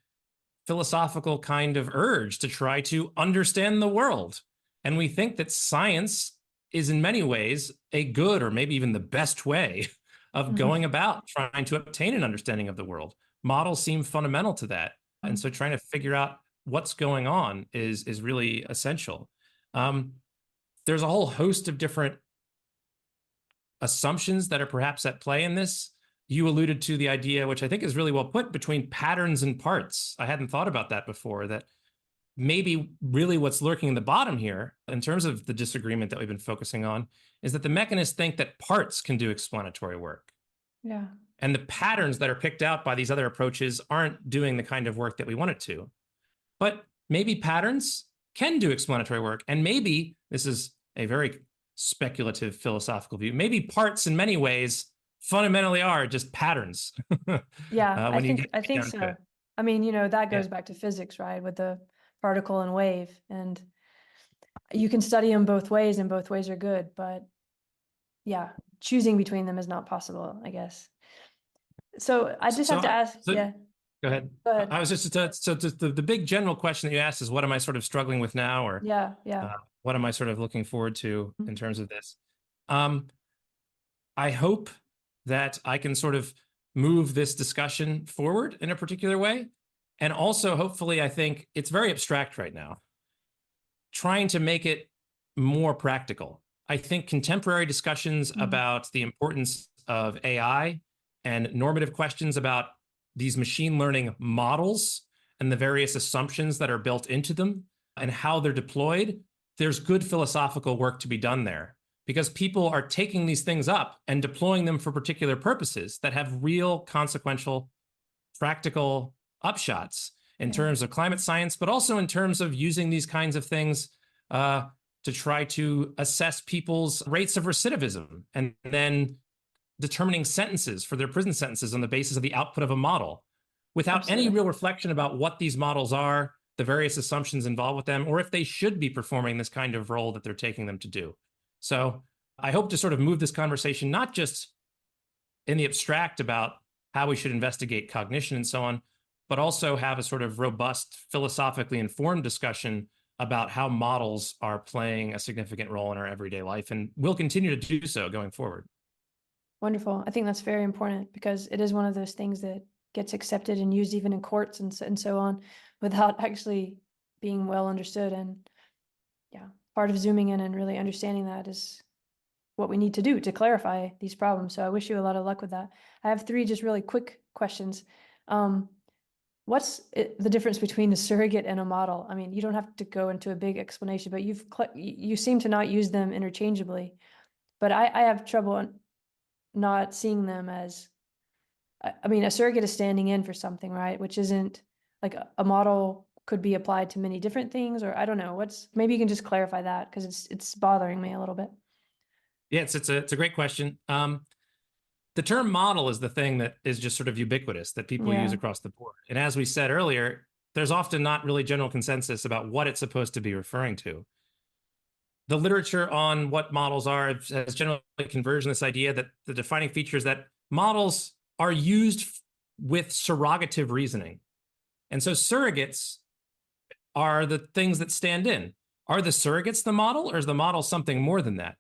philosophical kind of urge to try to understand the world. And we think that science is in many ways a good, or maybe even the best way of going about trying to obtain an understanding of the world. models seem fundamental to that. And so trying to figure out what's going on is really essential. There's a whole host of different assumptions that are perhaps at play in this. You alluded to the idea, which I think is really well put, between patterns and parts. I hadn't thought about that before, that maybe really what's lurking in the bottom here, in terms of the disagreement that we've been focusing on, is that the mechanists think that parts can do explanatory work. Yeah. And the patterns that are picked out by these other approaches aren't doing the kind of work that we want it to. But maybe patterns can do explanatory work. And maybe, this is a very speculative philosophical view, maybe parts in many ways fundamentally are just patterns. Yeah, I think down to so. it. I mean, that goes Yeah. back to physics, right? With the particle and wave. And you can study them both ways, and both ways are good. But yeah, choosing between them is not possible, I guess. So I just have to ask, yeah. Go ahead. Go ahead. I was just the big general question that you asked is, what am I sort of struggling with now, or Yeah. what am I sort of looking forward to in terms of this? I hope that I can sort of move this discussion forward in a particular way. And also, hopefully, I think it's very abstract right now, trying to make it more practical. I think contemporary discussions about the importance of AI and normative questions about these machine learning models and the various assumptions that are built into them and how they're deployed, there's good philosophical work to be done there, because people are taking these things up and deploying them for particular purposes that have real consequential, practical upshots in terms of climate science, but also in terms of using these kinds of things to try to assess people's rates of recidivism and then determining sentences for their prison sentences on the basis of the output of a model without any real reflection about what these models are, the various assumptions involved with them, or if they should be performing this kind of role that they're taking them to do. So I hope to sort of move this conversation, not just in the abstract about how we should investigate cognition and so on, but also have a sort of robust, philosophically informed discussion about how models are playing a significant role in our everyday life, and will continue to do so going forward. Wonderful. I think that's very important, because it is one of those things that gets accepted and used even in courts and so on, without actually being well understood. And yeah, part of zooming in and really understanding that is what we need to do to clarify these problems. So I wish you a lot of luck with that. I have 3 just really quick questions. What's the difference between a surrogate and a model? I mean, you don't have to go into a big explanation, but you seem to not use them interchangeably. But I have trouble not seeing them as, I mean, a surrogate is standing in for something, right? Which isn't like a model could be applied to many different things, or I don't know. Maybe you can just clarify that, because it's bothering me a little bit. Yeah, it's a great question. The term model is the thing that is just sort of ubiquitous that people use across the board. And as we said earlier, there's often not really general consensus about what it's supposed to be referring to. The literature on what models are has generally converged on this idea that the defining feature is that models are used with surrogative reasoning. And so surrogates are the things that stand in. Are the surrogates the model, or is the model something more than that?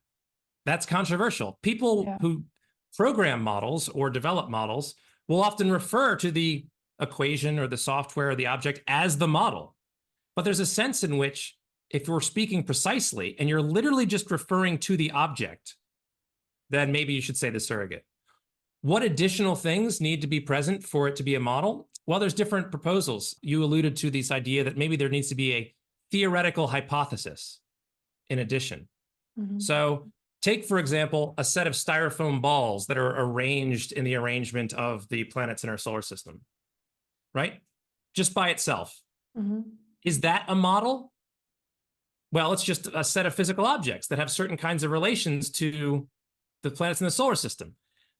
That's controversial. People who program models or develop models will often refer to the equation or the software or the object as the model. But there's a sense in which, if you're speaking precisely and you're literally just referring to the object, then maybe you should say the surrogate. What additional things need to be present for it to be a model? Well, there's different proposals. You alluded to this idea that maybe there needs to be a theoretical hypothesis in addition. So take, for example, a set of styrofoam balls that are arranged in the arrangement of the planets in our solar system, right? Just by itself. Is that a model? Well, it's just a set of physical objects that have certain kinds of relations to the planets in the solar system.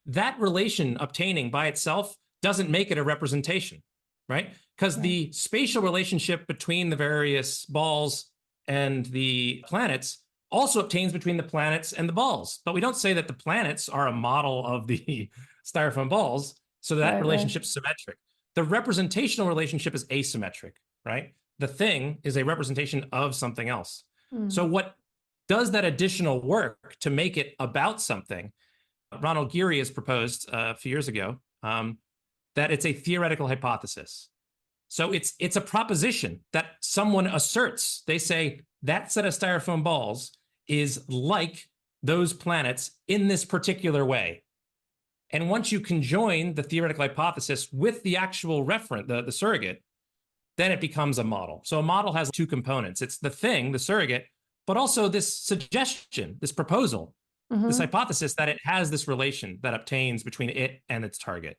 That relation obtaining by itself doesn't make it a representation, right? Because the spatial relationship between the various balls and the planets also obtains between the planets and the balls. But we don't say that the planets are a model of the styrofoam balls, so that relationship's symmetric. The representational relationship is asymmetric, right? The thing is a representation of something else. So what does that additional work to make it about something? Ronald Geary has proposed a few years ago that it's a theoretical hypothesis. So it's a proposition that someone asserts. They say that set of styrofoam balls is like those planets in this particular way. And once you conjoin the theoretical hypothesis with the actual referent, the surrogate, then it becomes a model. So a model has two components. It's the thing, the surrogate, but also this suggestion, this proposal, this hypothesis that it has this relation that obtains between it and its target.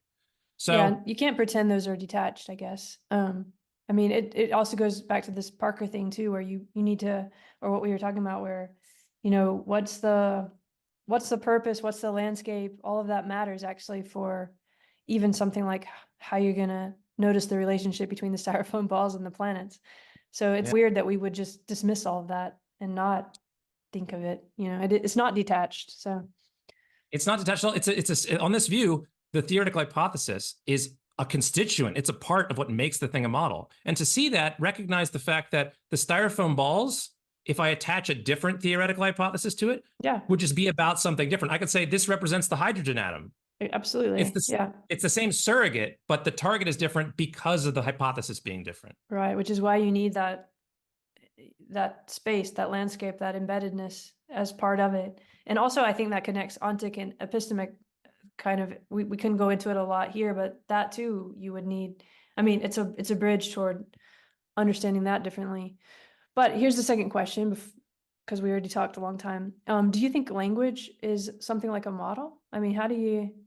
So yeah, you can't pretend those are detached, I guess. I mean, it also goes back to this Parker thing too, where you need to, or what we were talking about, where, you know, what's the purpose, what's the landscape, all of that matters actually for even something like how you're gonna notice the relationship between the styrofoam balls and the planets. So it's weird that we would just dismiss all of that and not think of it. You know, it's not detached. So it's not detached. It's on this view, the theoretical hypothesis is a constituent. It's a part of what makes the thing a model. And to see that, recognize the fact that the styrofoam balls, if I attach a different theoretical hypothesis to it, would just be about something different. I could say this represents the hydrogen atom. Absolutely. It's the same surrogate, but the target is different because of the hypothesis being different. Right, which is why you need that space, that landscape, that embeddedness as part of it. And also I think that connects ontic and epistemic kind of, we couldn't go into it a lot here, but that too you would need. I mean, it's a bridge toward understanding that differently. But here's the second question, because we already talked a long time. Do you think language is something like a model? I mean,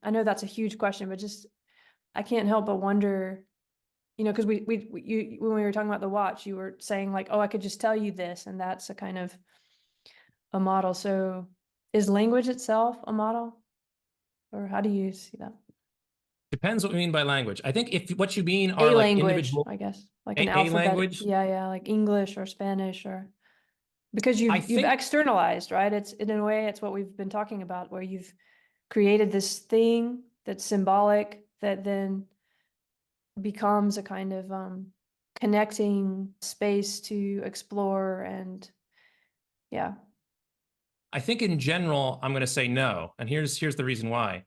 I know that's a huge question, but just, I can't help but wonder, you know, because when we were talking about the watch, you were saying like, oh, I could just tell you this, and that's a kind of a model. So is language itself a model? Or how do you see that? Depends what we mean by language. I think if what you mean A are like language, individual, I guess, like an alphabet. language. Yeah, like English or Spanish, or because you've externalized, right? It's in a way, it's what we've been talking about, where you've created this thing that's symbolic that then becomes a kind of connecting space to explore. And yeah, I think in general, I'm going to say no. And here's the reason why.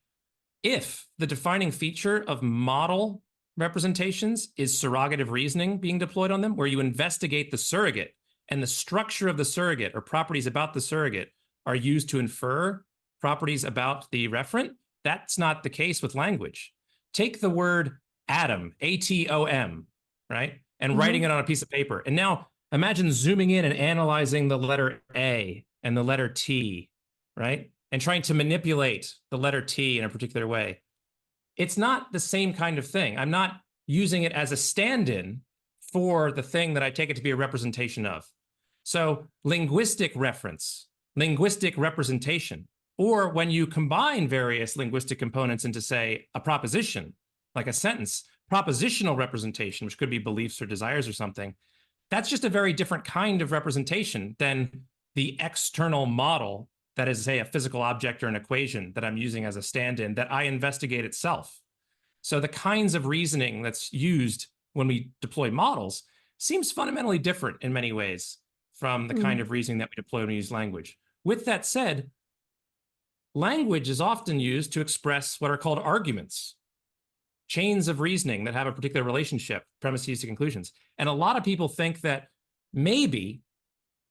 If the defining feature of model representations is surrogative reasoning being deployed on them, where you investigate the surrogate and the structure of the surrogate or properties about the surrogate are used to infer properties about the referent, that's not the case with language. Take the word atom, A-T-O-M, right? And writing it on a piece of paper. And now imagine zooming in and analyzing the letter A and the letter T, right? And trying to manipulate the letter T in a particular way. It's not the same kind of thing. I'm not using it as a stand-in for the thing that I take it to be a representation of. So linguistic reference, linguistic representation, or when you combine various linguistic components into, say, a proposition, like a sentence, propositional representation, which could be beliefs or desires or something, that's just a very different kind of representation than the external model that is, say, a physical object or an equation that I'm using as a stand-in that I investigate itself. So the kinds of reasoning that's used when we deploy models seems fundamentally different in many ways from the kind of reasoning that we deploy when we use language. With that said, language is often used to express what are called arguments, chains of reasoning that have a particular relationship, premises to conclusions. And a lot of people think that maybe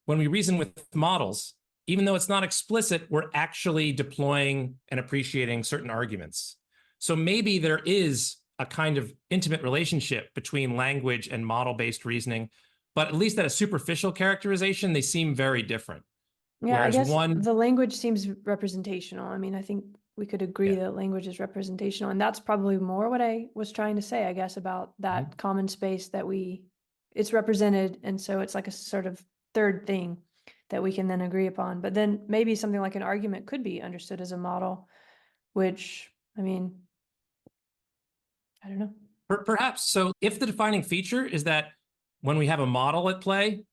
when we reason with models, even though it's not explicit, we're actually deploying and appreciating certain arguments. So maybe there is a kind of intimate relationship between language and model-based reasoning, but at least at a superficial characterization, they seem very different. Yeah, whereas I guess the language seems representational. I mean, I think we could agree that language is representational, and that's probably more what I was trying to say, I guess, about that common space that it's represented, and so it's like a sort of third thing that we can then agree upon. But then maybe something like an argument could be understood as a model, which, I mean, I don't know. Perhaps. So if the defining feature is that when we have a model at play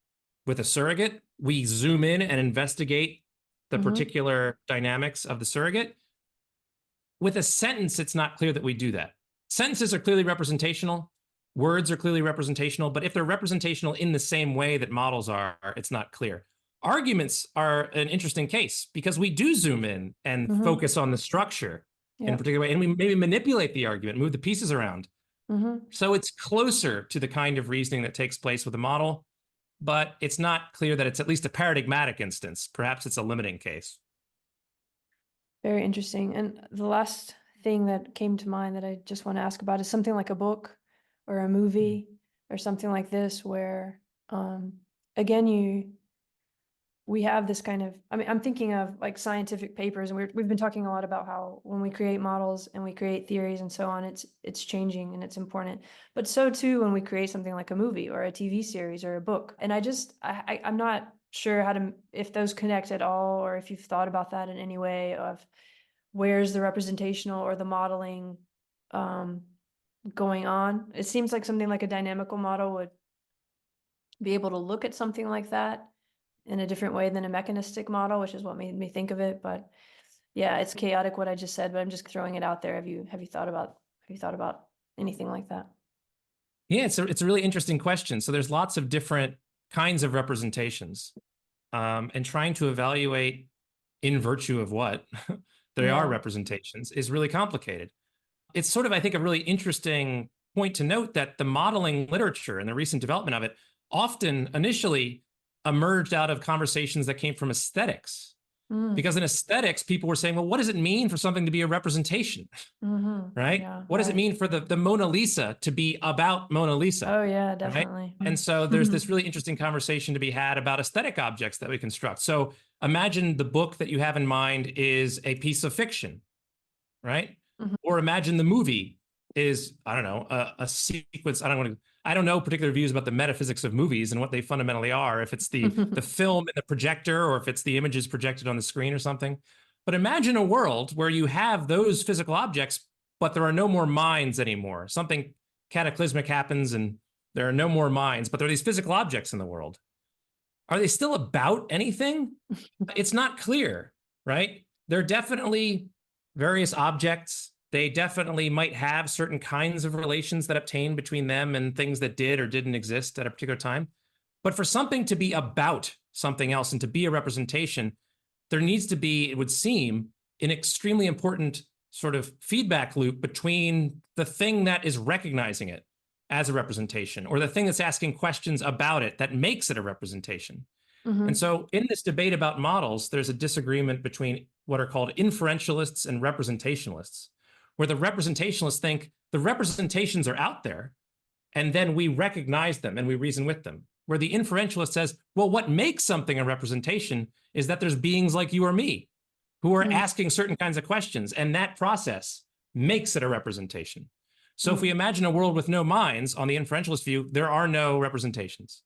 with a surrogate, we zoom in and investigate the particular dynamics of the surrogate. With a sentence, it's not clear that we do that. Sentences are clearly representational. Words are clearly representational. But if they're representational in the same way that models are, it's not clear. Arguments are an interesting case because we do zoom in and focus on the structure in a particular way. And we maybe manipulate the argument, move the pieces around. Mm-hmm. So it's closer to the kind of reasoning that takes place with a model, but it's not clear that it's at least a paradigmatic instance. Perhaps it's a limiting case. Very interesting. And the last thing that came to mind that I just want to ask about is something like a book or a movie or something like this, where, again, we have this kind of, I mean, I'm thinking of like scientific papers, and we've been talking a lot about how when we create models and we create theories and so on, it's changing and it's important. But so too when we create something like a movie or a TV series or a book. And I'm not sure if those connect at all, or if you've thought about that in any way of where's the representational or the modeling going on. It seems like something like a dynamical model would be able to look at something like that in a different way than a mechanistic model, which is what made me think of it. But yeah, it's chaotic what I just said, but I'm just throwing it out there. Have you thought about anything like that? Yeah, it's a really interesting question. So there's lots of different kinds of representations, and trying to evaluate in virtue of what there are representations is really complicated. It's sort of, I think, a really interesting point to note that the modeling literature and the recent development of it often initially emerged out of conversations that came from aesthetics. Because in aesthetics, people were saying, well, what does it mean for something to be a representation? Right? Yeah, what does it mean for the Mona Lisa to be about Mona Lisa? Oh, yeah, definitely. Right? And so there's this really interesting conversation to be had about aesthetic objects that we construct. So imagine the book that you have in mind is a piece of fiction, right? Or imagine the movie is, I don't know, a sequence. I don't know particular views about the metaphysics of movies and what they fundamentally are, if it's the film in the projector or if it's the images projected on the screen or something. But imagine a world where you have those physical objects, but there are no more minds anymore. Something cataclysmic happens and there are no more minds, but there are these physical objects in the world. Are they still about anything? It's not clear, right? They're definitely various objects. They definitely might have certain kinds of relations that obtain between them and things that did or didn't exist at a particular time. But for something to be about something else and to be a representation, there needs to be, it would seem, an extremely important sort of feedback loop between the thing that is recognizing it as a representation or the thing that's asking questions about it that makes it a representation. And so in this debate about models, there's a disagreement between what are called inferentialists and representationalists, where the representationalists think the representations are out there and then we recognize them and we reason with them. Where the inferentialist says, well, what makes something a representation is that there's beings like you or me who are asking certain kinds of questions, and that process makes it a representation. So if we imagine a world with no minds, on the inferentialist view, there are no representations.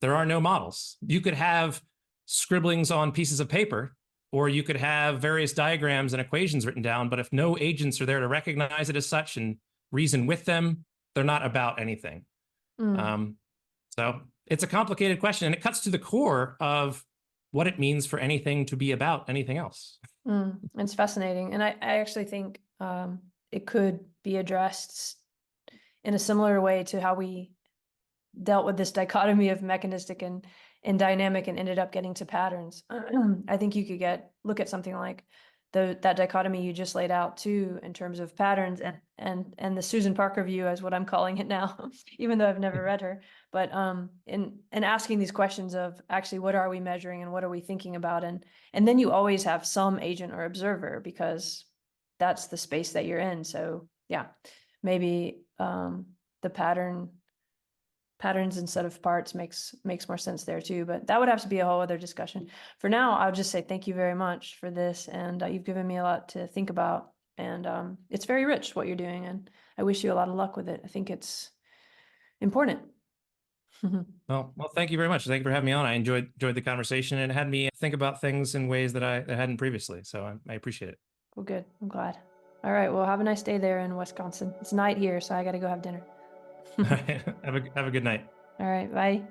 There are no models. You could have scribblings on pieces of paper, or you could have various diagrams and equations written down, but if no agents are there to recognize it as such and reason with them, they're not about anything. So it's a complicated question, and it cuts to the core of what it means for anything to be about anything else. It's fascinating. And I actually think it could be addressed in a similar way to how we dealt with this dichotomy of mechanistic and dynamic and ended up getting to patterns. I think you could look at something like that dichotomy you just laid out too, in terms of patterns and the Susan Parker view, as what I'm calling it now, even though I've never read her. But in asking these questions of actually what are we measuring and what are we thinking about, and then you always have some agent or observer because that's the space that you're in. So yeah, maybe the patterns instead of parts makes more sense there too, but that would have to be a whole other discussion. For now, I'll just say thank you very much for this, and you've given me a lot to think about, and it's very rich what you're doing, and I wish you a lot of luck with it. I think it's important. Well, thank you very much. Thank you for having me on. I enjoyed the conversation, and it had me think about things in ways that I hadn't previously, so I appreciate it. Well, good. I'm glad. All right, well, have a nice day there in Wisconsin. It's night here, so I got to go have dinner. All right. Have a good night. All right, bye.